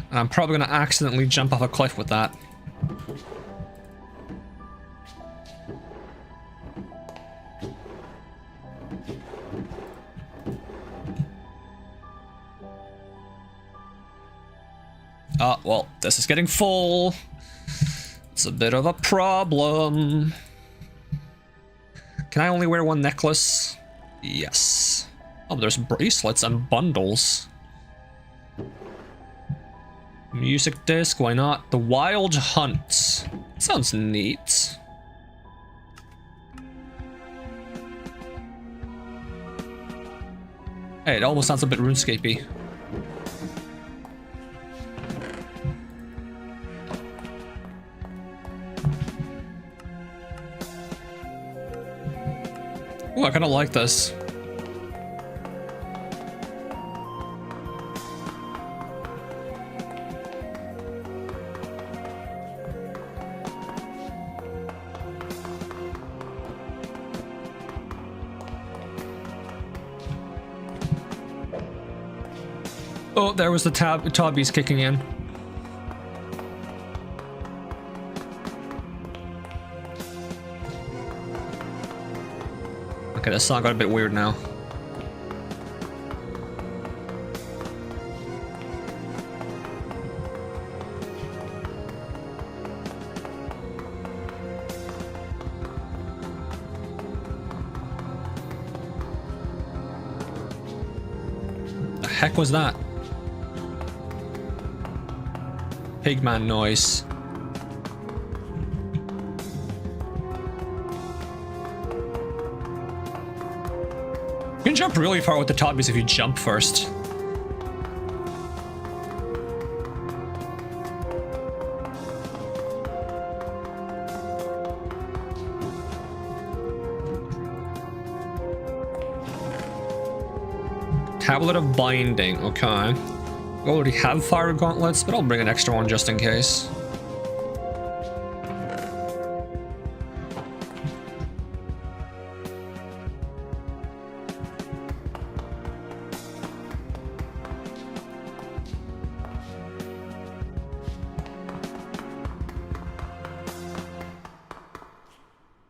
And I'm probably going to accidentally jump off a cliff with that. Ah, well, this is getting full. It's a bit of a problem. Can I only wear one necklace? Yes. Oh, there's bracelets and bundles. Music disc, why not? The Wild Hunt. Sounds neat. Hey, it almost sounds a bit RuneScapey. Oh, I kind of like this. Oh, there was the Tabi's kicking in. Okay, this song got a bit weird now. heck was that? Pigman noise. You can jump really far with the top if you jump first. Tablet of Binding, okay. I already have fire gauntlets, but I'll bring an extra one just in case.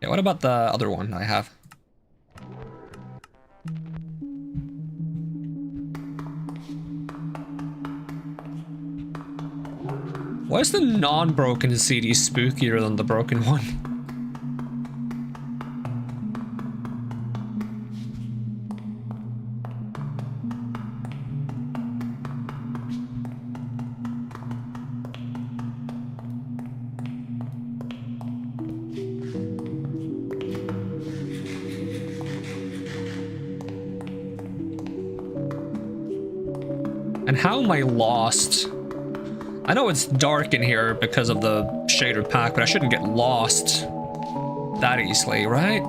Yeah, what about the other one I have? Why is the non-broken CD spookier than the broken one? And how am I lost? I know it's dark in here because of the shader pack, but I shouldn't get lost that easily, right?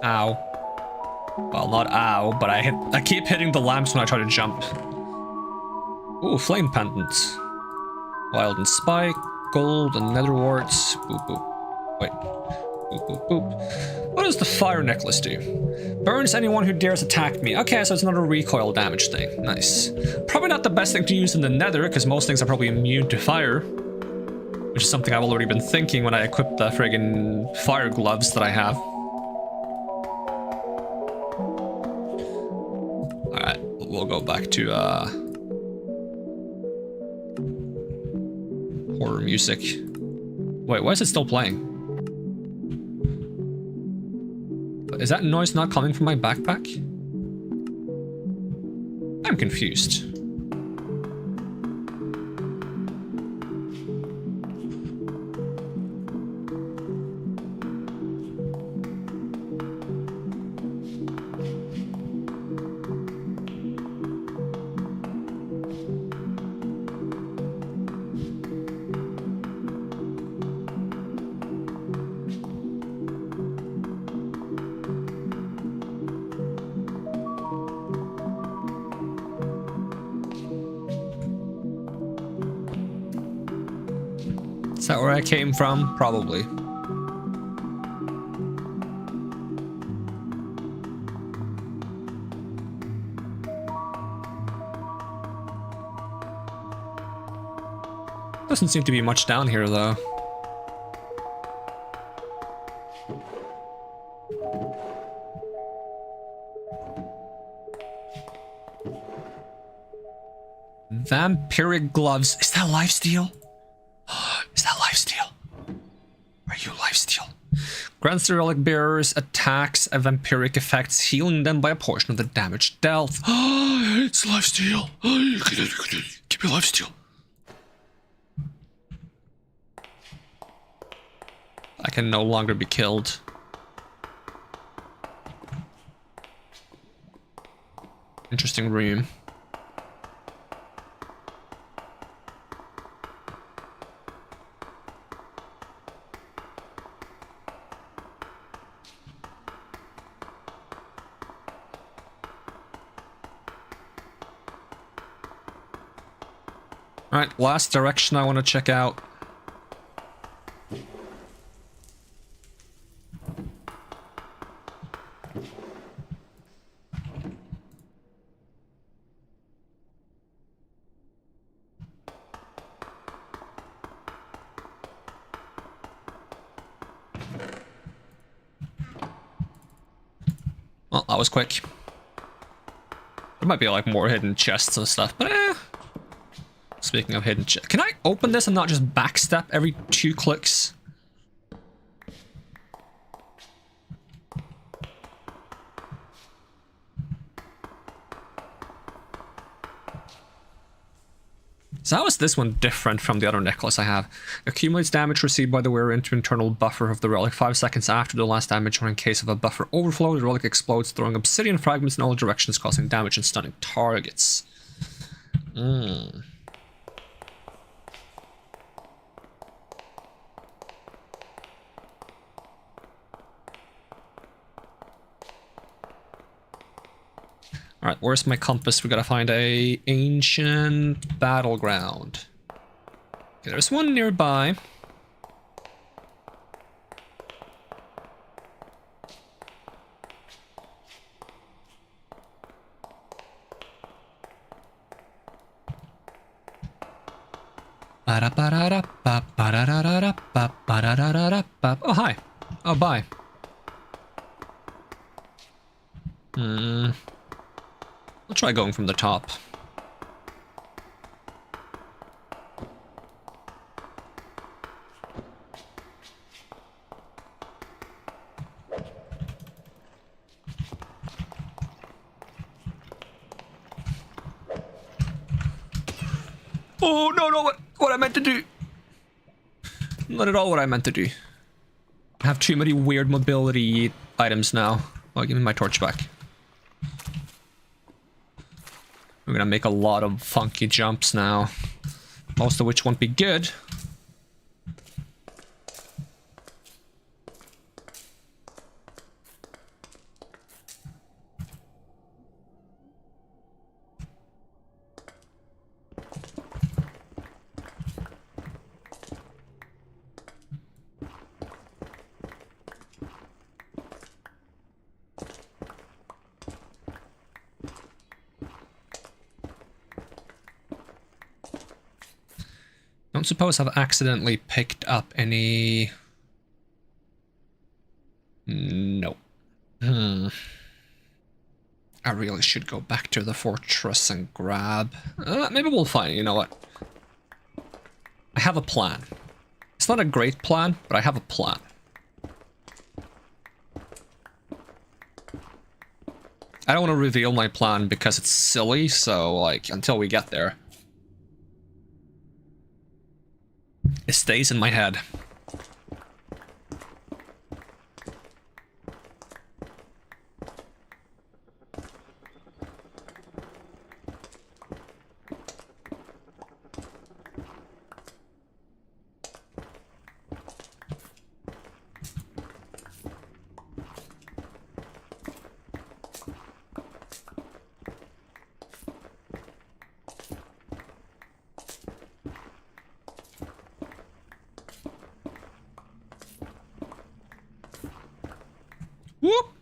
Ow. Well, not ow, but I keep hitting the lamps when I try to jump. Ooh, flame pendants. Wild and spike, gold and nether warts. Boop boop. Wait. Boop boop boop. What does the fire necklace do? Burns anyone who dares attack me. Okay, so it's another recoil damage thing. Nice. Probably not the best thing to use in the nether, because most things are probably immune to fire. Which is something I've already been thinking when I equip the friggin' fire gloves that I have. Alright, we'll go back to horror music. Wait, why is it still playing? Is that noise not coming from my backpack? I'm confused. Is that where I came from? Probably. Doesn't seem to be much down here, though. Vampiric gloves. Is that lifesteal? Is that lifesteal? Are you lifesteal? Grants the relic bearers attacks and vampiric effects, healing them by a portion of the damage dealt. It's lifesteal. Give me lifesteal. I can no longer be killed. Interesting room. Alright, last direction I want to check out. Well, that was quick. There might be like more hidden chests and stuff, but Speaking of hidden chests, can I open this and not just backstep every 2 clicks? So how is this one different from the other necklace I have? Accumulates damage received by the wearer into internal buffer of the relic 5 seconds after the last damage, or in case of a buffer overflow, the relic explodes, throwing obsidian fragments in all directions, causing damage and stunning targets. Alright, where's my compass? We gotta find a ancient battleground. Okay, there's one nearby. Oh, hi. Oh, bye. I'll try going from the top. Oh, no, what I meant to do. Not at all what I meant to do. I have too many weird mobility items now. Oh, give me my torch back. We're gonna make a lot of funky jumps now. Most of which won't be good. Don't suppose I've accidentally picked up any... No. I really should go back to the fortress and grab... maybe we'll find it, you know what? I have a plan. It's not a great plan, but I have a plan. I don't want to reveal my plan because it's silly, so, like, until we get there. It stays in my head. Whoop!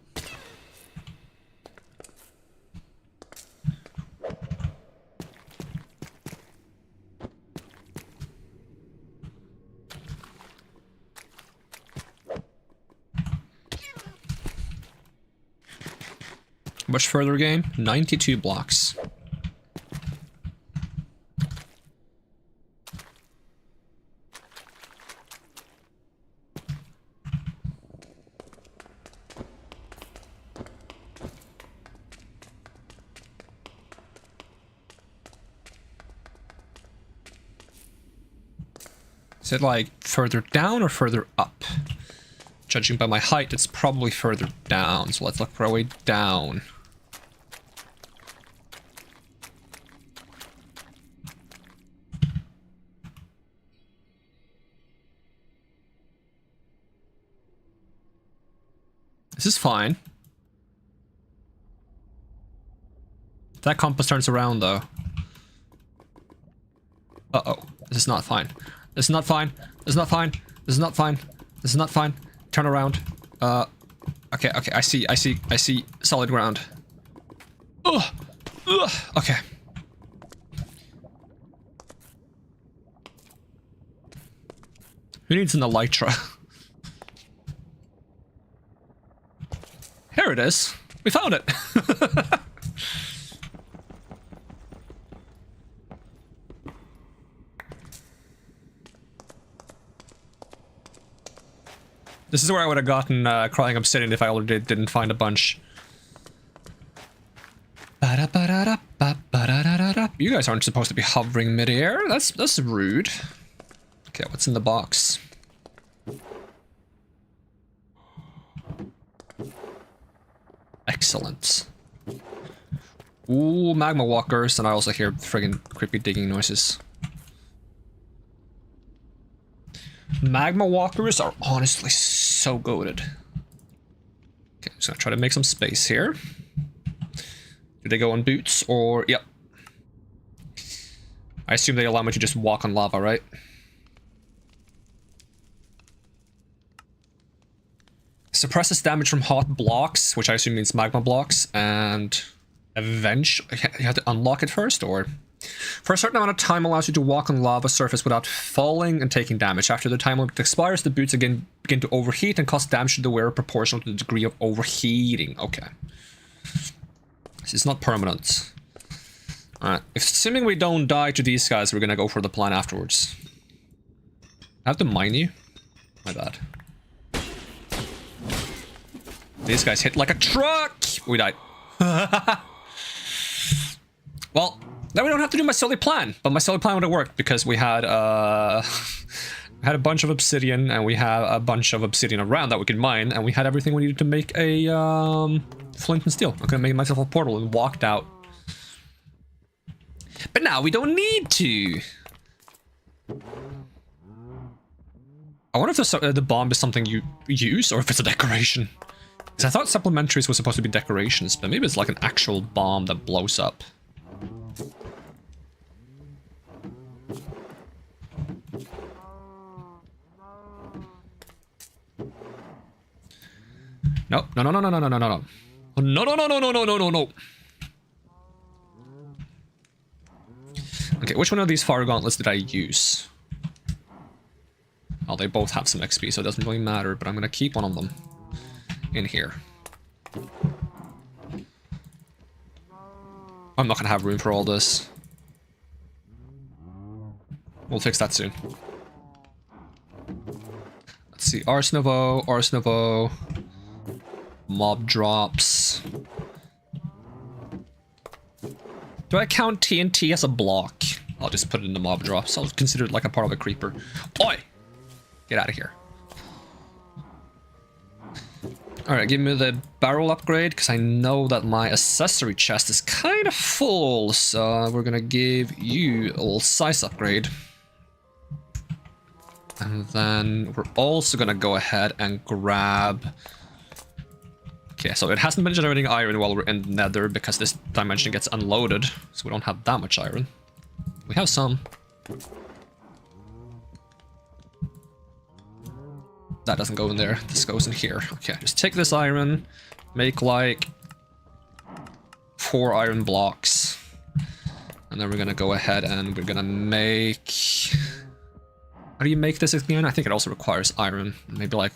Much further game? 92 blocks. Is it like further down or further up? Judging by my height, it's probably further down, so let's look for a way down. This is fine. That compass turns around though. Uh-oh. This is not fine. This is not fine. This is not fine. This is not fine. This is not fine. Turn around. Okay, I see solid ground. Ugh. Ugh. Okay. Who needs an elytra? Here it is. We found it. This is where I would have gotten crying obsidian if I already didn't find a bunch. You guys aren't supposed to be hovering midair. That's rude. Okay, what's in the box? Excellent. Ooh, magma walkers, and I also hear friggin' creepy digging noises. Magma walkers are honestly so goated. Okay, just gonna try to make some space here. Do they go on boots or... Yep. I assume they allow me to just walk on lava, right? Suppresses damage from hot blocks, which I assume means magma blocks, and eventually you have to unlock it first, or for a certain amount of time allows you to walk on lava surface without falling and taking damage. After the time limit expires, the boots again begin to overheat and cause damage to the wearer proportional to the degree of overheating. Okay. This is not permanent. Alright, assuming we don't die to these guys, we're gonna go for the plan afterwards. I have to mine you? My bad. These guys hit like a truck! We died. Well, then we don't have to do my silly plan. But my silly plan would have worked because we had had a bunch of obsidian, and we had a bunch of obsidian around that we could mine, and we had everything we needed to make a flint and steel. I'm gonna make myself a portal and walked out. But now we don't need to. I wonder if the bomb is something you use or if it's a decoration. Because I thought supplementaries were supposed to be decorations, but maybe it's like an actual bomb that blows up. No, no, no, no, no, no, no, no, no, no. No, no, no, no, no, no, no, no, no. Okay, which one of these fire gauntlets did I use? Oh, they both have some XP, so it doesn't really matter, but I'm gonna keep one of them in here. I'm not gonna have room for all this. We'll fix that soon. Let's see, Ars Novo, mob drops. Do I count TNT as a block? I'll just put it in the mob drops. I'll consider it like a part of a creeper. Oi! Get out of here. Alright, give me the barrel upgrade, because I know that my accessory chest is kind of full, so we're gonna give you a little size upgrade. And then we're also gonna go ahead and grab... Okay, so it hasn't been generating iron while we're in the nether, because this dimension gets unloaded, so we don't have that much iron. We have some. That doesn't go in there. This goes in here. Okay, just take this iron, make like 4 iron blocks. And then we're gonna go ahead and we're gonna make... How do you make this again? I think it also requires iron. Maybe like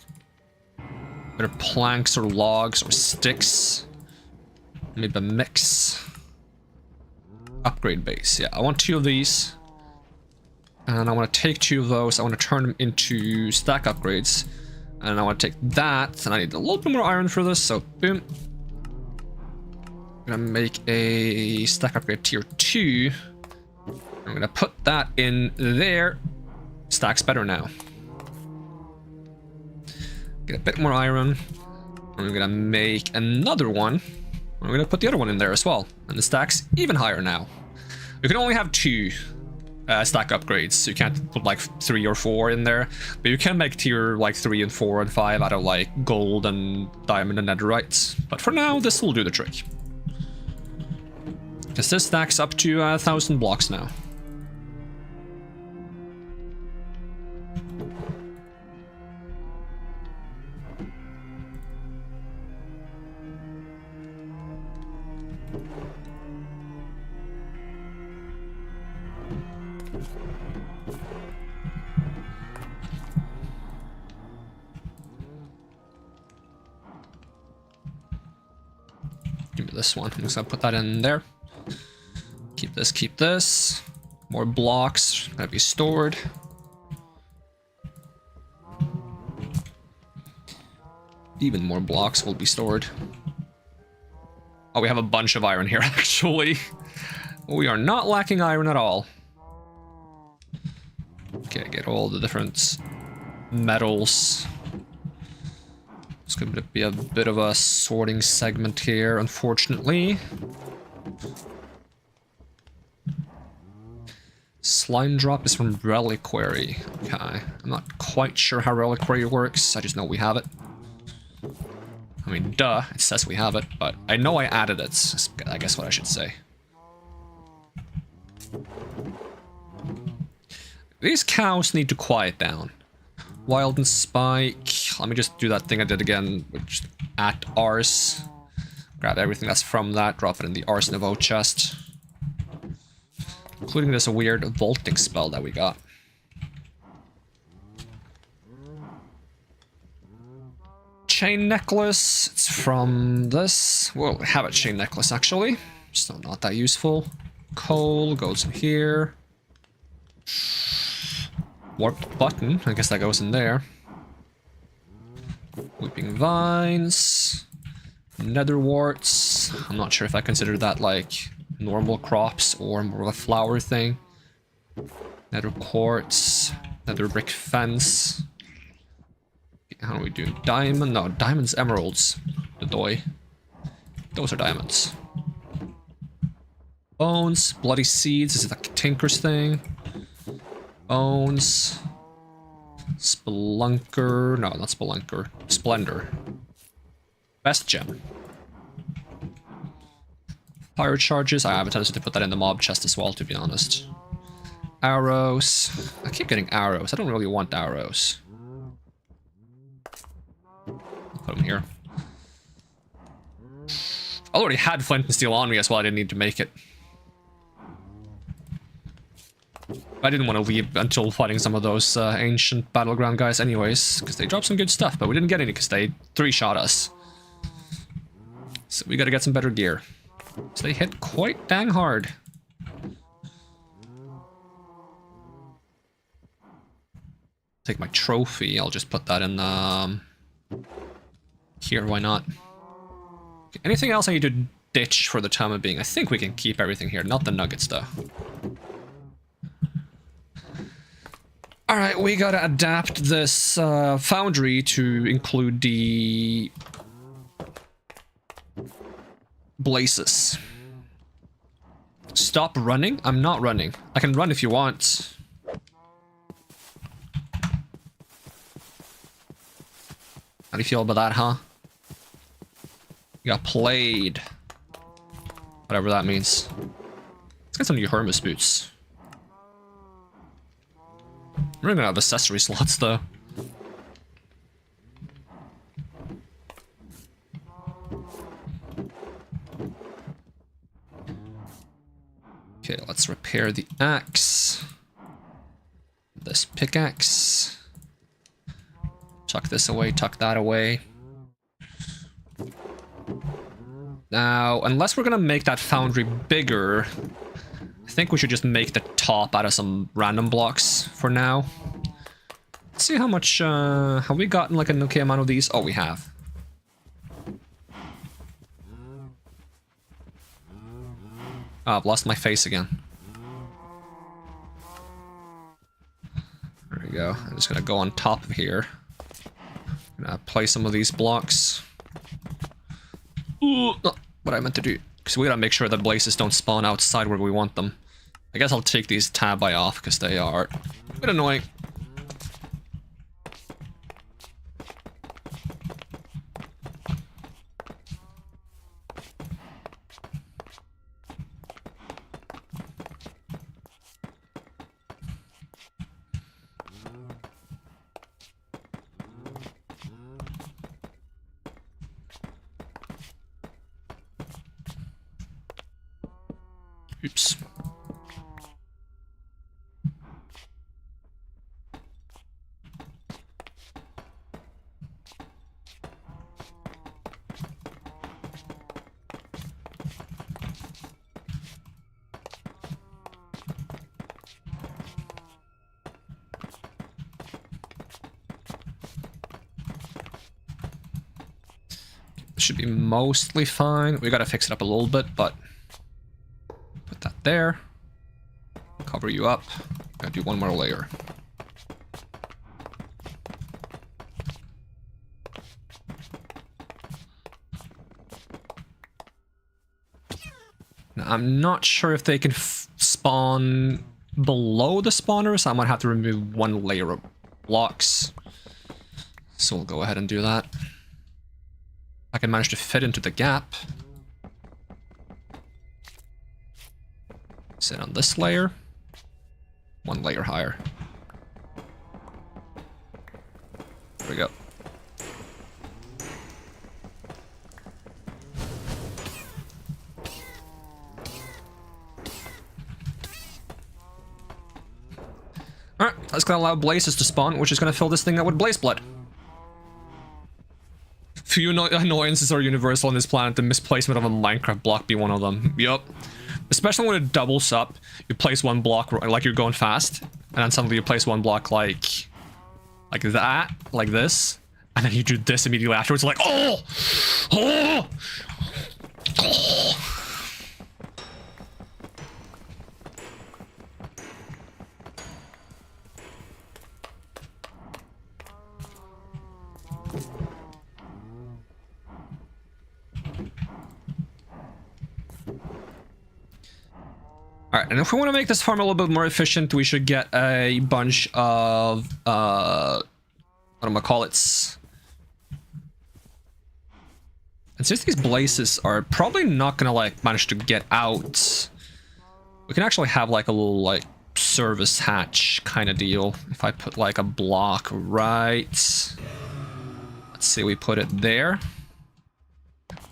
either planks or logs or sticks. Maybe a mix. Upgrade base. Yeah, I want 2 of these. And I want to take 2 of those. I want to turn them into stack upgrades. And I want to take that. And I need a little bit more iron for this. So, boom. I'm going to make a stack upgrade tier 2. I'm going to put that in there. Stacks better now. Get a bit more iron. I'm going to make another one. I'm going to put the other one in there as well. And the stack's even higher now. You can only have 2 stack upgrades. You can't put like 3 or 4 in there. But you can make tier like 3 and 4 and 5 out of like gold and diamond and netherite. But for now, this will do the trick. Because this stacks up to 1,000 blocks now. Give me this one. I'm just gonna put that in there. Keep this, keep this. More blocks gotta be stored. even more blocks will be stored. Oh, we have a bunch of iron here, actually. We are not lacking iron at all. Okay, get all the different metals. It's going to be a bit of a sorting segment here, unfortunately. Slime drop is from Reliquary. Okay, I'm not quite sure how Reliquary works. I just know we have it. I mean, duh, it says we have it, but I know I added it, is I guess what I should say. These cows need to quiet down. Wild and Spike. Let me just do that thing I did again, which at Ars. Grab everything that's from that, drop it in the Ars Nouveau chest. Including this weird vaulting spell that we got. Chain necklace. It's from this. Well, we have a chain necklace actually. Still not that useful. Coal goes in here. Warped button. I guess that goes in there. Weeping vines. Nether warts. I'm not sure if I consider that like normal crops or more of a flower thing. Nether quartz. Nether brick fence. How are we doing? Diamond? No, diamonds, emeralds. The doi. Those are diamonds. Bones, bloody seeds. This is like a tinker's thing. Bones. Spelunker. No, not Spelunker. Splendor. Best gem. Fire charges. I have a tendency to put that in the mob chest as well, to be honest. Arrows. I keep getting arrows. I don't really want arrows. Put them here. I already had flint and steel on me as well. I didn't need to make it. I didn't want to leave until fighting some of those ancient battleground guys anyways, because they dropped some good stuff, but we didn't get any because they 3-shot us. So we gotta get some better gear. So they hit quite dang hard. Take my trophy, I'll just put that in here, why not? Okay, anything else I need to ditch for the time of being? I think we can keep everything here, not the nuggets though. Alright, we gotta adapt this foundry to include the blazes. Stop running? I'm not running. I can run if you want. How do you feel about that, huh? You got played. Whatever that means. Let's get some new Hermes boots. We're gonna have accessory slots though. Okay, let's repair the axe. This pickaxe. Tuck this away, tuck that away. Now, unless we're gonna make that foundry bigger, I think we should just make the top out of some random blocks for now. Let's see how much, have we gotten like an okay amount of these? Oh, we have. Oh, I've lost my face again. There we go. I'm just gonna go on top of here. Gonna place some of these blocks. Ooh, not what I meant to do. Because we gotta make sure that blazes don't spawn outside where we want them. I guess I'll take these tabi off because they are a bit annoying. Oops. should be mostly fine. We gotta fix it up a little bit, but put that there. Cover you up. Gotta do one more layer. Now, I'm not sure if they can spawn below the spawner, so I might have to remove one layer of blocks. So we'll go ahead and do that. I can manage to fit into the gap. Sit on this layer. One layer higher. There we go. Alright, that's gonna allow blazes to spawn, which is gonna fill this thing up with blaze blood. Few annoyances are universal on this planet, the misplacement of a Minecraft block be one of them. Yup. Especially when it doubles up, you place one block like you're going fast, and then suddenly you place one block like that, like this, and then you do this immediately afterwards, like, oh! Oh! Oh! Alright, and if we want to make this farm a little bit more efficient, we should get a bunch of, what am I gonna call it? And since these blazes are probably not gonna, like, manage to get out, we can actually have, like, a little, like, service hatch kind of deal. If I put, like, a block right... Let's see, we put it there.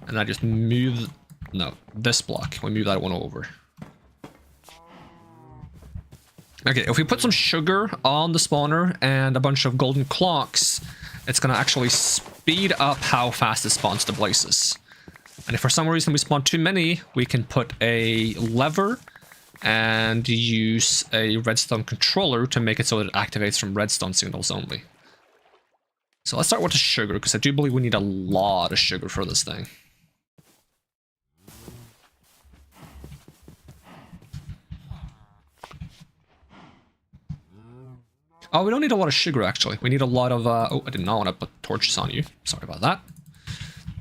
And I just move... No, this block. We move that one over. Okay, if we put some sugar on the spawner and a bunch of golden clocks, it's gonna actually speed up how fast it spawns the blazes. And if for some reason we spawn too many, we can put a lever and use a redstone controller to make it so that it activates from redstone signals only. So let's start with the sugar, because I do believe we need a lot of sugar for this thing. Oh, we don't need a lot of sugar, actually. We need a lot of... oh, I did not want to put torches on you. Sorry about that.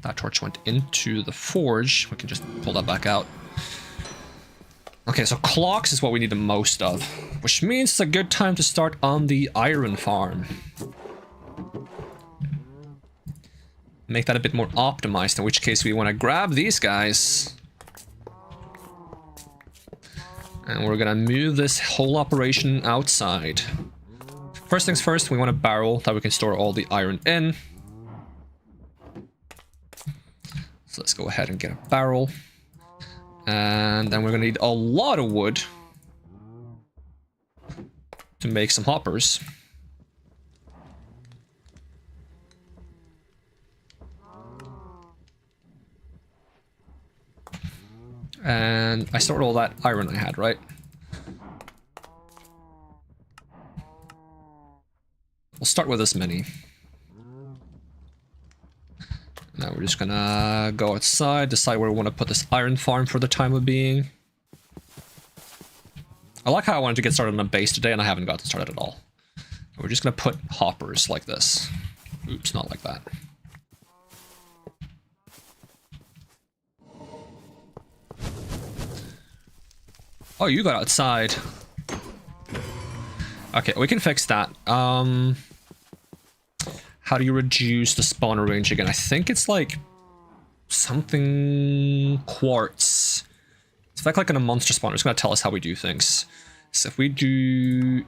That torch went into the forge. We can just pull that back out. Okay, so clocks is what we need the most of. Which means it's a good time to start on the iron farm. Make that a bit more optimized, in which case we want to grab these guys. And we're gonna move this whole operation outside. First things first, we want a barrel that we can store all the iron in. So let's go ahead and get a barrel. And then we're going to need a lot of wood to make some hoppers. And I stored all that iron I had, right? We'll start with this many. Now we're just gonna go outside, decide where we want to put this iron farm for the time of being. I like how I wanted to get started on a base today and I haven't gotten started at all. We're just gonna put hoppers like this. Oops, not like that. Oh, you got outside. Okay, we can fix that. How do you reduce the spawner range again? I think it's like something quartz. It's like in a monster spawner. It's going to tell us how we do things. So if we do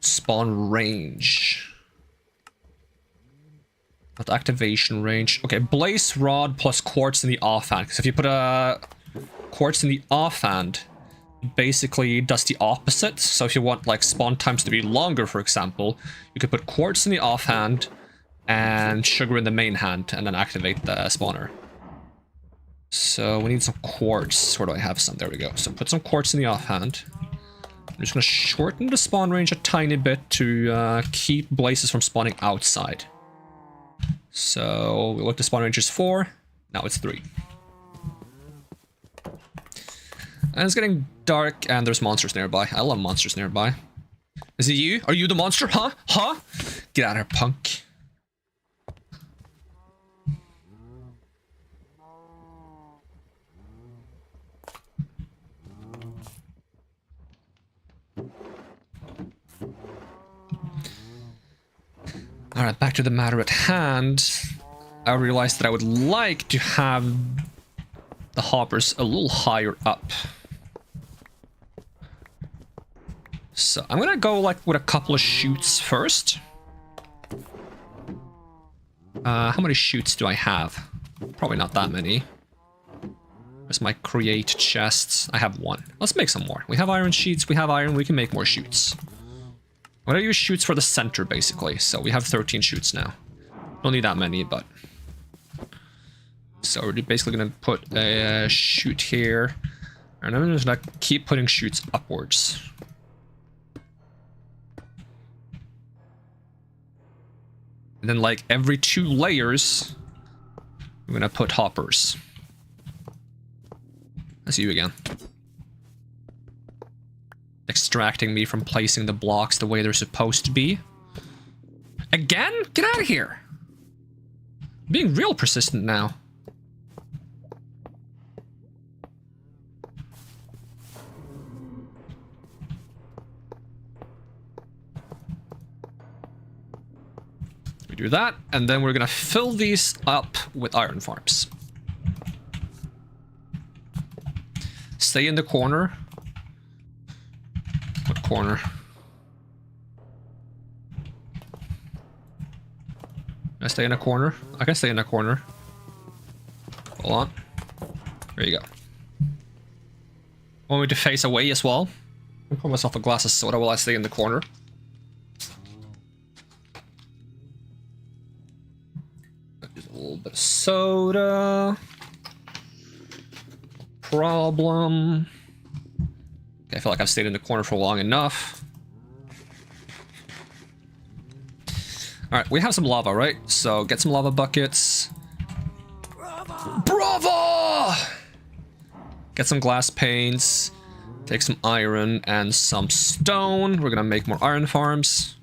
spawn range, not activation range. Okay, blaze rod plus quartz in the offhand. Because if you put a quartz in the offhand, basically does the opposite. So if you want like spawn times to be longer, for example, you could put quartz in the offhand and sugar in the main hand and then activate the spawner. So we need some quartz. Where do I have some? There we go. So put some quartz in the offhand. I'm just going to shorten the spawn range a tiny bit to keep blazes from spawning outside. So we looked at spawn range is 4. Now it's 3. And it's getting dark and there's monsters nearby. I love monsters nearby. Is it you? Are you the monster? Huh? Huh? Get out of here, punk. Alright, back to the matter at hand. I realized that I would like to have the hoppers a little higher up. So I'm gonna go like with a couple of shoots first. How many shoots do I have? Probably not that many. Where's my create chests? I have 1. Let's make some more. We have iron sheets, we have iron, we can make more shoots. I'm gonna use shoots for the center basically, so we have 13 shoots now. Don't need that many, but... So we're basically gonna put a shoot here, and I'm just gonna keep putting shoots upwards. And then like every 2 layers, I'm gonna put hoppers. That's you again. Extracting me from placing the blocks the way they're supposed to be. Again? Get out of here! I'm being real persistent now. We do that, and then we're gonna fill these up with iron farms. Stay in the corner. What corner? Can I stay in a corner? I can stay in a corner. Hold on. There you go. Want me to face away as well? I'll pour myself a glass of soda while I stay in the corner. Just a little bit of soda. Problem. Okay, I feel like I've stayed in the corner for long enough. Alright, we have some lava, right? So get some lava buckets. Bravo! Get some glass panes. Take some iron and some stone. We're gonna make more iron farms.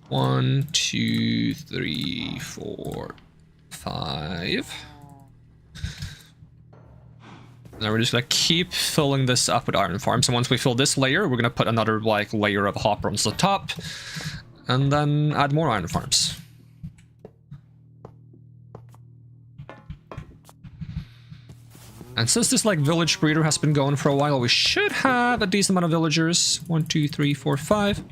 1, 2, 3, 4, 5. Now we're just gonna keep filling this up with iron farms, and once we fill this layer, we're gonna put another like layer of hopper on the top, and then add more iron farms. And since this like village breeder has been going for a while, we should have a decent amount of villagers. 1, 2, 3, 4, 5.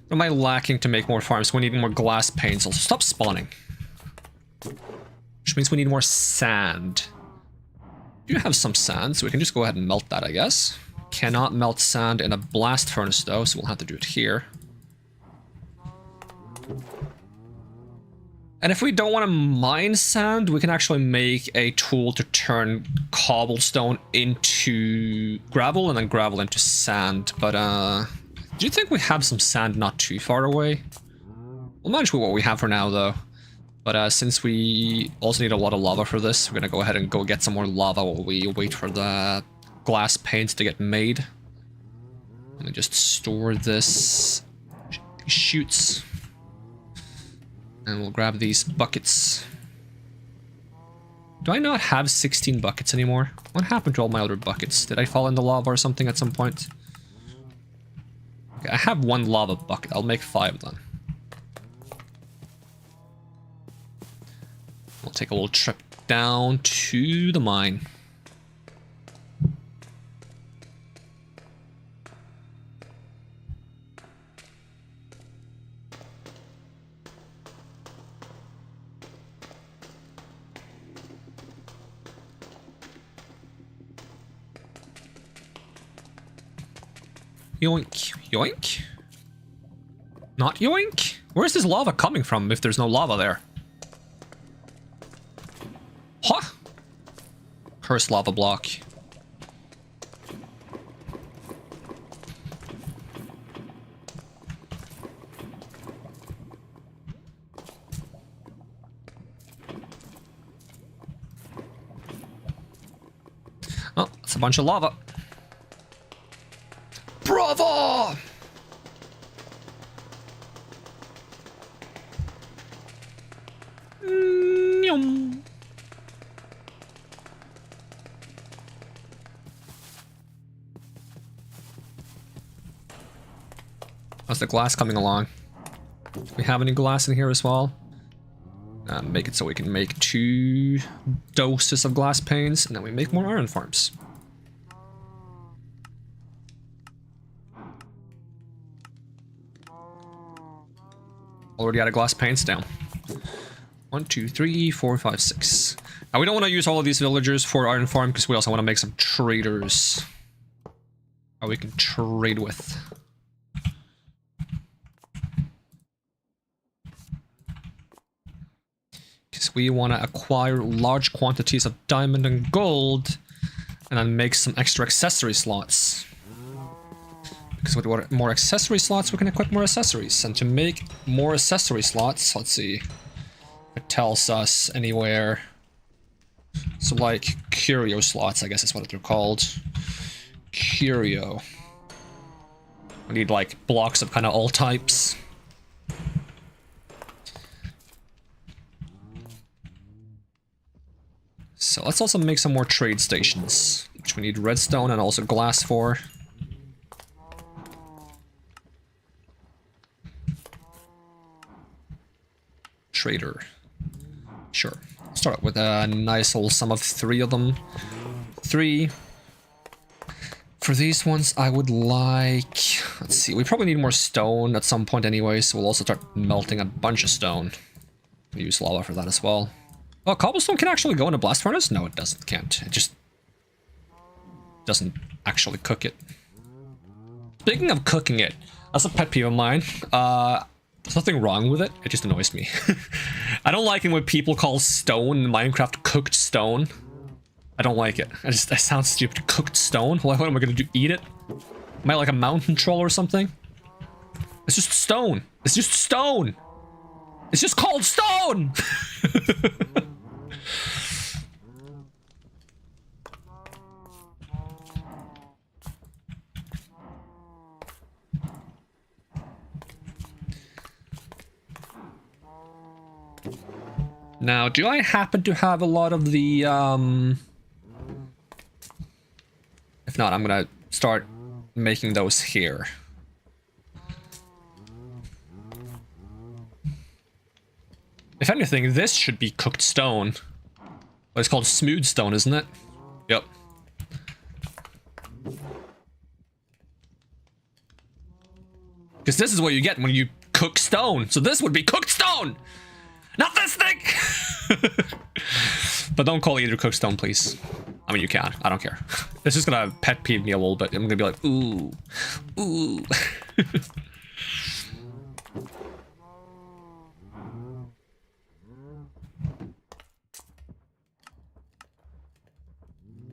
What am I lacking to make more farms? We need more glass panes. So stop spawning. Which means we need more sand. We do have some sand, so we can just go ahead and melt that, I guess. Cannot melt sand in a blast furnace though, so we'll have to do it here. And if we don't want to mine sand, we can actually make a tool to turn cobblestone into gravel and then gravel into sand. But do you think we have some sand not too far away? We'll manage with what we have for now though. But since we also need a lot of lava for this, we're gonna go ahead and go get some more lava while we wait for the glass panes to get made. Let me just store this shoots. And we'll grab these buckets. Do I not have 16 buckets anymore? What happened to all my other buckets? Did I fall in the lava or something at some point? Okay, I have 1 lava bucket. I'll make 5 then. We'll take a little trip down to the mine. Yoink, yoink. Not yoink? Where's this lava coming from if there's no lava there? Huh? Cursed lava block. Oh, it's a bunch of lava. Bravo! Nyum. How's the glass coming along? Do we have any glass in here as well? Make it so we can make 2 doses of glass panes, and then we make more iron farms. Already out of glass panes down. 1, 2, 3, 4, 5, 6. Now we don't want to use all of these villagers for iron farm because we also want to make some traders that we can trade with. Because we want to acquire large quantities of diamond and gold and then make some extra accessory slots. Because with more accessory slots, we can equip more accessories. And to make more accessory slots, let's see. It tells us anywhere. So like curio slots, I guess is what they're called. Curio. We need like blocks of kind of all types. So let's also make some more trade stations, which we need redstone and also glass for. Trader. Sure. Start with a nice old sum of 3 of them. 3. For these ones, I would like... Let's see, we probably need more stone at some point anyway, so we'll also start melting a bunch of stone. Use lava for that as well. Oh, cobblestone can actually go in a blast furnace? No, it doesn't. Can't. It just doesn't actually cook it. Speaking of cooking it, that's a pet peeve of mine. There's nothing wrong with it. It just annoys me. I don't like it when people call stone in Minecraft cooked stone. I don't like it. It sounds stupid. Cooked stone? What am I gonna do? Eat it? Am I like a mountain troll or something? It's just stone. It's just stone. It's just called stone. Now, do I happen to have a lot of the, If not, I'm gonna start making those here. If anything, this should be cooked stone. But it's called smooth stone, isn't it? Yep. Because this is what you get when you cook stone. So this would be cooked stone! Not this thing! But don't call either cooked stone, please. I mean, you can. I don't care. It's just gonna pet peeve me a little bit. I'm gonna be like, ooh. Ooh.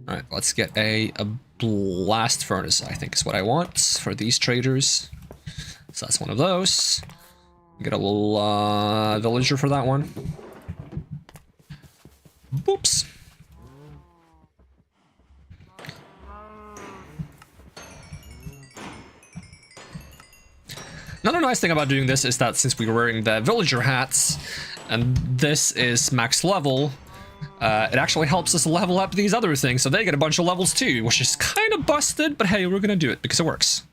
Alright, let's get a blast furnace, I think is what I want for these traders. So that's one of those. Get a little villager for that one. Boops. Another nice thing about doing this is that since we're wearing the villager hats, and this is max level, it actually helps us level up these other things, so they get a bunch of levels too, which is kind of busted, but hey, we're gonna do it because it works.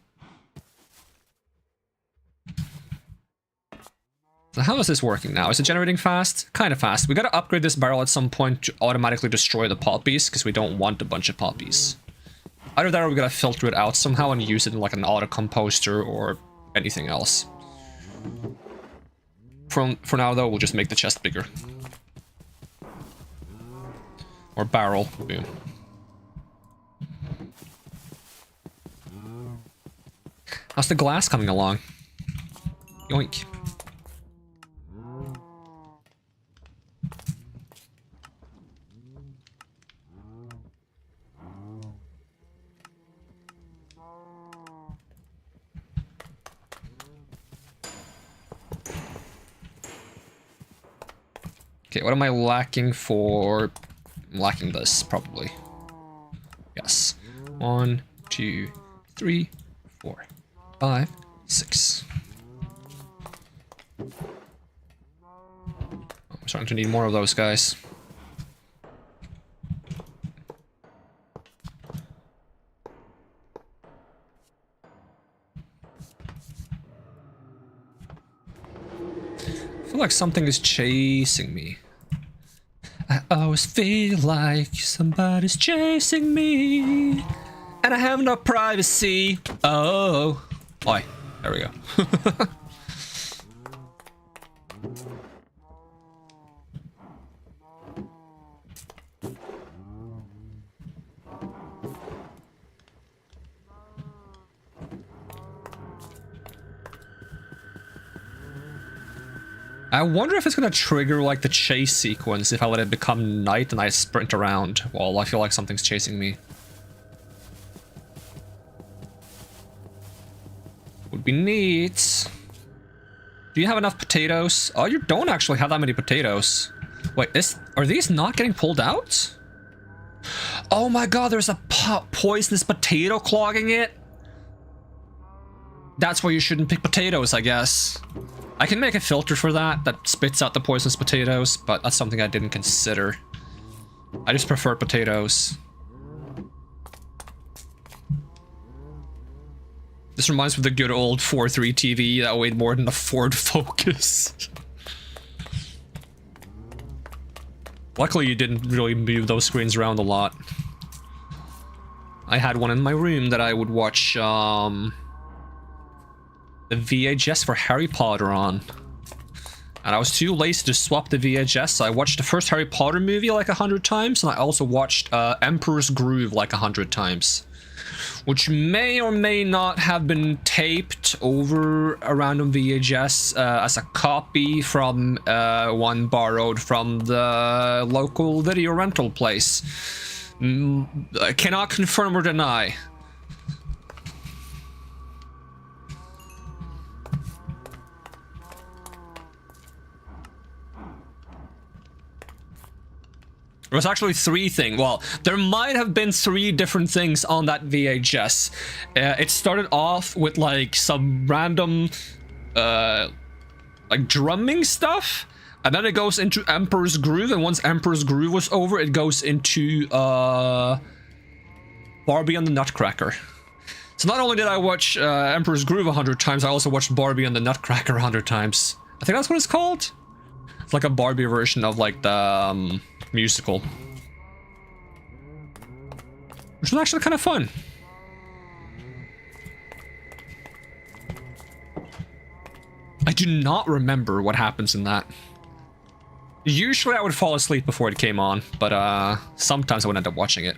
So how is this working now? Is it generating fast? Kind of fast. We gotta upgrade this barrel at some point to automatically destroy the poppies, because we don't want a bunch of poppies. Either that or we gotta filter it out somehow and use it in like an auto composter or anything else. For now though, we'll just make the chest bigger. Or barrel. Boom. How's the glass coming along? Yoink. Okay, what am I lacking for? I'm lacking this, probably. Yes. 1, 2, 3, 4, 5, 6. I'm starting to need more of those guys. I feel like something is chasing me. I always feel like somebody's chasing me. And I have no privacy. Oh. Oi. There we go. I wonder if it's gonna trigger like the chase sequence if I let it become night and I sprint around while I feel like something's chasing me. Would be neat. Do you have enough potatoes? Oh, you don't actually have that many potatoes. Wait, are these not getting pulled out? Oh my god, there's a poisonous potato clogging it. That's why you shouldn't pick potatoes, I guess. I can make a filter for that spits out the poisonous potatoes, but that's something I didn't consider. I just prefer potatoes. This reminds me of the good old 4.3 TV that weighed more than a Ford Focus. Luckily you didn't really move those screens around a lot. I had one in my room that I would watch the VHS for Harry Potter on. And I was too lazy to swap the VHS, so I watched the first Harry Potter movie like 100 times, and I also watched Emperor's Groove like 100 times. Which may or may not have been taped over a random VHS as a copy from one borrowed from the local video rental place. I cannot confirm or deny. There was actually 3 things. Well, there might have been 3 different things on that VHS. It started off with like some random like drumming stuff, and then it goes into Emperor's Groove, and once Emperor's Groove was over, it goes into Barbie and the Nutcracker. So not only did I watch Emperor's Groove 100 times, I also watched Barbie and the Nutcracker 100 times. I think that's what it's called. It's like a Barbie version of like the musical, which was actually kind of fun. I do not remember what happens in that. Usually I would fall asleep before it came on, but sometimes I would end up watching it.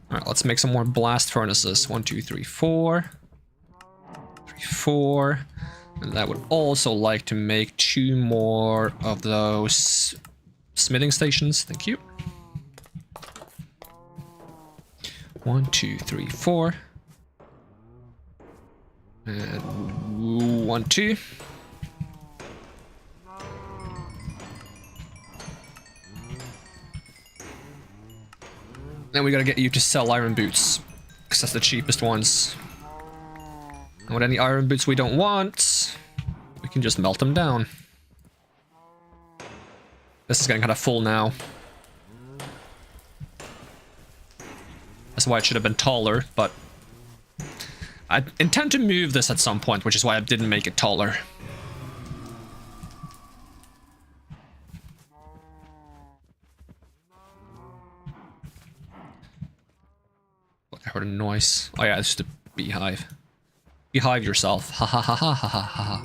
Alright, let's make some more blast furnaces. 1, 2, 3, 4. 3, 4. And I would also like to make 2 more of those smithing stations. Thank you. 1, 2, 3, 4. And 1, 2. Then we gotta get you to sell iron boots, because that's the cheapest ones. And with any iron boots we don't want, we can just melt them down. This is getting kind of full now. That's why it should have been taller, but I intend to move this at some point, which is why I didn't make it taller. I heard a noise. Oh yeah, it's just a beehive. Beehive yourself. Ha ha ha ha ha ha ha.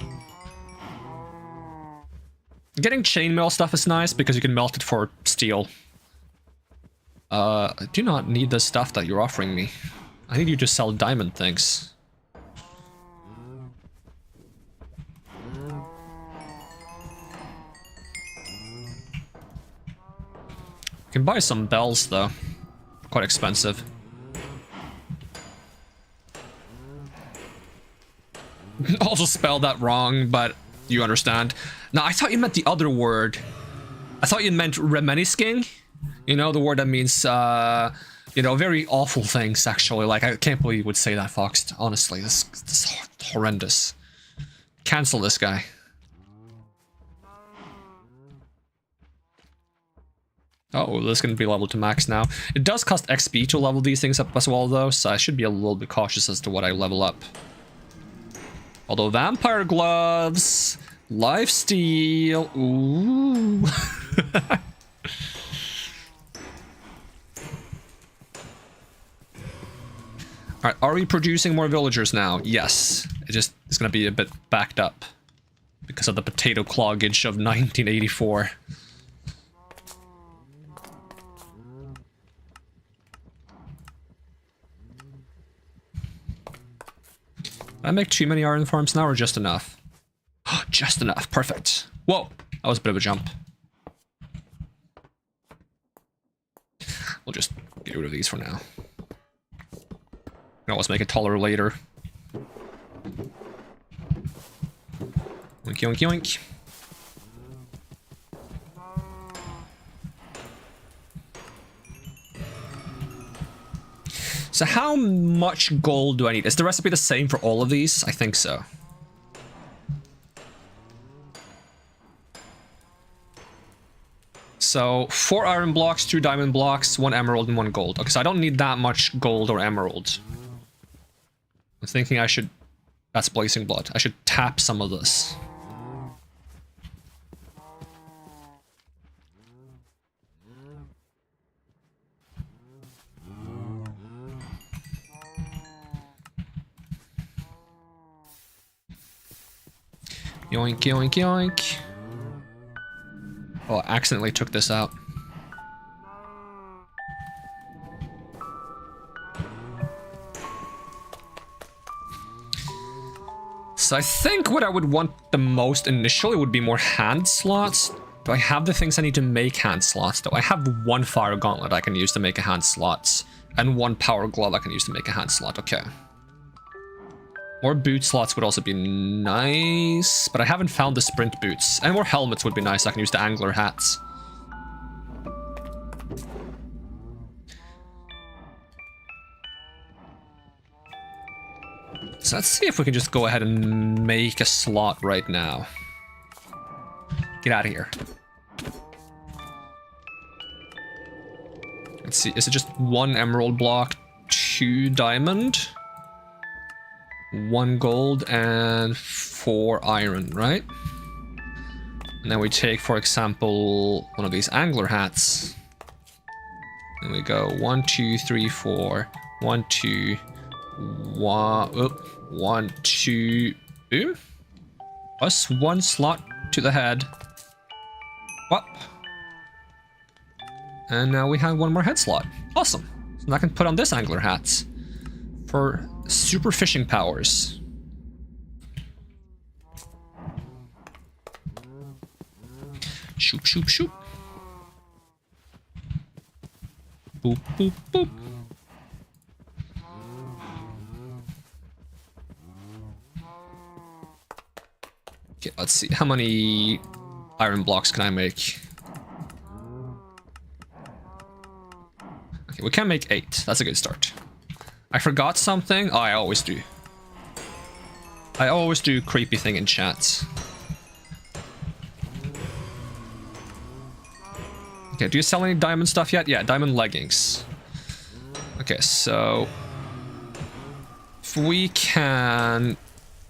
Getting chainmail stuff is nice because you can melt it for steel. I do not need the stuff that you're offering me. I need you to sell diamond things. You can buy some bells though. Quite expensive. Also spelled that wrong, but you understand. No, I thought you meant the other word. I thought you meant remenisking. You know, the word that means, you know, very awful things, actually. Like, I can't believe you would say that, Fox. Honestly, this is horrendous. Cancel this guy. Oh, this is going to be leveled to max now. It does cost XP to level these things up as well, though, so I should be a little bit cautious as to what I level up. Although vampire gloves, lifesteal, ooh. Alright, are we producing more villagers now? Yes. It's gonna be a bit backed up because of the potato cloggage of 1984. Did I make too many iron farms now or just enough? Just enough, perfect. Whoa, that was a bit of a jump. We'll just get rid of these for now. Can always make it taller later. Yoink, yoink, yoink. So how much gold do I need? Is the recipe the same for all of these? I think so. So 4 iron blocks, 2 diamond blocks, 1 emerald and 1 gold. Okay, so I don't need that much gold or emerald. I'm thinking I should... That's blazing blood. I should tap some of this. Yoink, yoink, yoink. Oh, I accidentally took this out. So I think what I would want the most initially would be more hand slots. Do I have the things I need to make hand slots though? I have 1 fire gauntlet I can use to make a hand slot. And 1 power glove I can use to make a hand slot. Okay. More boot slots would also be nice, but I haven't found the sprint boots. And more helmets would be nice. I can use the angler hats. So let's see if we can just go ahead and make a slot right now. Get out of here. Let's see, is it just 1 emerald block, 2 diamond? 1 gold and 4 iron, right? And then we take, for example, one of these angler hats. And we go 1, 2, 3, 4. 1, 2, 1. Oh, 1, 2. Ooh. Plus 1 slot to the head. Whoop. And now we have 1 more head slot. Awesome. So now I can put on this angler hat for super fishing powers. Shoop, shoop, shoop. Boop, boop, boop. Okay, let's see. How many iron blocks can I make? Okay, we can make 8. That's a good start. I forgot something. Oh, I always do. I always do creepy thing in chat. Okay, do you sell any diamond stuff yet? Yeah, diamond leggings. Okay, so... if we can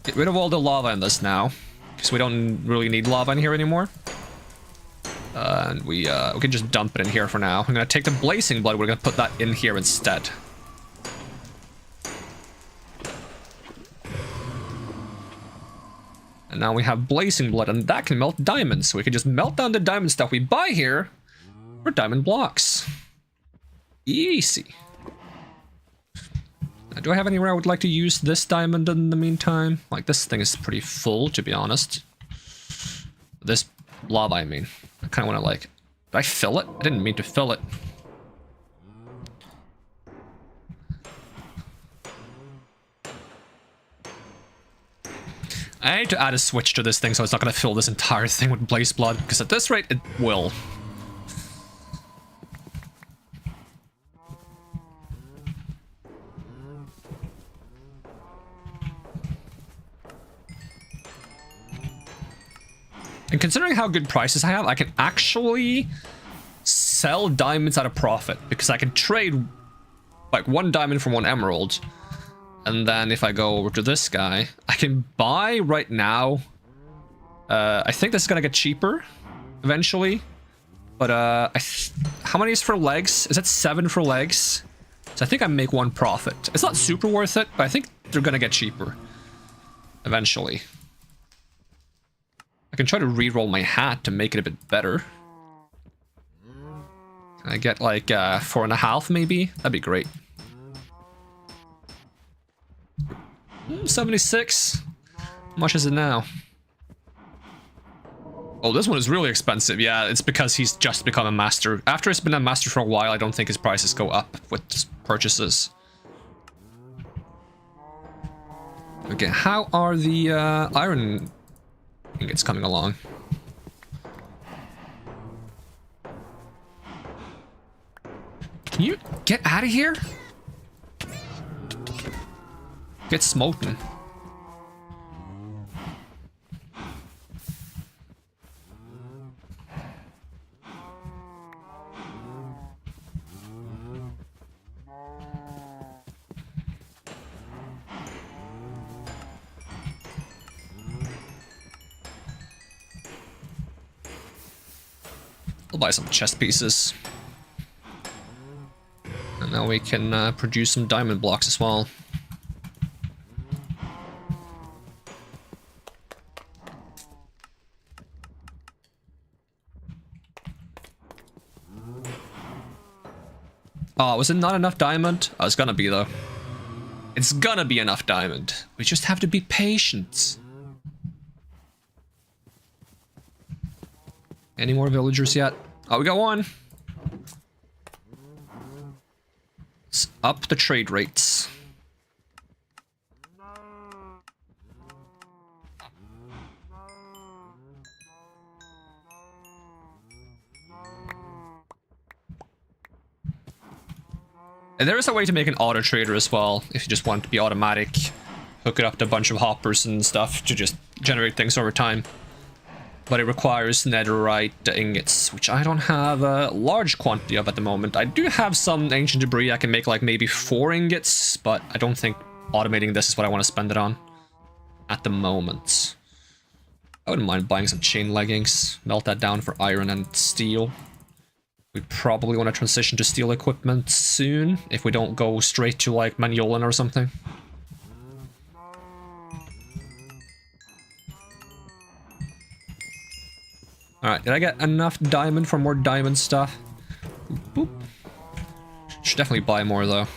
get rid of all the lava in this now, because we don't really need lava in here anymore. And we can just dump it in here for now. I'm gonna take the blazing blood, we're gonna put that in here instead. And now we have Blazing Blood, and that can melt diamonds. So we can just melt down the diamonds that we buy here for diamond blocks. Easy. Now, do I have anywhere I would like to use this diamond in the meantime? Like, this thing is pretty full, to be honest. This lava, I mean. I kind of want to, like... Did I fill it? I didn't mean to fill it. I need to add a switch to this thing so it's not going to fill this entire thing with blaze blood, because at this rate, it will. And considering how good prices I have, I can actually sell diamonds at a profit, because I can trade like 1 diamond for 1 emerald. And then if I go over to this guy, I can buy right now. I think this is gonna get cheaper eventually. But how many is for legs? Is it 7 for legs? So I think I make 1 profit. It's not super worth it, but I think they're gonna get cheaper eventually. I can try to re-roll my hat to make it a bit better. Can I get like 4.5 maybe? That'd be great. 76. How much is it now? Oh, this one is really expensive. Yeah, it's because he's just become a master. After he's been a master for a while, I don't think his prices go up with purchases. Okay, how are the iron ingots coming along? Can you get out of here? Get smoking. I'll buy some chest pieces. And now we can produce some diamond blocks as well. Oh, was it not enough diamond? Oh, it's gonna be though. It's gonna be enough diamond. We just have to be patient. Any more villagers yet? Oh, we got 1. Let's up the trade rates. And there is a way to make an auto trader as well, if you just want it to be automatic. Hook it up to a bunch of hoppers and stuff to just generate things over time. But it requires netherite ingots, which I don't have a large quantity of at the moment. I do have some ancient debris. I can make like maybe 4 ingots, but I don't think automating this is what I want to spend it on at the moment. I wouldn't mind buying some chain leggings, melt that down for iron and steel. We probably want to transition to steel equipment soon, if we don't go straight to like Maniolan or something. Alright, did I get enough diamond for more diamond stuff? Boop. Should definitely buy more though.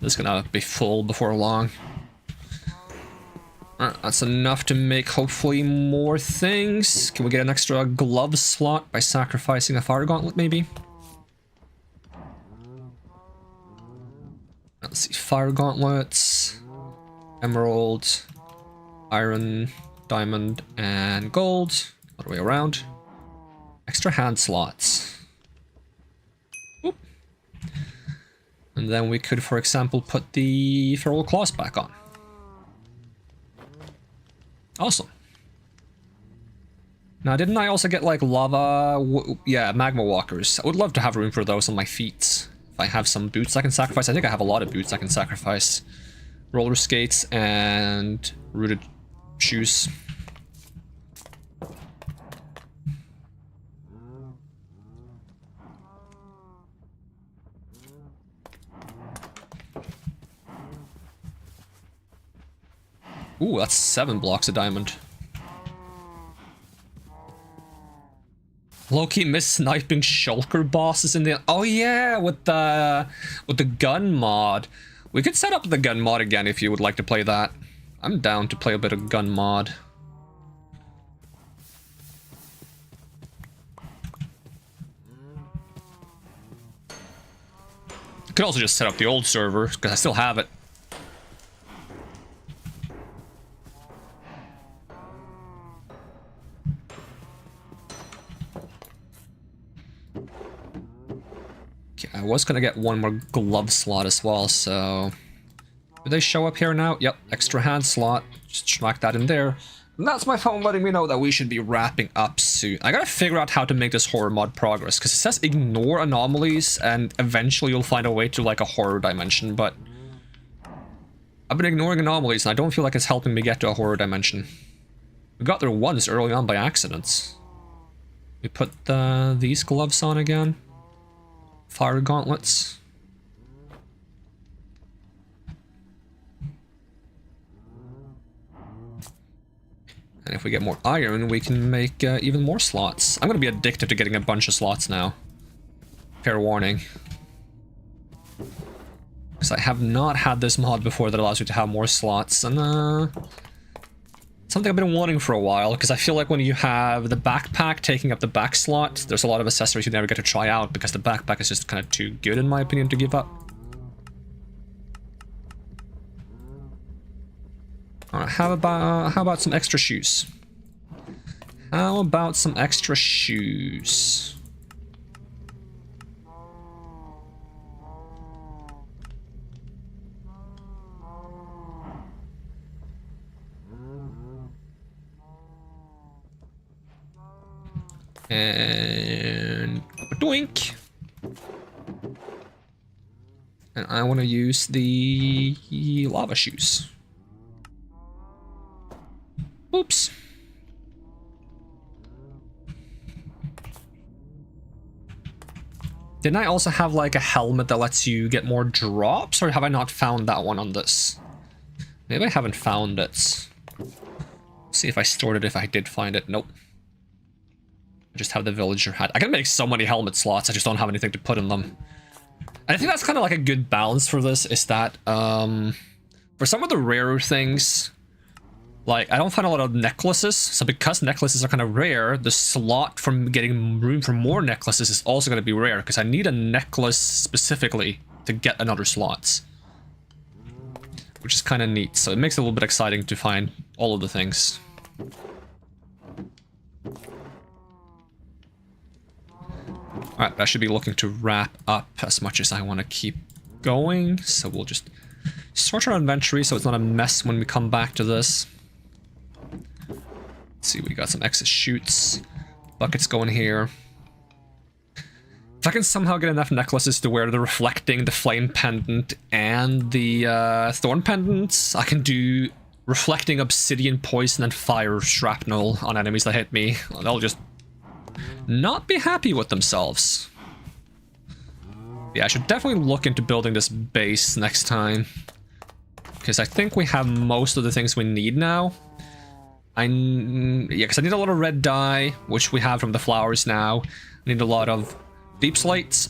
This is gonna be full before long. Alright, that's enough to make hopefully more things. Can we get an extra glove slot by sacrificing a fire gauntlet maybe? Let's see, fire gauntlets, emerald, iron, diamond, and gold. All the way around. Extra hand slots. Oop. And then we could, for example, put the feral claws back on. Awesome. Now, didn't I also get like lava? Yeah, magma walkers. I would love to have room for those on my feet. If I have some boots I can sacrifice. I think I have a lot of boots I can sacrifice. Roller skates and rooted shoes. Ooh, that's 7 blocks of diamond. Low-key miss sniping shulker bosses in the... Oh yeah, with the gun mod. We could set up the gun mod again if you would like to play that. I'm down to play a bit of gun mod. Could also just set up the old server, because I still have it. Okay, I was gonna get one more glove slot as well, so... Do they show up here now? Yep, extra hand slot. Just smack that in there. And that's my phone letting me know that we should be wrapping up soon. I gotta figure out how to make this horror mod progress, because it says ignore anomalies, and eventually you'll find a way to like a horror dimension, but... I've been ignoring anomalies, and I don't feel like it's helping me get to a horror dimension. We got there once early on by accident. We put these gloves on again. Fire gauntlets. And if we get more iron, we can make even more slots. I'm gonna be addicted to getting a bunch of slots now. Fair warning. Because I have not had this mod before that allows you to have more slots, and something I've been wanting for a while, because I feel like when you have the backpack taking up the back slot, there's a lot of accessories you never get to try out, because the backpack is just kind of too good, in my opinion, to give up. Alright, how about some extra shoes? How about some extra shoes? And doink. And I want to use the lava shoes. Oops. Didn't I also have like a helmet that lets you get more drops, or have I not found that one on this? Maybe I haven't found it. See if I stored it if I did find it. Nope. I just have the villager hat. I can make so many helmet slots, I just don't have anything to put in them. And I think that's kind of like a good balance for this, is that for some of the rarer things, like I don't find a lot of necklaces, so because necklaces are kind of rare, the slot from getting room for more necklaces is also going to be rare, because I need a necklace specifically to get another slots. Which is kind of neat, so it makes it a little bit exciting to find all of the things. Alright, I should be looking to wrap up as much as I want to keep going, so we'll just sort our inventory so it's not a mess when we come back to this. Let's see, we got some excess chutes, buckets going here. If I can somehow get enough necklaces to wear the reflecting, the flame pendant, and the thorn pendants, I can do reflecting obsidian, poison, and fire shrapnel on enemies that hit me. They'll just not be happy with themselves. Yeah, I should definitely look into building this base next time, because I think we have most of the things we need now. Yeah, because I need a lot of red dye, which we have from the flowers now. I need a lot of deep slates,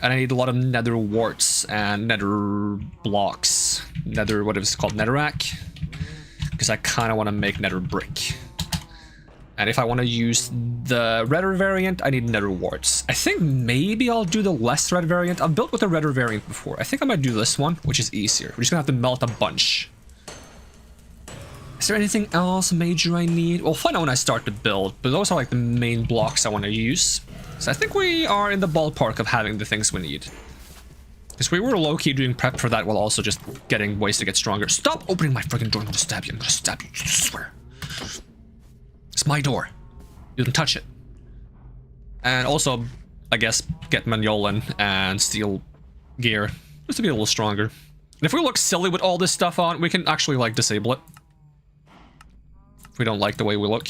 and I need a lot of nether warts and nether blocks. Nether, what is it called? Netherrack? Because I kind of want to make nether brick. And if I want to use the redder variant, I need nether warts. I think maybe I'll do the less red variant. I've built with the redder variant before. I think I might do this one, which is easier. We're just gonna have to melt a bunch. Is there anything else major I need? We'll find out when I start to build, but those are like the main blocks I want to use. So I think we are in the ballpark of having the things we need. Because we were low-key doing prep for that while also just getting ways to get stronger. Stop opening my freaking door, I'm gonna stab you, I'm gonna stab you, I swear. It's my door. You didn't touch it. And also, I guess, get Magnolan and steal gear. Just to be a little stronger. And if we look silly with all this stuff on, we can actually, like, disable it. If we don't like the way we look.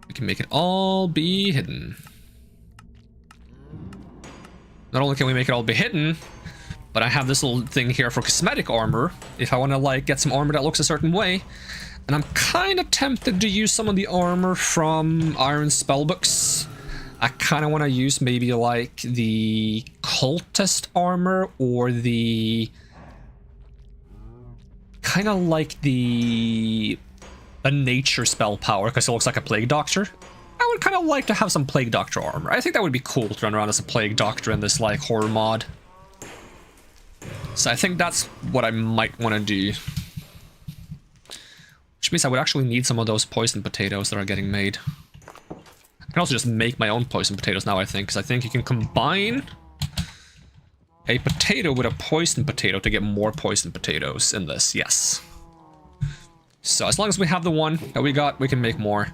We can make it all be hidden. Not only can we make it all be hidden, but But I have this little thing here for cosmetic armor, if I want to like get some armor that looks a certain way. And I'm kind of tempted to use some of the armor from Iron Spellbooks. I kind of want to use maybe like the cultist armor or the... kind of like the... a nature spell power, because it looks like a Plague Doctor. I would kind of like to have some Plague Doctor armor. I think that would be cool to run around as a Plague Doctor in this like horror mod. So I think that's what I might want to do. Which means I would actually need some of those poison potatoes that are getting made. I can also just make my own poison potatoes now, I think, because I think you can combine a potato with a poison potato to get more poison potatoes in this, yes. So as long as we have the one that we got, we can make more.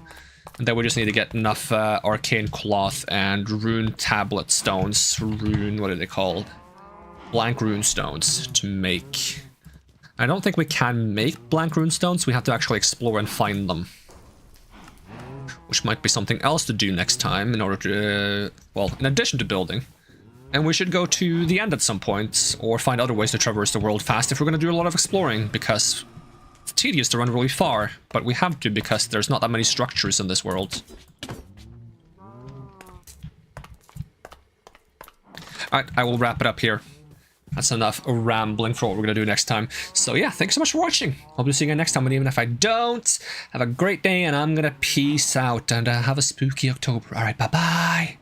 And then we just need to get enough arcane cloth and rune tablet stones. Rune, what are they called? Blank rune stones to make. I don't think we can make blank rune stones. We have to actually explore and find them. Which might be something else to do next time in order to, well, in addition to building. And we should go to the end at some point, or find other ways to traverse the world fast if we're going to do a lot of exploring, because it's tedious to run really far, but we have to because there's not that many structures in this world. Alright, I will wrap it up here. That's enough rambling for what we're going to do next time. So yeah, thanks so much for watching. Hope to see you again next time, and even if I don't, have a great day, and I'm going to peace out and have a spooky October. Alright, bye-bye.